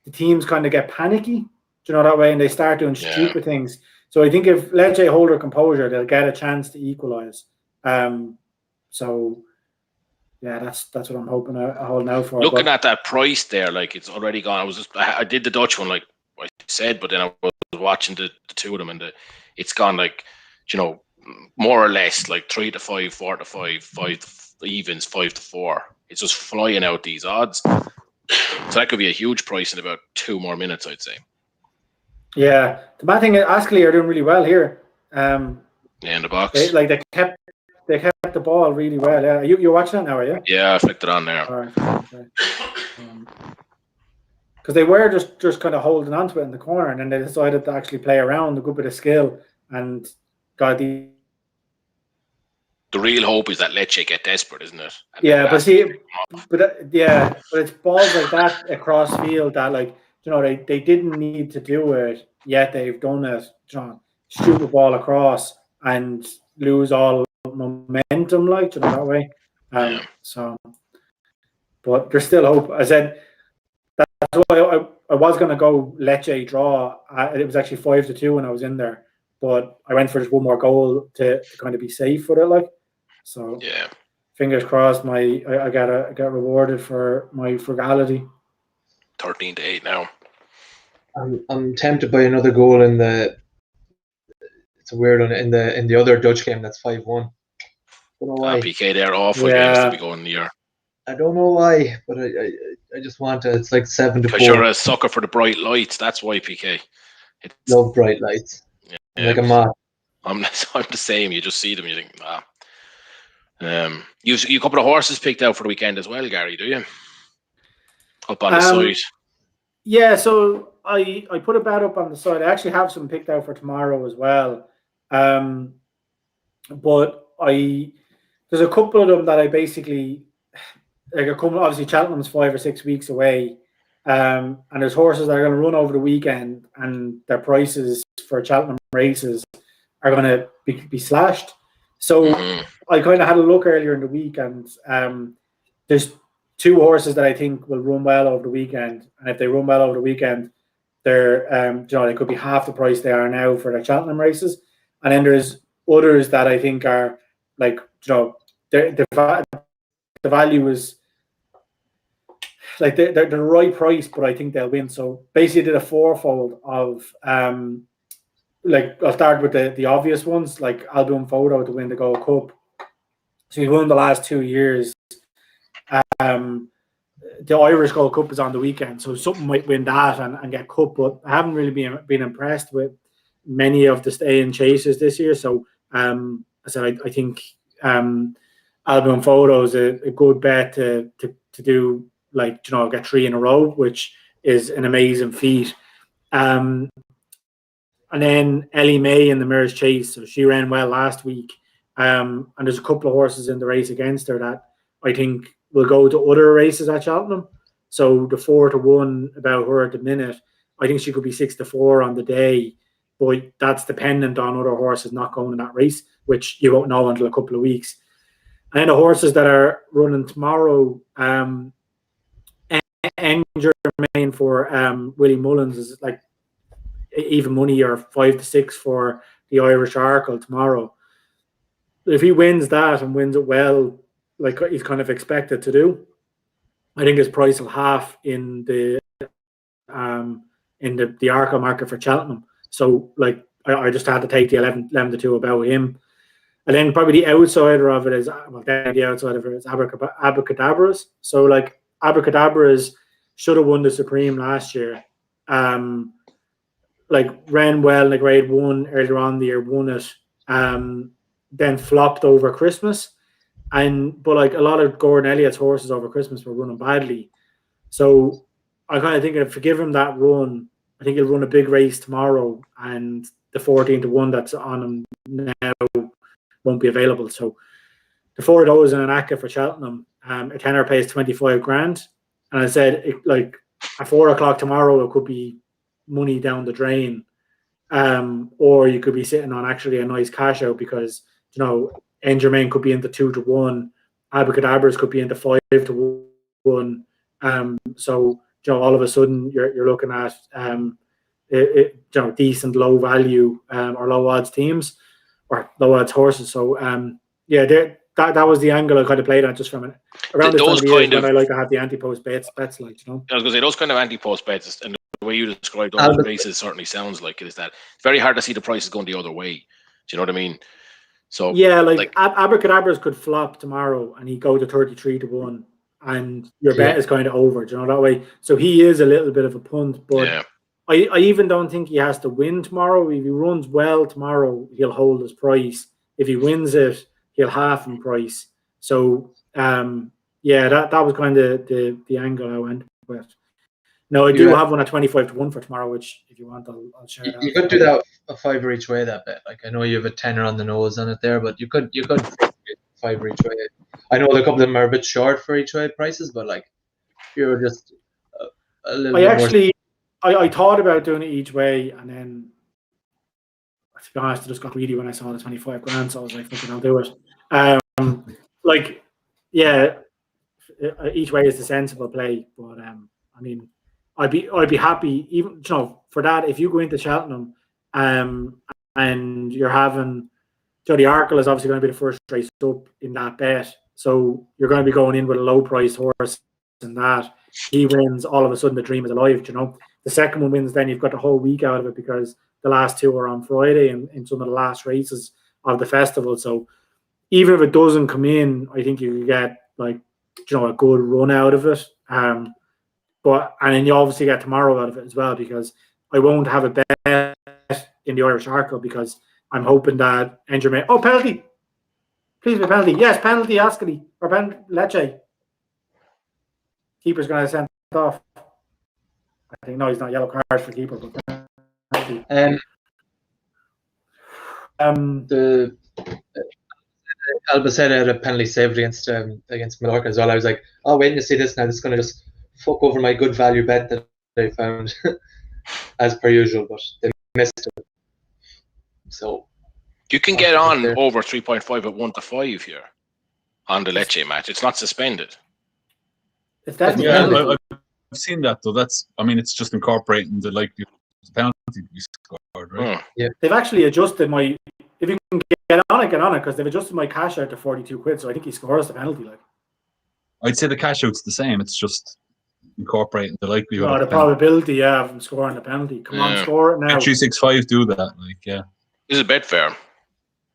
the teams kind of get panicky, that way, and they start doing stupid things. So I think if Lecce hold their composure, they'll get a chance to equalise. So yeah, that's what I'm hoping I hold out for. Looking at that price there, like it's already gone. I did the Dutch one, like I said, but then I was watching the two of them, and it's gone like, more or less like 3 to 5, 4 to 5, 5 to evens, 5 to 4. It's just flying out these odds. So that could be a huge price in about 2 more minutes, I'd say. Yeah, the bad thing is Ascoli are doing really well here. In the box. They kept the ball really well. Yeah, you're watching it now, are you? Yeah, I flicked it on there. All right. Okay. Because they were just kind of holding on to it in the corner, and then they decided to actually play around a good bit of skill and got the. The real hope is that Lecce get desperate, isn't it? Yeah, but it's balls like that across field that they didn't need to do it, yet they've done it. Shoot the ball across and lose all momentum, that way. So, but there's still hope. I said that's why I was going to go Lecce draw. It was actually 5-2 when I was in there, but I went for just one more goal to kind of be safe with it, So yeah, fingers crossed. I got rewarded for my frugality. 13-8 now. I'm tempted by another goal in the. It's a weird one in the other Dutch game. That's 5-1. Don't know why. PK, they're awful games to be going near. I don't know why, but I just want to. It's like 7-4. Because you're a sucker for the bright lights. That's why, PK. Love bright lights. Yeah, like a moth. I'm the same. You just see them, you think, You a couple of horses picked out for the weekend as well, Gary, do you? Up on the side. Yeah, so I put a bet up on the side. I actually have some picked out for tomorrow as well. But there's a couple of them that I basically obviously Cheltenham's 5 or 6 weeks away. And there's horses that are going to run over the weekend, and their prices for Cheltenham races are going to be slashed. So I kind of had a look earlier in the week, and there's 2 horses that I think will run well over the weekend. And if they run well over the weekend, they're they could be half the price they are now for the Cheltenham races. And then there's others that I think are the value is they're the right price, but I think they'll win. So basically, did a fourfold of I'll start with the obvious ones, like Albion Photo to win the Gold Cup. So he won the last 2 years. The Irish Gold Cup is on the weekend, so something might win that and get cup. But I haven't really been impressed with many of the stay and chases this year. So I said I think Albion Photo is a good bet to do, get 3 in a row, which is an amazing feat. And then Ellie May in the Mirror's Chase. So she ran well last week. And there's a couple of horses in the race against her that I think will go to other races at Cheltenham. So the 4-1 about her at the minute, I think she could be 6-4 on the day, but that's dependent on other horses not going in that race, which you won't know until a couple of weeks. And then the horses that are running tomorrow, Germain for Willie Mullins is like even money, or 5-6 for the Irish Arkle tomorrow. If he wins that and wins it well, like he's kind of expected to do, I think his price will half in the Arkle market for Cheltenham. So I just had to take the 11-2 about him. And then probably the outsider of it is Abracadabras. So Abracadabras should have won the Supreme last year. Ran well in the Grade 1 earlier on in the year, won it. Then flopped over Christmas. But a lot of Gordon Elliott's horses over Christmas were running badly. So I kind of think if I give him that run, I think he'll run a big race tomorrow, and the 14-1 that's on him now won't be available. So the 4 of those in an ACCA for Cheltenham, a tenner pays 25 grand. And I said, like, at 4 o'clock tomorrow, it could be money down the drain. Or you could be sitting on actually a nice cash out because, you know, Engermain could be into 2-1. Abacadabras could be into 5-1. So, you know, all of a sudden you're looking at, you know, decent low value or low odds teams or low odds horses. So, yeah, that was the angle I kind of played at just from around this time of the year when I like to have the anti-post bets like, you know. I was going to say, those kind of anti-post bets, and the way you described those races certainly sounds like it is that it's very hard to see the prices going the other way. Do you know what I mean? So yeah, like Abracadabras could flop tomorrow and he'd go to 33-1 and your bet is kind of over, do you know, that way. So he is a little bit of a punt, but I even don't think he has to win tomorrow. If he runs well tomorrow, he'll hold his price. If he wins it, he'll half in price. So yeah, that was kind of the angle I went with. No, I do have one at 25-1 for tomorrow, which if you want, I'll share that. You could do that a fiver each way, that bet. Like, I know you have a tenner on the nose on it there, but you could fiver each way. I know a couple of them are a bit short for each way prices, but like you're just a little bit more. I thought about doing it each way, and then to be honest, I just got greedy when I saw the 25 grand, so I was like, fucking, I'll do it. Like, yeah, each way is the sensible play, but I mean, I'd be happy even, you know, for that if you go into Cheltenham and you're having, so the Arkle is obviously going to be the first race up in that bet, so you're going to be going in with a low priced horse, and that he wins, all of a sudden the dream is alive, you know. The second one wins, then you've got the whole week out of it because the last two are on Friday and in some of the last races of the festival. So even if it doesn't come in, I think you can get, like, you know, a good run out of it. And then you obviously get tomorrow out of it as well, because I won't have a bet in the Irish Arkle because I'm hoping that Engermain. Oh, penalty! Please be penalty. Yes, penalty, Ascoli or Lecce. Keeper's going to send it off. I think no, he's not yellow card for keeper, but penalty. The Albacete had a penalty saved against Mallorca as well. I was like, oh, waiting to see this now. This is going to just fuck over my good value bet that I found, as per usual, but they missed it. So you can get on over 3.5 at 1-5 here on the Lecce match. It's not suspended. It's definitely I've seen that though. I mean, it's just incorporating the likelihood of the penalty to be scored, right? Yeah, they've actually adjusted my. If you can get on it, because they've adjusted my cash out to 42 quid. So I think he scores the penalty. Like, I'd say the cash out's the same. It's just incorporating the likelihood. No, the probability, of him scoring the penalty. Come on, score it now. 365 do that, like, yeah. Is it Betfair?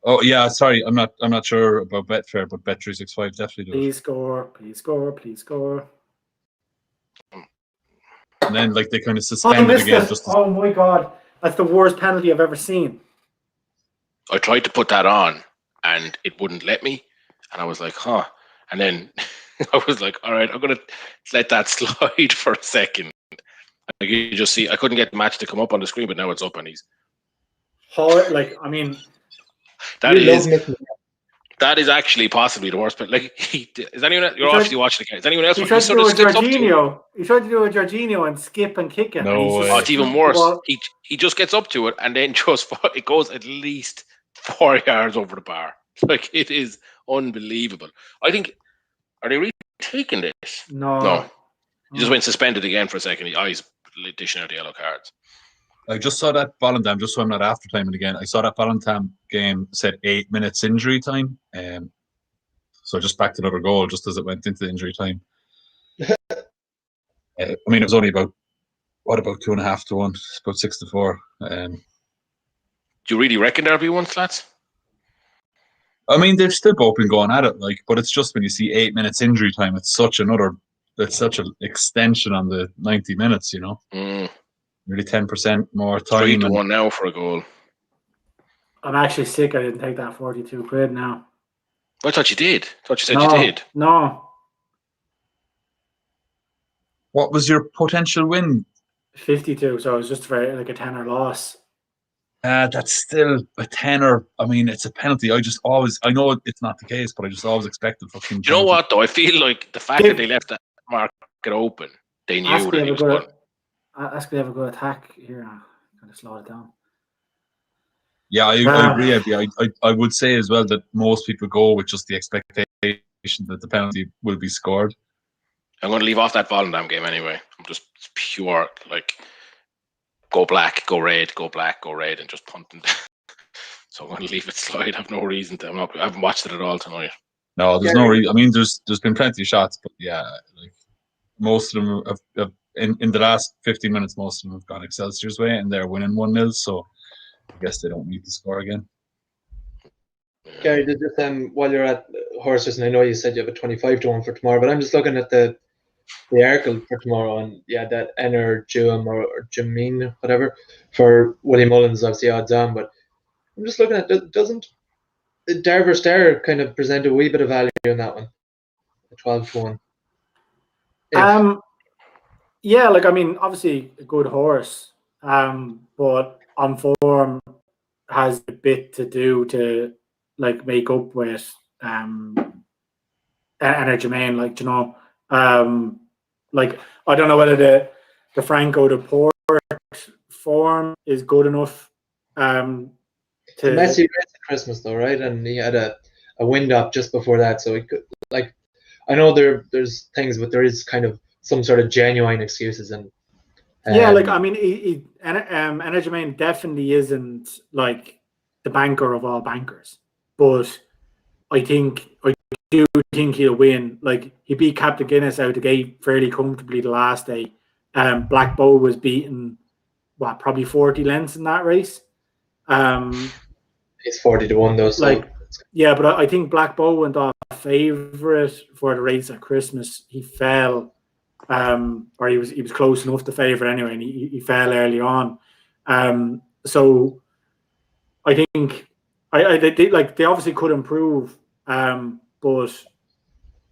Oh yeah, sorry, I'm not sure about Betfair, but Bet365 definitely does. Please score, please score, please score. And then like they kind of suspend it again. Oh my god, that's the worst penalty I've ever seen. I tried to put that on and it wouldn't let me, and I was like, huh. And then I was like, all right, I'm gonna let that slide for a second. Like, you just see, I couldn't get the match to come up on the screen, but now it's up and he's. Like, I mean, that is actually possibly the worst. But like, is anyone? You're obviously watching the game. Is anyone else? He tried to do a Jorginho. He tried to do a Jorginho and skip and kick it. No, it's even worse. He just gets up to it and then just it goes at least 4 yards over the bar. Like, it is unbelievable. I think. Are they really taking this? No. He just went suspended again for a second. He's dishing out the yellow cards. I just saw that Volendam, just so I'm not after timing again. I saw that Volendam game said 8 minutes injury time. So I just backed another goal just as it went into the injury time. I mean, it was only about 2.5 to 1. It's about 6 to 4. Do you really reckon there'll be one, Slats? I mean, they've still both been going at it, like, but it's just when you see 8 minutes injury time, it's such an extension on the 90 minutes, you know. Nearly 10% more time. 3 to 1 now for a goal. I'm actually sick. I didn't take that 42 quid now. I thought you did. I thought you said you did. No. What was your potential win? 52. So it was just for like a tenner loss. That's still a tenner. I mean, it's a penalty. I know it's not the case, but I just always expected fucking. Do you know what though? I feel like the fact that they left that market open, they knew Ascoli that he was going. Ascoli have a good attack here. I'm going to slow it down. Yeah, I agree, Eddie. I would say as well that most people go with just the expectation that the penalty will be scored. I'm going to leave off that Volendam game anyway. I'm just pure like go black, go red, go black, go red, and just punting. So I'm going to leave it slide. I have no reason to. I haven't watched it at all tonight. No, there's no reason. I mean, there's been plenty of shots, but yeah, like most of them have in the last 15 minutes, most of them have gone Excelsior's way, and they're winning 1-0. So I guess they don't need to score again. Gary, just while you're at horses, and I know you said you have a 25-1 for tomorrow, but I'm just looking at the article for tomorrow, and yeah, that Enner Jum or Jamin, whatever, for Willie Mullins, obviously odds on, but I'm just looking at doesn't Derver Star kind of present a wee bit of value in that one, 12-1. Yeah, like I mean, obviously a good horse, but on form has a bit to do to like make up with Energyman, like you know, like I don't know whether the Franco de Port form is good enough. To Messi race at Christmas though, right? And he had a wind up just before that, so he could like. I know there's things, but there is kind of some sort of genuine excuses and. Yeah, like I mean, Energyman definitely isn't like the banker of all bankers, but I do think he'll win. Like he beat Captain Guinness out the gate fairly comfortably the last day. Black Bow was beaten, probably 40 lengths in that race. It's 40-1 though. So. Like, yeah, but I think Black Bow went off favourite for the race at Christmas. He fell, or he was close enough to favourite anyway, and he fell early on. So I think they obviously could improve, but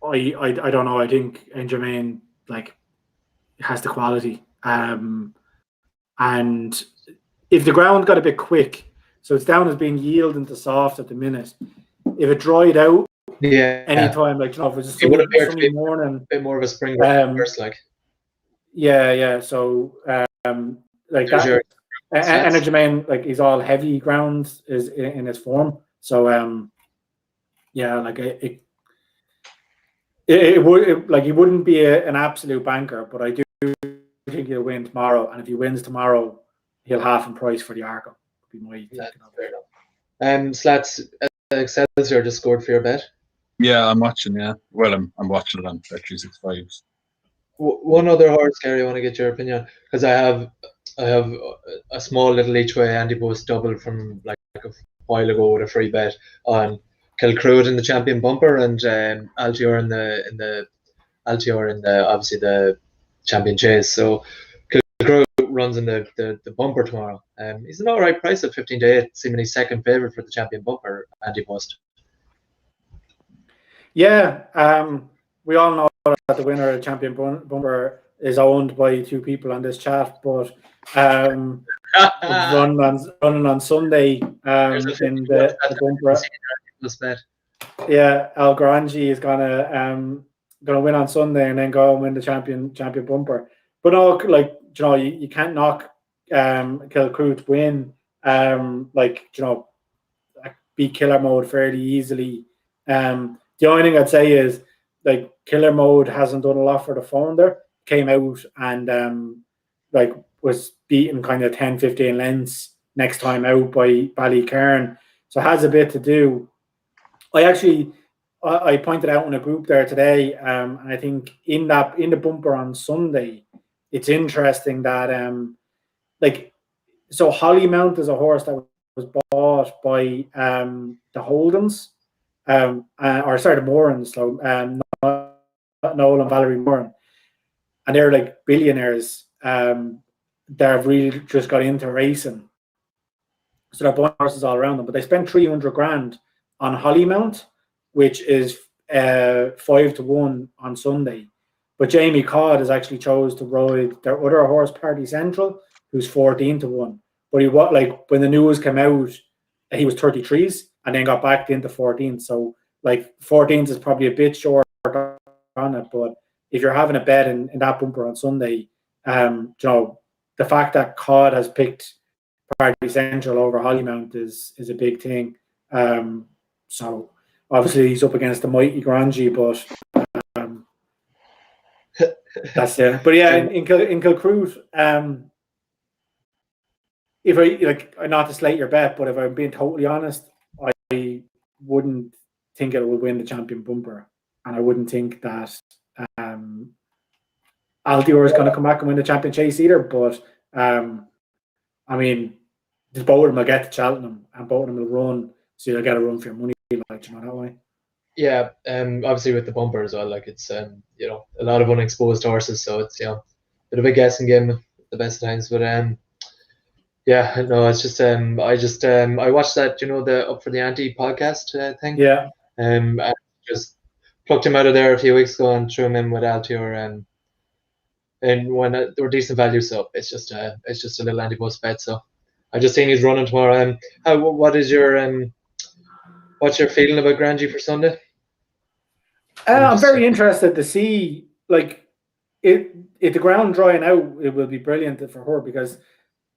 I don't know. I think Jermaine like has the quality, and if the ground got a bit quick. So it's down as being yielding to soft at the minute. If it dried out, anytime, like you know, if it was a sunny morning, a bit more of a spring burst, like. Yeah. So like that, Energyman, like he's all heavy ground is in his form. So yeah, like it would like he wouldn't be an absolute banker, but I do think he'll win tomorrow. And if he wins tomorrow, he'll half in price for the Argo. Be my Slats, Excelsior just scored for your bet. Yeah, I'm watching. Yeah, well, I'm watching it on Bet365. One other horse, Gary, I want to get your opinion because I have a small little each way Andy Post double from like a while ago with a free bet on Kilcruit in the champion bumper and Altior in the obviously the champion chase. So Kilcruit runs in the bumper tomorrow. He's an all right price at 15-8, seemingly second favourite for the champion bumper, Andy Post. Yeah, we all know that the winner of the champion bumper is owned by two people on this chat, but running on Sunday in the bumper. Yeah, El Granji is gonna win on Sunday and then go and win the champion bumper. But no, like you know, you can't knock Kilcruit win. Like you know, beat Killer Mode fairly easily. The only thing I'd say is like Killer Mode hasn't done a lot for the founder. Came out and like was beaten kind of 10-15 lengths next time out by Ballycairn. So it has a bit to do. I pointed out in a group there today, and I think in the bumper on Sunday, it's interesting that like so Hollymount is a horse that was bought by the Holdens, or sorry, the Morans, so Noel and Valerie Moran, and they're like billionaires that have really just got into racing. So they're buying horses all around them, but they spent 300 grand on Hollymount, which is 5-1 on Sunday. But Jamie Codd has actually chose to ride their other horse, Party Central, who's 14-1. but like when the news came out, he was 33s and then got back into 14s. So like 14s is probably a bit short on it, but if you're having a bet in that bumper on Sunday, you know, the fact that COD has picked Party Central over Hollymount is a big thing. So obviously he's up against the mighty Grangy, but that's it. But yeah, in Kilcruit, if I like, not to slate your bet, but if I'm being totally honest, I wouldn't think it would win the champion bumper, and I wouldn't think that Altior is going to come back and win the champion chase either. But I mean, both of them will get to Cheltenham, and both of them will run, so you'll get a run for your money, like, you know, that way. Yeah, obviously with the bumper as well, like it's you know, a lot of unexposed horses, so it's, you know, a bit of a guessing game at the best of times. But yeah, no, it's just I watched that, you know, the Up for the Ante podcast thing. Yeah. I just plucked him out of there a few weeks ago and threw him in with Altior, and when they were decent value, so it's just a little anti-bus bet. So I just seen he's running tomorrow. What's your feeling about Grangy for Sunday? I'm very interested to see, like, if the ground drying out, it will be brilliant for her, because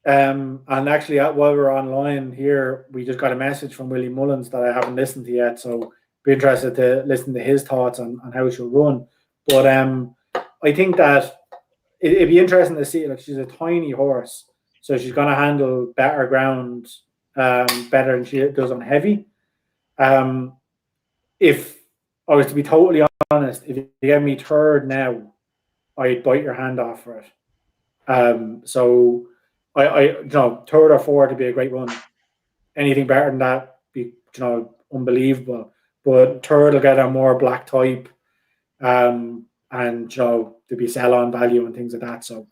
and actually while we're online here, we just got a message from Willie Mullins that I haven't listened to yet, so be interested to listen to his thoughts on how she'll run. But I think that it'd be interesting to see. Like, she's a tiny horse, so she's going to handle better ground better than she does on heavy. If I was to be totally honest, if you gave me third now, I'd bite your hand off for it. So I you know, third or fourth would be a great run. Anything better than that be, you know, unbelievable. But third will get a more black type, and, you know, to be sell on value and things like that. So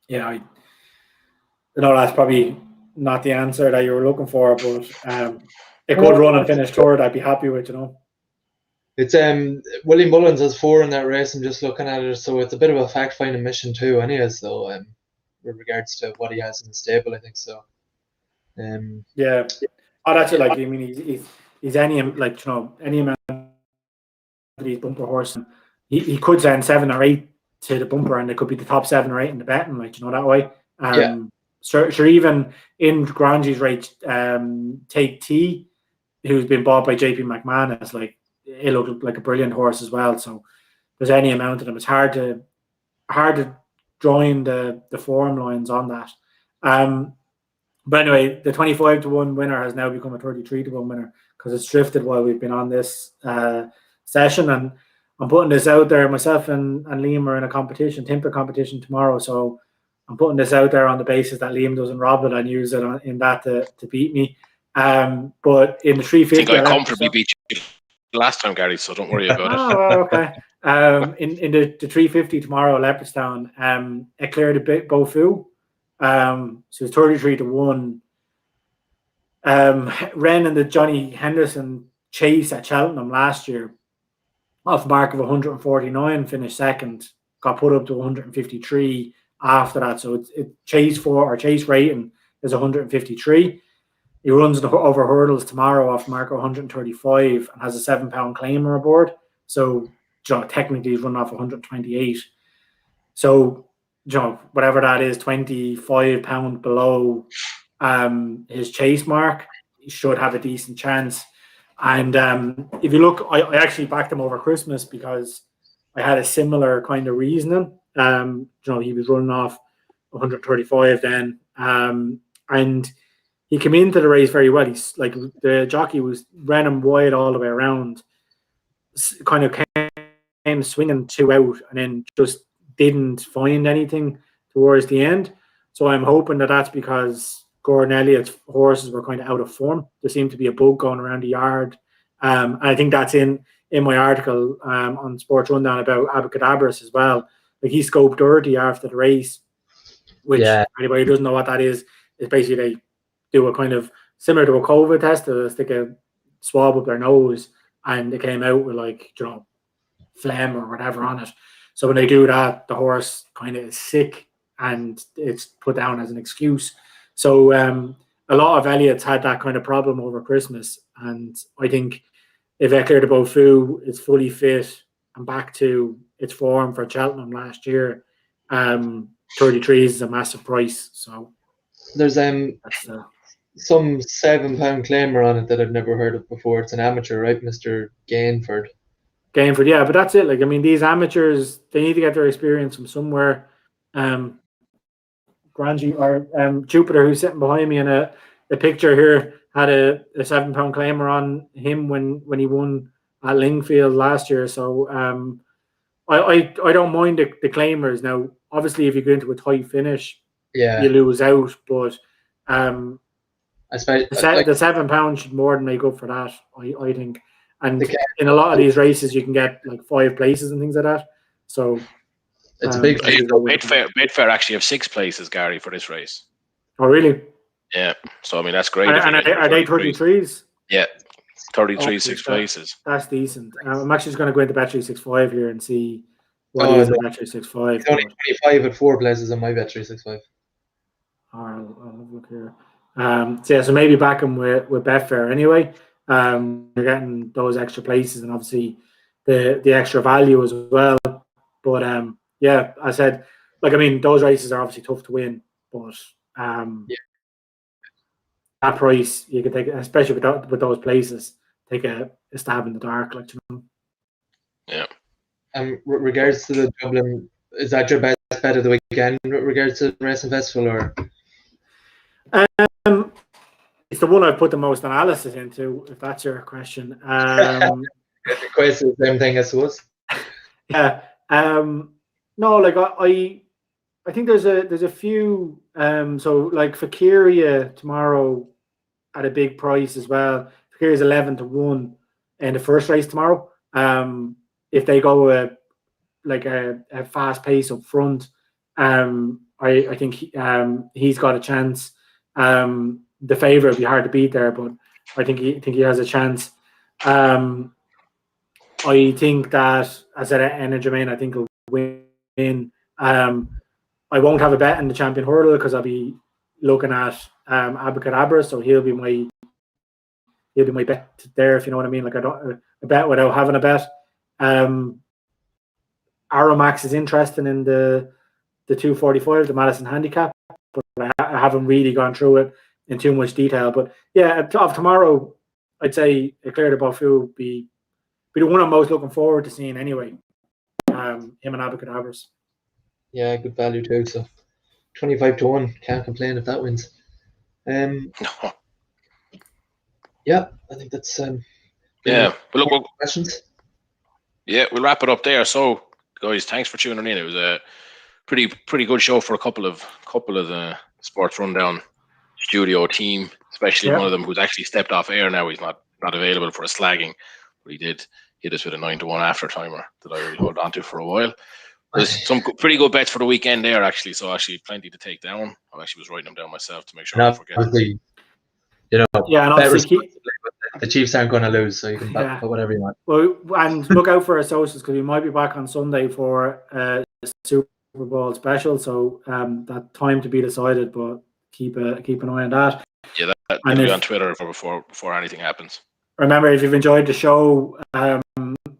yeah, I know that's probably not the answer that you were looking for, but a good run and finish third, I'd be happy with, you know. It's Willie Mullins has 4 in that race. I'm just looking at it, so it's a bit of a fact finding mission too, anyway. So with regards to what he has in the stable, I think so. Yeah, oh, that's it. Like, I mean, he's any, like, you know, any amount of these bumper horse. He could send 7 or 8 to the bumper, and it could be the top 7 or 8 in the betting, like, you know, that way. Yeah. Sure, even in Grangy's rate, Take T, who's been bought by JP McMahon, is like, it looked like a brilliant horse as well. So there's any amount of them. It's hard to join the form lines on that. But anyway, the 25-1 winner has now become a 33-1 winner, because it's drifted while we've been on this session. And I'm putting this out there. Myself and Liam are in a competition, Timper competition tomorrow. So I'm putting this out there on the basis that Liam doesn't rob it and use it in that to beat me. But in the 350, I think I comfortably beat you last time, Gary, so don't worry about it. Well, okay. In the 350 tomorrow, Leopardstown, it cleared a bit Bofu. So it's 33-1. Ren and the Johnny Henderson chase at Cheltenham last year, off a mark of 149, finished second, got put up to 153 after that. So it chase rating is 153. He runs over hurdles tomorrow off mark 135 and has a £7 claimer aboard. So, you know, technically he's running off 128. So, you know, whatever that is, £25 below his chase mark, he should have a decent chance. And if you look, I actually backed him over Christmas because I had a similar kind of reasoning. You know, he was running off 135 then, and he came into the race very well. He's like, the jockey ran him wide all the way around, kind of came swinging 2 out, and then just didn't find anything towards the end. So I'm hoping that that's because Gordon Elliott's horses were kind of out of form. There seemed to be a bug going around the yard. And I think that's in my article on Sports Rundown about Abacadabras as well. Like, he scoped dirty after the race, which anybody who doesn't know what that is basically they do a kind of similar to a COVID test, to stick a swab up their nose, and it came out with, like, you know, phlegm or whatever on it. So when they do that, the horse kind of is sick, and it's put down as an excuse. So a lot of Elliott's had that kind of problem over Christmas, and I think if Ekler de Bofu is fully fit and back to its form for Cheltenham last year, 33 is a massive price. So there's some £7 claimer on it that I've never heard of before. It's an amateur, right, Mr. Gainford? Gainford, yeah, but that's it. Like, I mean, these amateurs, they need to get their experience from somewhere. Grangie or Jupiter, who's sitting behind me in a picture here, had a £7 claimer on him when he won at Lingfield last year. So I don't mind the claimers. Now, obviously, if you go into a tight finish, you lose out. But I suppose the £7 should more than make up for that, I think. And in a lot of these races, you can get like 5 places and things like that. So it's a big. Betfair actually have 6 places, Gary, for this race. Oh, really? Yeah. So I mean, that's great. And are they 33s? Yeah, 33, 6 places. That's decent. I'm actually just going to go into Bet365 here and see what is at Bet365. It's only 25 at 4 places on my Bet365. I'll have a look here. So maybe back them with Betfair anyway. You're getting those extra places and obviously the extra value as well. But yeah, I said, like, I mean, those races are obviously tough to win, but that price you can take, especially with those places, take a stab in the dark, like, you know. Yeah. Regards to the Dublin, is that your best bet of the weekend? Regards to the Racing Festival, or? It's the one I've put the most analysis into, if that's your question. The question is the same thing, I suppose. Yeah. No, like I think there's a few. So like Fakiria tomorrow at a big price as well. Fakiria's 11-1 in the first race tomorrow. If they go a fast pace up front, I think he's got a chance. The favourite would be hard to beat there, but I think he has a chance. I think that, as I said, Enna Germain, I think will win. I won't have a bet in the champion hurdle because I'll be looking at Abacadabra, so he'll be my bet there, if you know what I mean. Like, a bet without having a bet. Aromax is interesting in the 245, the Madison handicap, but I haven't really gone through it in too much detail. But yeah, of tomorrow, I'd say Eclair de Bofu would be the one I'm most looking forward to seeing anyway. Him and Abacadabras. Yeah, good value too. So 25-1, can't complain if that wins. Yeah, I think that's yeah. But look, questions. Yeah, we'll wrap it up there. So, guys, thanks for tuning in. It was a pretty good show for a couple of the Sports Rundown studio team, especially one of them who's actually stepped off air now. He's not available for a slagging, but he did hit us with a 9-1 after timer that I will hold on to for a while. There's some pretty good bets for the weekend there, actually. So actually, plenty to take down. I actually was writing them down myself to make sure I don't forget. You know, yeah, and obviously the Chiefs aren't going to lose, so you can bet whatever you want. Well, and look out for our socials because we might be back on Sunday for a Super Bowl special. So that time to be decided, but keep an eye on that. Yeah, that'll be on Twitter before anything happens. Remember, if you've enjoyed the show,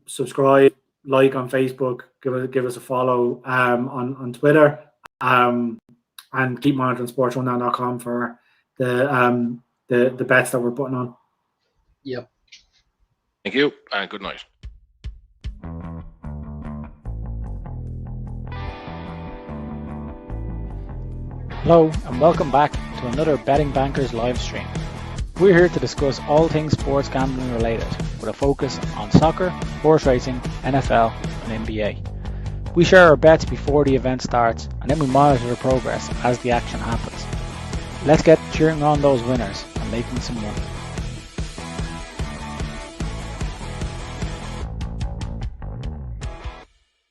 subscribe, like on Facebook, give us a follow on Twitter, and keep monitoring sportsrundown.com for the bets that we're putting on. Yep. Thank you, and good night. Hello, and welcome back to another Betting Bankers live stream. We're here to discuss all things sports gambling related, with a focus on soccer, horse racing, NFL, and NBA. We share our bets before the event starts, and then we monitor the progress as the action happens. Let's get cheering on those winners and making some money.